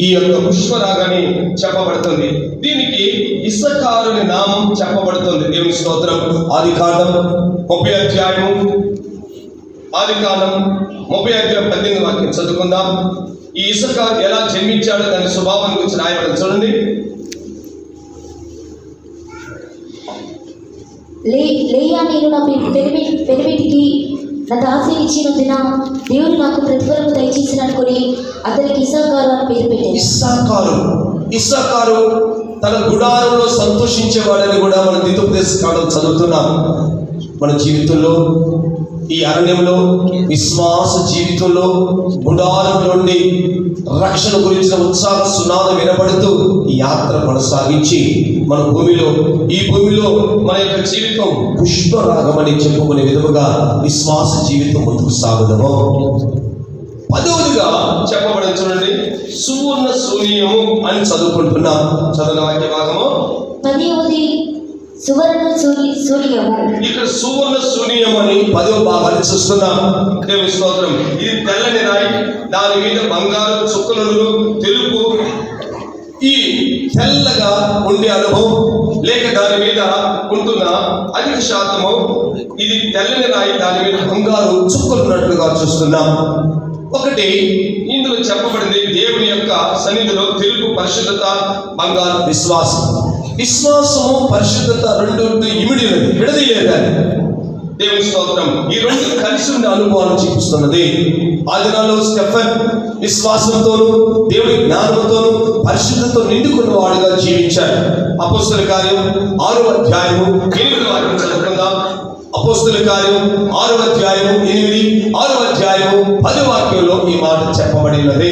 ఈ యొక్క పుష్పరాగాన్ని చెప్పబడుతుంది. దీనికి ఇస్సకారుని నామం చెప్పబడుతుంది. దేవుని స్తోత్రం. ఆదికాండం 30:18 వాక్యం చదువుకుందాం. ఈ ఇస్సకారు ఎలా జన్మించాడో దాని స్వభావం గురించి రాయబడింది. చూడండి. లేయా నేను నా పెనిమిటికి నా దాసి ఇచ్చినందున దేవుడు నాకు ప్రతిఫలము దయచేసిన అనుకుని అతనికి ఇస్సాకారు అని పేరు పెట్టాడు. ఇస్సాకారు తన గుడారంలో సంతోషించేవాడని కూడా మన ద్వితోపదేశకాండం చదువుతున్నాం. మన జీవితంలో, ఈ అరణ్యంలో, విశ్వాస జీవితంలో గుడారం నుండి రక్షణ గురించిన ఉత్సాహ సునాదం వినబడుతూ ఈ యాత్ర కొనసాగించి ఈ భూమిలో మన యొక్క జీవితం పుష్పరాగమని చెప్పుకునే విధముగా విశ్వాస జీవితం ముందుకు సాగుదము. 10వదిగా చెప్పబడిన చూడండి, సువర్ణ శూన్యము అని చదువుకుంటున్నాం. చదువు వాక్య భాగము. 10వది సువర్ణ శూన్యము. ఇక్కడ సువర్ణ శూన్యం అని 10వ భాగాన్ని చూస్తున్నాం. దేవుని స్తోత్రం. ఇది తెల్లని రాయి, దాని మీద బంగారు చుక్కలు, తెలుపు, ఈ తెల్లగా ఉండే అనుభవం లేక దాని మీద ఉంటున్న అధిక శాతము ఇది తెల్లని రాయి, దాని మీద బంగారు చుక్కలు ఉన్నట్లుగా చూస్తున్నాం. ఒకటి ఇందులో చెప్పబడింది, దేవుని యొక్క సన్నిధిలో తెలుపు పరిశుద్ధత, బంగారు విశ్వాసము పరిశుద్ధత రెండు ఇమిడినది, విడదీయలేదని. దేవుని స్తోత్రం. ఈ రెండు కలిసి ఉండే అనుభవాన్ని చూపిస్తున్నది. ఆ దినాల్లో స్టెఫెన్ విశ్వాసంతోనూ దేవుని జ్ఞానంతోనూ పరిశుద్ధతో నిండుకున్న వాడుగా జీవించాడు. అపోస్తల కార్యం 6వ అధ్యాయము 8వ వాక్యం చదువుకుందాం. అపోస్తల కార్యం 6వ అధ్యాయము 8, 6వ అధ్యాయము 10వ వాక్యంలో ఈ మాట చెప్పబడినది.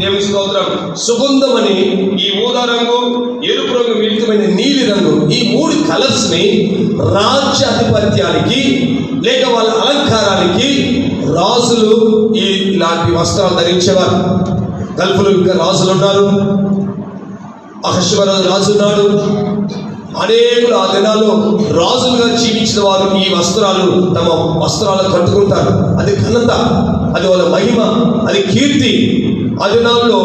దేవుని స్తోత్రం. సుగంధమని ఈ ఊదా రంగు, ఎరుపు రంగు, మిళితమైన నీలి రంగు, ఈ 3 కలర్స్ ని రాజ్యాధిపత్యానికి లేక వాళ్ళ అలంకారానికి రాజులు ఇలాంటి వస్త్రాలు ధరించేవారు. గల్ఫ్లో ఇంకా రాజులు ఉన్నారు, అహష్వేరోషు రాజు ఉన్నాడు. అనేకులు ఆ దినాల్లో రాజులుగా జీవించిన వారు ఈ వస్త్రాలు తమ వస్త్రాలను కట్టుకుంటారు. అది ఘనత, అది వాళ్ళ మహిమ, అది కీర్తి. ఆ దినాల్లో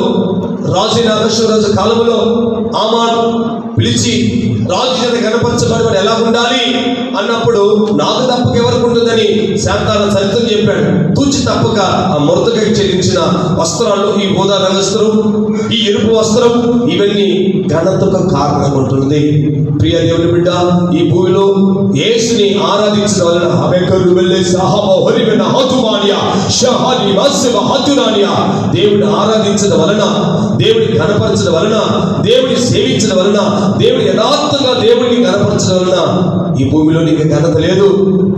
రాజైన అహష్వేరోషు కాలంలో హామాను పిలిచి రాజు చేత కనపరచబడి ఎలా ఉండాలి అన్నప్పుడు నాకు తప్పక ఎవరికి ఉంటుందని శాంతాల చరిత్రం చెప్పాడు. తూచి తప్పక ఆ మొరదకై చెల్లించిన వస్త్రాలు ఈ ఊదా రంగు వస్త్రం, ఈ ఎరుపు వస్త్రం, ఇవన్నీ ఘనతకు కారణంగా ఉంటుంది. ప్రియ దేవుని బిడ్డ, ఈ భూమిలో యేసుని ఆరాధించడం వలన దేవుడిని ఆరాధించడం వలన, దేవుడిని కనపరచడం వలన, దేవుడిని సేవించడం వలన, దేవుడి యథార్థంగా దేవుడిని కనపరచడం వలన ఈ భూమిలో నీకు ఘనత లేదు.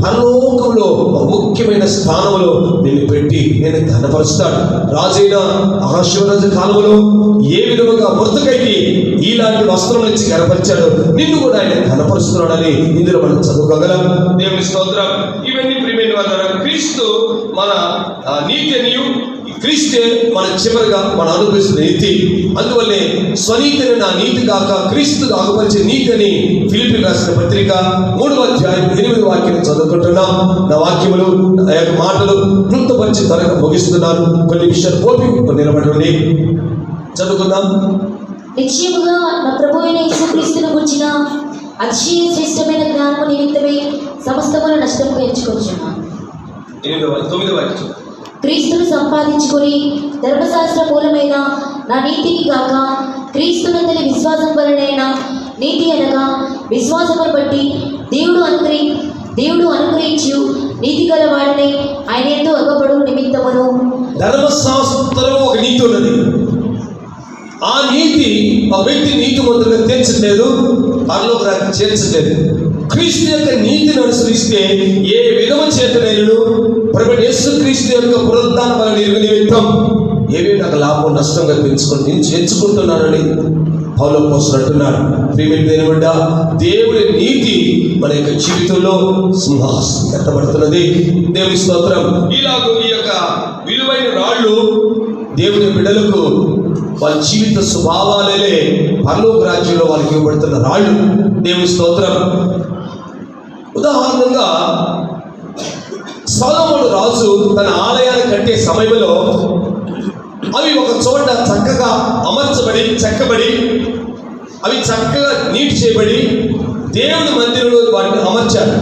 పరలోకంలో ఒక ముఖ్యమైన స్థానంలో నిన్ను పెట్టి నేను ఘనపరుస్తాడు. రాజైన అహష్వేరోషు కాలంలో ఏ విధముగా మొరదెకైకి ఇలాంటి వస్త్రం ఇచ్చి కనపరిచాడు, నిన్ను కూడా ఆయన ఘనపరుస్తున్నాడని ఇందులో మనం చదువుకోగలం. దేవుని స్తోత్రం. ఇవన్నీ ప్రియమైన వారు, క్రీస్తు మన నీతినియు, క్రీస్తే మన చివరిగా మనం అనుభవిస్తున్న నీతి. అందువల్లే స్వనీతిని నా నీతి కాక క్రీస్తు అగుపరిచే నీతిని ఫిలిప్పీయులకు రాసిన పత్రిక 3వ అధ్యాయం 8వ వాక్యం చదువుకుంటున్నాం. నా వాక్యములు, నా యొక్క మాటలు క్లుప్తపరిచి త్వరగా ముగిస్తున్నాను. కొన్ని విషయాలు ఓపిక నిలబడండి, చదువుకుందాం. నిశ్చయముగా నా ప్రభువైన యేసుక్రీస్తును గురించిన అతిశయ శ్రేష్టమైన జ్ఞానము నిమిత్తమే సమస్తమును నష్టముగా ఎంచుకొచ్చున్నాను. 9వ వాక్యం. క్రీస్తును సంపాదించుకొని ధర్మశాస్త్ర మూలమైన నా నీతిని కాక క్రీస్తునందలి విశ్వాసం వలనైన నీతి అనగా విశ్వాసమును బట్టి దేవుడు అనుగ్రహించు నీతి గల వాడని ఆయన ఎంతో అగపడు నిమిత్తమును. ధర్మశాస్త్రం ఒక నీతి ఉన్నది. ఆ నీతి ఆ వ్యక్తి నీతిమంతులుగా తీర్చలేదు, పరలోక రాజ్యానికి చేర్చలేదు. క్రీస్తు యొక్క నీతిని అనుసరిస్తే ఏ విధమ చేతనైనను ప్రభువైన యేసుక్రీస్తు యొక్క పునరుద్ధాన బల నిమిత్తం ఏవి నాకు లాభం నష్టంగా ఎంచుకుంటున్నానని పౌలు అపోస్తలుడు అంటున్నాడు. ప్రియమైన దేవుని బిడ్డ, దేవుడి నీతి మన యొక్క జీవితంలో సింహాసనం కట్టబడుతున్నది. దేవుని స్తోత్రం. ఇలాగూ ఈ యొక్క విలువైన రాళ్ళు దేవుని బిడ్డలకు వాళ్ళ జీవిత స్వభావాలే పరలోక రాజ్యంలో వాళ్ళకి ఇవ్వబడుతున్న రాళ్ళు. దేవుని స్తోత్రం. ఉదాహరణగా సొలొమోను రాజు తన ఆలయాన్ని కట్టే సమయంలో అవి ఒక చోట చక్కగా అమర్చబడి చెక్కబడి అవి చక్కగా నీట్ చేయబడి దేవుని మందిరంలో వాటిని అమర్చారు.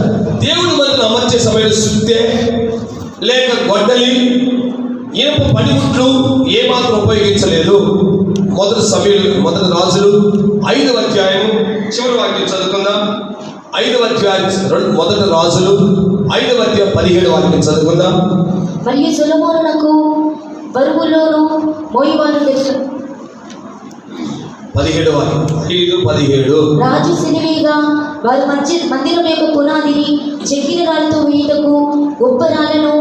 దేవుని మందిరం అమర్చే సమయంలో సుత్తే లేక గొడ్డలి, ఇనుప పనిముట్లు ఏమాత్రం ఉపయోగించలేదు. మొదటి రాజులు 5వ అధ్యాయం చివరి వాక్యం చదువుకుందాం. 5వ అధ్యాయం మొదటి రాజులు 5వ అధ్యాయం 17వ వాక్యం చదువుకుందాం. మరియు సొలొమోనునకు బరువులోను మోయివారు 17 రాజు సినివేగా వారి మందిరం యొక్క పునాదిని చెక్కిన రాళ్ళతో వేయుటకు గొప్ప రాళ్ళను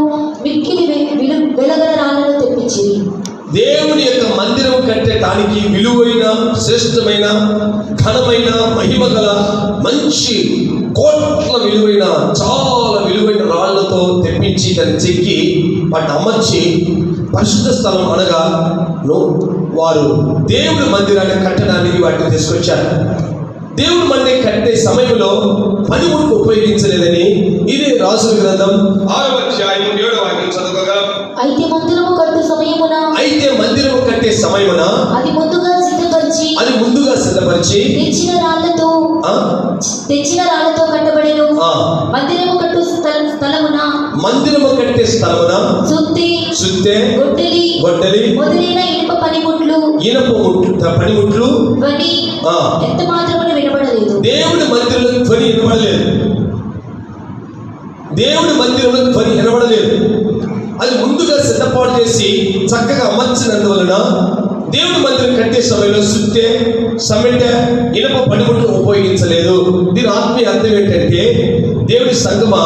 మిక్కిలి వెలగల రాళ్ళను తెప్పించింది. దేవుని యొక్క మందిరం కట్టడానికి విలువైన, శ్రేష్టమైన, ఘనమైన, మహిమ గల మంచి కోట్ల విలువైన, చాలా విలువైన రాళ్లతో తెప్పించి దాన్ని చెక్కి వాటిని అమర్చి పరిశుద్ధ స్థలం అనగా వారు దేవుడి మందిరాన్ని కట్టడానికి వాటిని తీసుకొచ్చారు. దేవుడి మందిరం కట్టే సమయంలో పనిముట్లు ఉపయోగించలేదని ఇదే రాజుల గ్రంథం 6వ అధ్యాయం 7వ వాక్యం చదవగలం. అయితే మందిరము కట్టే సమయమున అది ముందుగా సిద్ధపరిచి తెచ్చిన రాళ్లతో కట్టబడెను. మందిరము కట్టే స్థలమున సుత్తె గొడ్డలి మొదలైన ఇనుప పనిముట్లు ధ్వని ఎంత మాత్రమున వినబడలేదు. దేవుడి మందిరంలో ధ్వని వినబడలేదు. అది ముందుగా సిద్ధపాటు చేసి చక్కగా అమర్చినందువలన దేవుడి మందిరం కట్టే సమయంలో సుత్తె, సమ్మెట, ఇనుప పనిముట్లు ఉపయోగించలేదు. దీని ఆత్మీయ అర్థం ఏంటంటే, దేవుడి సంగమా,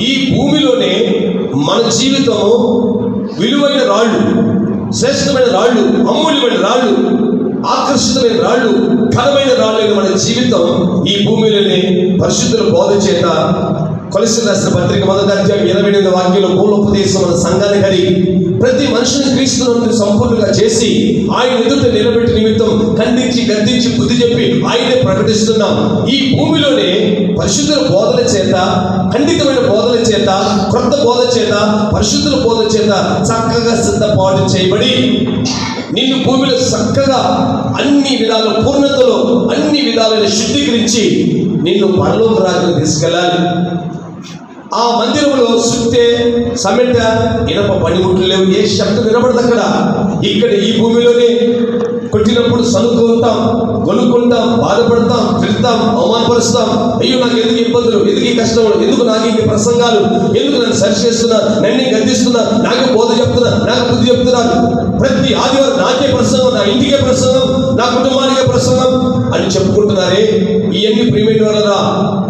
ఈ భూమిలోనే మన జీవితము విలువైన రాళ్ళు, శ్రేష్టమైన రాళ్ళు, అమూల్యమైన రాళ్ళు, ఆకర్షితమైన రాళ్ళు, ఘనమైన రాళ్ళు మన జీవితం ఈ భూమిలోని పరిశుద్ధుల బోధ చేత కొలస్సీయులకు రాసిన పత్రిక 1వ అధ్యాయం 28వ వాక్యంలో మూలోపదేశం మన సంఘాన్ని కలిగి ప్రతి మనుషుని క్రీస్తునందు సంపూర్ణంగా చేసి ఆయన ఎదుట నిలబెట్టి నిమిత్తం ఖండించి గద్దించి బుద్ధి చెప్పి ఆయనే ప్రకటిస్తున్నాం. ఈ భూమిలోనే పరిశుద్ధుల బోధల చేత, ఖండితమైన బోధల చేత, క్రొత్త బోధ చేత, పరిశుద్ధుల బోధ చేత చక్కగా సిద్ధపాటు చేయబడి నిన్ను భూమిలో చక్కగా అన్ని విధాల పూర్ణతలో అన్ని విధాలైన శుద్ధీకరించి నిన్ను పరలోక రాజ్యం తీసుకెళ్ళాలి. ఆ మందిరంలో సుత్తే, సమెట, ఇనప పనిముట్లు లేవు. ఏ శబ్దం వినబడదు అక్కడ. ఇక్కడ ఈ భూమిలోనే కొట్టినప్పుడు సనుక్కుంటాం, కొనుక్కుంటాం, బాధపడతాం, తిడతాం, అవమానపరుస్తాం. అయ్యో నాకు ఎందుకు ఇబ్బందులు, ఎందుకు ఈ కష్టములు, ఎందుకు నాకు ఈ ప్రసంగాలు, ఎందుకు నన్ను సరి చేస్తున్నారు, నన్ను గద్దిస్తున్నారు, నాకే బోధ చెప్తున్నారు, నాకు బుద్ధి చెప్తున్నారు, ప్రతి ఆదివారం నాకే ప్రసంగం, నా ఇంటికే ప్రసంగం, నా కుటుంబానికే ప్రసంగం అని చెప్పుకుంటున్నారే. ఇవన్నీ ప్రియమైన వాళ్ళరా,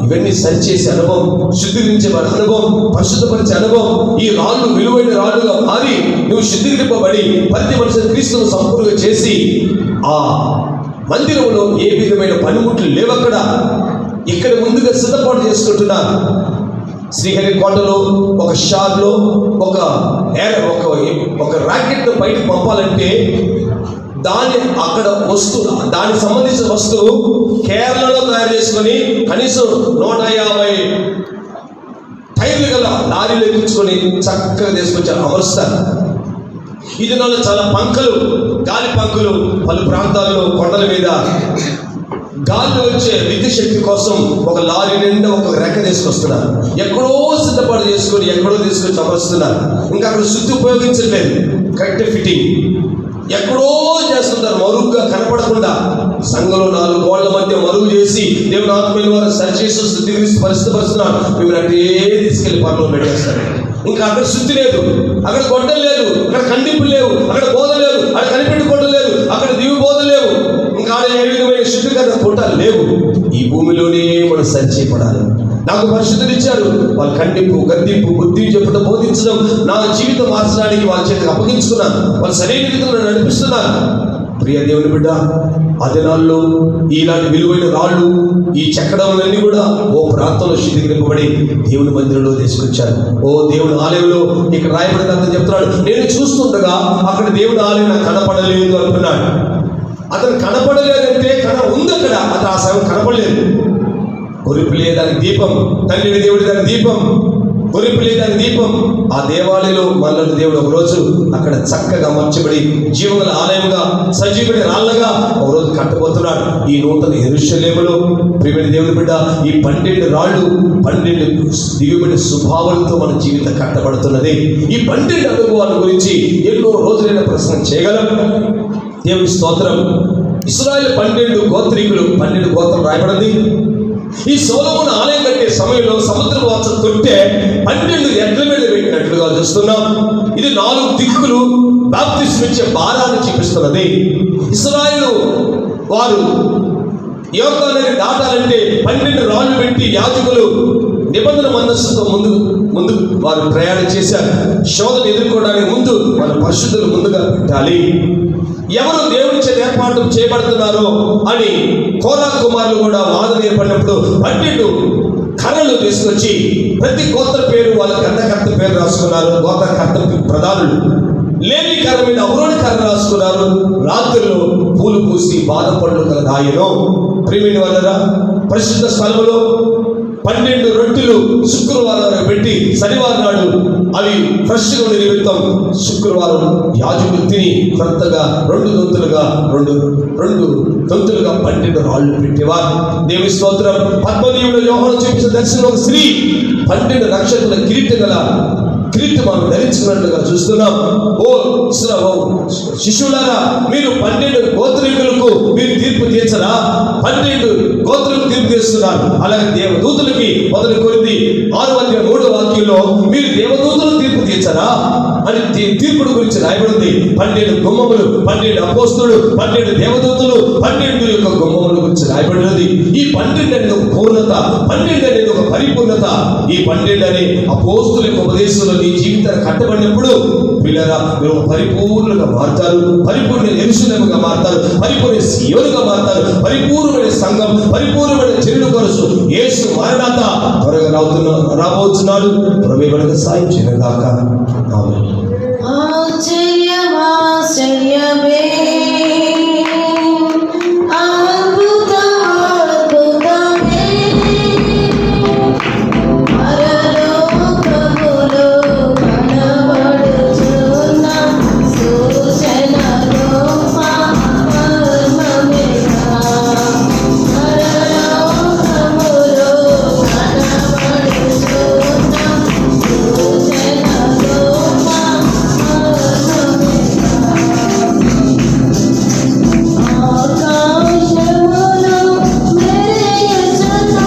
ఇవన్నీ సరిచేసే అనుభవం, శుద్ధీకరించే అనుభవం, పరిశుద్ధపరిచే అనుభవం, ఈ రాళ్ళు విలువైన రాళ్ళుగా మారి నువ్వు శుద్ధీకరింపబడి ప్రతి మనిషిని క్రీస్తును సంపూర్ణంగా చేసి ఆ మందిరంలో ఏ విధమైన పనిముట్లు లేవక్కడ. ఇక్కడ ముందుగా సిద్ధపాటు చేసుకుంటున్నారు. శ్రీహరికోటలో ఒక షార్లో ఒక రాకెట్ బయటకు పంపాలంటే దానికి సంబంధించిన వస్తువు కేరళలో తయారు చేసుకొని కనీసం 150 టైర్లు గల లారీలు ఎక్కించుకొని చక్కగా తీసుకొచ్చారు, అమరుస్తారు. ఇది నాలో చాలా పంకలు, గాలి పంకులు పలు ప్రాంతాల్లో కొండల మీద గాలి వచ్చే విద్యుత్ శక్తి కోసం ఒక లారీ నిండా ఒక రెక్క తీసుకొస్తున్నారు. ఎక్కడో సిద్ధపాటు చేసుకొని ఎక్కడో తీసుకొచ్చి అమరుస్తున్నారు. ఇంకా అక్కడ శుద్ధి ఉపయోగించలేదు, కరెక్ట్ ఫిట్టింగ్ ఎక్కడో చేస్తుంటారు, మరుగుగా కనపడకుండా. సంఘంలో 4 గోళ్ల మధ్య మరుగు చేసి దేవుని ఆత్మీయుల వారు సరిచేసి శుద్ధీకరిస్తూ పరిశుద్ధపరుస్తున్నారు. మిమ్మల్ని అంటే తీసుకెళ్లి పనులు పెట్టేస్తారు. ఇంకా అక్కడ శుద్ధి లేదు, అక్కడ గొడ్డలు లేదు, అక్కడ ఖండింపులు లేవు, అక్కడ బోధ లేదు, అక్కడ కనిపెట్టుకోవడం లేదు, అక్కడ దివి బోధ లేవు, ఇంకా ఆడ ఏ విధమైన శుద్ధీకరణ పుట్టాలు లేవు. ఈ భూమిలోనే మనం సరిచేయబడాలి. నాకు పరిశుద్ధులు ఇచ్చారు, వాళ్ళు ఖండింపు, గద్దింపు, బుద్ధి చెప్పడం, బోధించడం, నా జీవితం మార్చడానికి వాళ్ళ చేతికి అప్పగించుకున్నాను. వాళ్ళు సరైన రీతిలో నడిపిస్తున్నారు. ప్రియ దేవుని బిడ్డ, ఆ దినాల్లో ఇలాంటి విలువైన రాళ్ళు, ఈ చక్రములన్నీ కూడా ఓ ప్రాంతంలో శుద్ధీకరింపబడి దేవుని మందిరంలో తీసుకొచ్చారు. ఓ దేవుని ఆలయంలో ఇక్కడ రాయబడిన అతను చెప్తున్నాడు, నేను చూస్తుండగా అక్కడ దేవుని ఆలయం నాకు కనపడలేదు అంటున్నాడు. అతను కనపడలేదంటే ఉంది అక్కడ, అతను ఆ సమయం కనపడలేదు. గొరిపిలే దాని దీపం, తండ్రి దేవుడి దాని దీపం, గొరిపిలే దాని దీపం. ఆ దేవాలయంలో మల్లన్న దేవుడు ఒకరోజు అక్కడ చక్కగా అమర్చబడి జీవన ఆలయంగా, సజీవుడి రాళ్ళగా ఒకరోజు కట్టబోతున్నాడు. ఈ నూతన యెరూషలేములో ప్రియమైన దేవుని బిడ్డ, ఈ 12 రాళ్ళు 12 దివ్యమైన స్వభావాలతో మన జీవితం కట్టబడుతున్నది. ఈ 12 అనుభవాల గురించి ఎన్నో రోజులైన ప్రసంగం చేయగలం. దేవుని స్తోత్రం. ఇశ్రాయేలు 12 గోత్రీకులు, 12 గోత్రం రాయబడింది. ఈ సొలొమోను ఆలయం కట్టే సమయంలో సముద్ర వాచ తొట్టే 12 ఎడ్ల మీద పెట్టినట్లుగా చూస్తున్నాం. ఇది 4 దిక్కులు బాప్తిస్మం ఇచ్చే భారాన్ని చూపిస్తున్నది. ఇశ్రాయేలు వారు యోర్దానుని దాటాలంటే 12 రాళ్ళు పెట్టి యాజకులు నిబంధన మందస్సుతో ముందు వారు ప్రయాణం చేశారు. శోధన ఎదుర్కోవడానికి ముందు మన పరిశుద్ధులు ముందుగా పెట్టాలి. ఎవరు దేవుని చేత ఏర్పాటు చేయబడుతున్నారో అని కోరా కుమారులు కూడా వాదన ఏర్పడినప్పుడు 12 కర్రలు తీసుకొచ్చి ప్రతి గోత్ర పేరు వాళ్ళ గంధకర్త పేరు రాసుకున్నారు. గోత్రకర్త ప్రధానులు లేవి కర్ర మీద అహరోను కర్ర రాసుకున్నారు. రాత్రుల్లో పూలు పూసి బాధపడులు గల దాయను. ప్రియమైన వాళ్ళరా, పరిశుద్ధ స్థలములో 12 రొట్టెలు శుక్రవారం పెట్టి శనివారం నాడు అవి ఫ్రెష్గా ఉండే నిమిత్తం శుక్రవారం యాజకులు తిని కొత్తగా 2 దొంతులుగా 12 రాళ్ళు పెట్టేవారు. దేవుని స్తోత్రం. పద్మనీయుడు యోహాను చూపించిన దర్శనం ఒక స్త్రీ 12 నక్షత్రాల కిరీటం మనం ధరించుకున్నట్లుగా చూస్తున్నాం. ఓ శిశువులారా, మీరు 12 గోత్రీకులకు మీరు తీర్పు తీర్చరా? 12 గోత్రులకు తీర్పు తీస్తున్నారు. అలాగే దేవదూతులకి 1 కొరింథీ 6:3 వాక్యంలో మీరు దేవదూతులకు తీర్పు తీర్చరా అని తీర్పుడు గురించి రాయబడింది. 12 గుమ్మములు, 12 అపోస్తులు, 12 దేవదూతులు, 12 యొక్క గుమ్మముల గురించి రాయబడినది. ఈ 12 అనేది ఒక పూర్ణత, 12 అనేది ఒక పరిపూర్ణత. ఈ 12 అనే అపోస్తుల యొక్క ఉపదేశంలో నీ జీవితాన్ని కట్టబడినప్పుడు బిడ్డలారా, మీరు పరిపూర్ణంగా మారుతారు, పరిపూర్ణ యెరూషలేముగా మారుతారు, పరిపూర్ణ సీయోనుగా మారుతారు, పరిపూర్ణమైన సంఘం, పరిపూర్ణమైన చెరుడు కొరసు యేసు మారనాథ త్వరగా రాబోతున్నాడు. ప్రభువే మనకు సాయం చేయను గాక. ఆమేన్. ఆశ్చర్యమాశ్చర్యమే అద్భుతమే పరలోకములో కనబడుచున్న సూచనలో మర్మమేగా పరలోకములో కనబడుచున్న సూచనలో ఆకాశములో మెరియుచున్న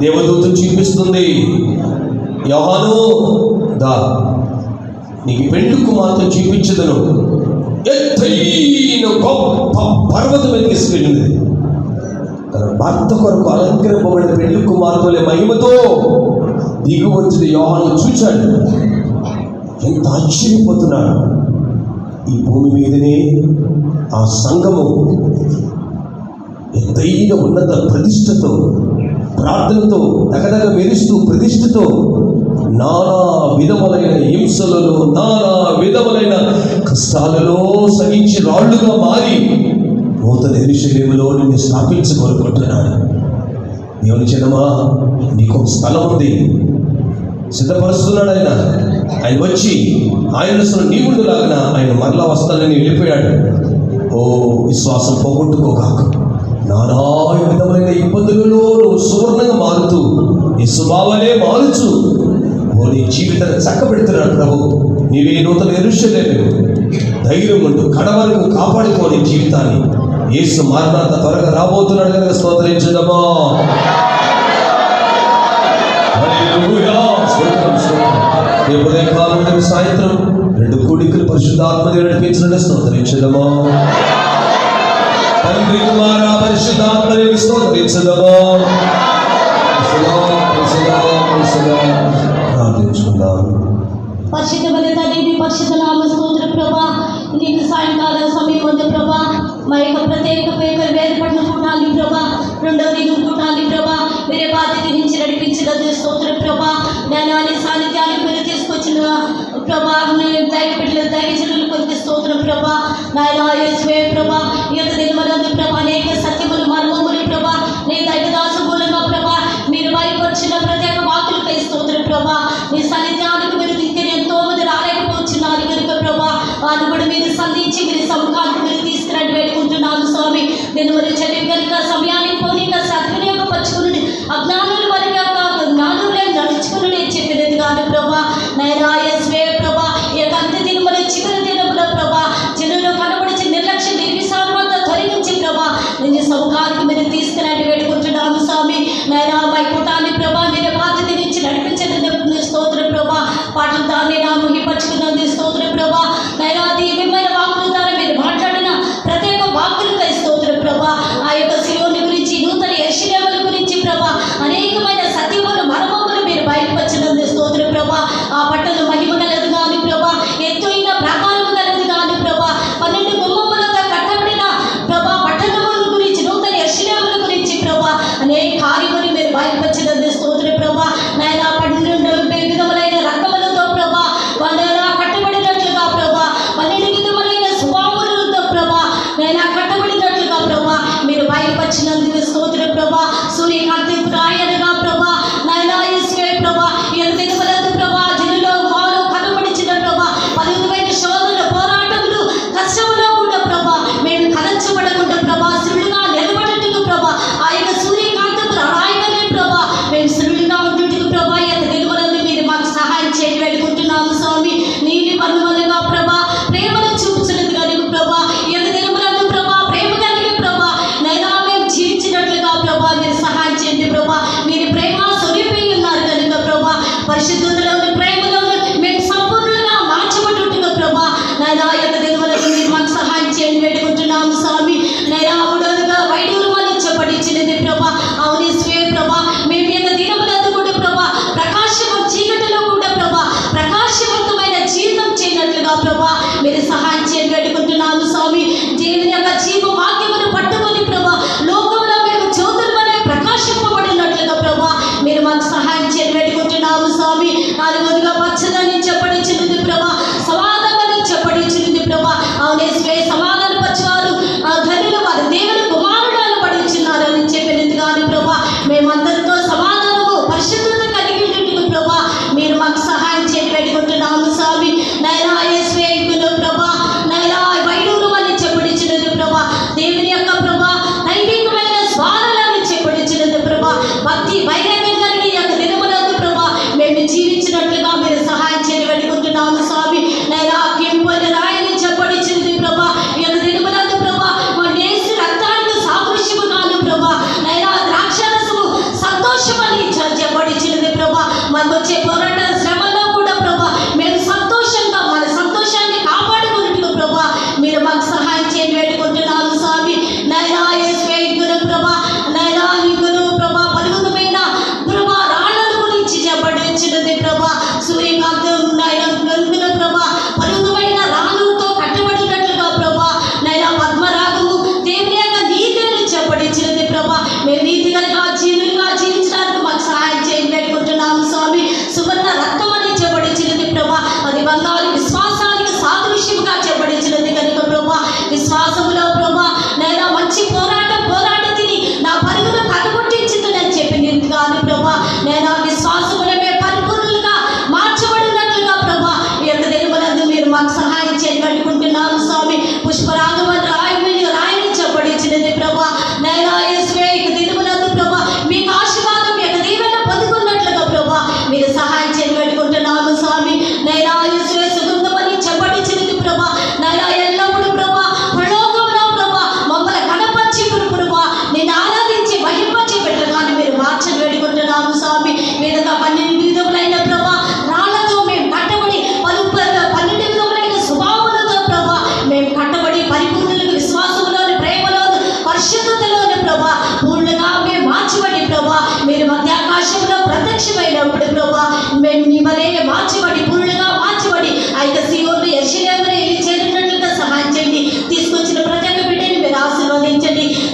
దేవదూత చూపిస్తుంది, యోహాను దా నీకు పెండ్లి కుమార్తె చూపించదను. ఎత్తైన గొప్ప పర్వతం మీద తీసుకెళ్ళింది. తన భర్త కొరకు అలంకరింపబడిన పెండ్లి కుమార్తెల మహిమతో దిగు వచ్చిన యోహాను చూచాడు. ఎంత ఆశ్చర్యపోతున్నాడు. ఈ భూమి మీదనే ఆ సంఘము ఎత్తైన ఉన్నత ప్రతిష్టతో, ప్రార్థనతో, దగదగ మెరుస్తూ ప్రతిష్టతో నానా విధములైన హింసలలో, నానా విధములైన కష్టాలలో సహించి రాళ్ళుగా మారి నూతన యెరూషలేములో నిన్ను స్థాపించుకోనుకుంటున్నాడు. దేవుని జనమా, నీకు ఒక స్థలం ఉంది, సిద్ధపరుస్తున్నాడు ఆయన. ఆయన వచ్చి ఆయన నీ ముందులాగిన ఆయన మరలా వస్తానని వెళ్ళిపోయాడు. ఓ విశ్వాసం పోగొట్టుకోగాక. నానా విధములైన ఇబ్బందులలో నువ్వు సువర్ణంగా మారుతూ నీ స్వభావాలే మారుచు ఓ నీ జీవితాన్ని చక్కబెడుతున్నాడు ప్రభు. నీవే నూతన యెరూషలేము. ధైర్యం ఉంటూ కడవరకు కాపాడుకోని జీవితాన్ని. యేసు మారణాంత త్వరగా రాబోతున్నాడు కనుక స్తోత్రించుదామా. ఉదయకాలం సాయంత్రం 2 కూడికలు పరిశుద్ధాత్మని నడిపించడం స్తోత్రించుదామా. తండ్రి కుమార పరిశుద్ధాత్మని స్తోత్రించుదామా. ప్రార్థించుకుందాం. పరిశుద్ధమైన తండ్రి, పరిశుద్ధ నామ స్తోత్ర ప్రభా. నీకు సాయంకాల సమయం ఉంది ప్రభా. మా యొక్క ప్రత్యేక పేరు వేరుపడిన పుట్టాలి ప్రభా. రెండవ దినం పుట్టాలి ప్రభా. మీరే బాధ్యత నుంచి నడిపించిన స్తోత్ర ప్రభా. జ్ఞానాన్ని సాన్నిధ్యాన్ని మీరు తీసుకొచ్చిన ప్రభా. దైవజనులు కొద్ది స్తోత్రం ప్రభా. నాయన యేసువే ప్రభా. ఈ యొక్క దినమనందు ప్రభా అనేక సత్యములు మర్మములు ప్రభా నీ దైవదాసు మూలంగా ప్రభా మీరు బయలుపరిచిన ప్రత్యేక వాక్కులపై స్తోత్రం ప్రభా. నీ సన్నిధ్యానికి మీరు దిక్కిన ఎంతో మంది రాలేకపోతున్నారు కనుక ప్రభా వారిని కూడా మీరు సంధించి మీరు సముఖానికి మీరు తీసుకురండి వేడుకుంటున్నాను స్వామి. నేను మరి చదివి కనుక సమయానికి పోనీ సద్వినియోగపరచుకుని అజ్ఞానుల వరకు జ్ఞానులే నడుచుకుని చెప్పినది కాదు ప్రభా. నైనా యేసువే ప్రభా. ఈ యొక్క అంత్య దినం మరి చివరి దినములో ప్రభా జనులు కనబడిచి నిర్లక్ష్య నిర్విసారమంతా తొలగించి ప్రభా నేను సముఖానికి మీరు తీసుకురండి వేడుకుంటున్నాను స్వామి. నైనా మా కూటాన్ని ప్రభా మీరే బాధ్యత నుంచి నడిపించండి స్తోత్ర ప్రభా. పాటల దాన్ని నా ముగిపరుచుకున్నది స్తోత్ర ప్రభా. నైనా దివ్యమైన వాక్కుల ద్వారా మీరు మాట్లాడిన ప్రత్యేక వాక్కులపై స్తోత్ర ప్రభా. ఆ యొక్క సియోను గురించి, నూతన యెరూషలేము గురించి ప్రభా అనేకమైన సత్యములు మర్మములు మీరు బయలుపరిచినందు స్తోత్ర ప్రభా. ఆ పట్టణం మహిమ కలదు కాని ప్రభా, ఎత్తైన ప్రాకారము కలదు కాని ప్రభా, 12 గుమ్మములతో కట్టబడిన ప్రభా పట్టణముల గురించి, నూతన యెరూషలేము గురించి ప్రభా అనేక కార్యములు మీరు బయలుపరిచినందు స్తోత్ర ప్రభా. నాయనా 12 విధములైన రకములతో ప్రభా వాళ్ళ కట్టబడినట్లుగా ప్రభా 12 విధములైన స్వభావములతో ప్రభా నైనా కట్టబడినట్లుగా ప్రభా మీరు బయలుపరిచినందుకు స్తోత్ర ప్రభా. సూర్యకాంతి ప్రాయనగా ప్రభా నైనా యేసువే ప్రభా ఎంత దినములందు ప్రభా జనులు వారు కనబడిచిన ప్రభా 10 శోధనలు, పోరాటములు, కష్టములో కూడా ప్రభా మేము కలచబడకుండా ప్రభా సులువుగా నిలబడటకు ప్రభా ఆ యొక్క సూర్యకాంతపు రాయగలే ప్రభా మేము సులువుగా ఉంటుటకు ప్రభా ఎంత దినములందు మీరు మాకు సహాయం చేయడం వేడుకుంటున్నాము స్వామి. నీలి పనుమలుగా ప్రభా ప్రేమను చూపించినది కనుక ప్రభా ఎంత దినములందు ప్రభా ప్రేమ కలిగే ప్రభా నైనా మేము జీవించినట్లు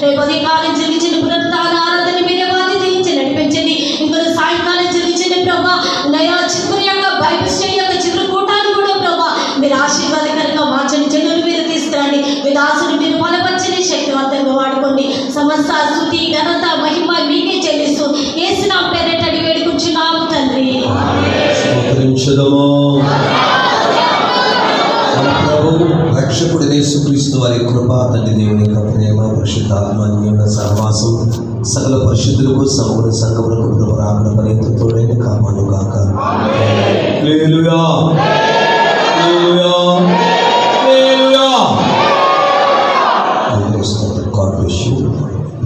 రేపు ఉదయకాలం జరిగించిన పునరుత్థాన ఆరాధన మీరే బాధ్యత వహించి నడిపించండి. ఇంకా సాయంకాలం జరిగించిన ప్రభా నయా చివరి యొక్క బైబిల్ స్టడీ యొక్క చివరి కూటాన్ని కూడా ప్రభా మీరు ఆశీర్వాదకరంగా మార్చండి. జనులు మీరు తీసుకురండి. మీ దాసుని మీరు బలపరచని శక్తివంతంగా వాడుకోండి. సమస్త స్తుతి ఘనత మహిమ మీకే చెల్లిస్తూ యేసు నామమున పేరిట అడిగి వేడుకుంటున్నాము తండ్రి. స్తోత్రించుదము. మన ప్రభువు రక్షకుడు యేసుక్రీస్తు వారి కృప, తండ్రి దేవుని యొక్క ప్రేమ, పరిశుద్ధాత్మ అన్యోన్య సహవాసం సకల పరిశుద్ధులకు సమగ్ర సంఘములకు ప్రభు రాకడ పర్యంతతోడైన కాపాడు గాక. హల్లెలూయా, హల్లెలూయా, హల్లెలూయా. అందరూ స్తోత్రం. God bless you.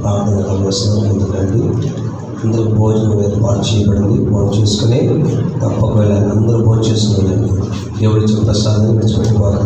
ప్రార్థన కలవసం ఎందుకండి అందరూ భోజనం ఏర్పాటు చేయబడింది. భోజనం చేసుకుని తప్పక వెళ్ళాలి. అందరూ భోజనం చేసుకుని వెళ్ళండి. దేవుడి ప్రసాదాన్ని విడిచిపెట్టి వారు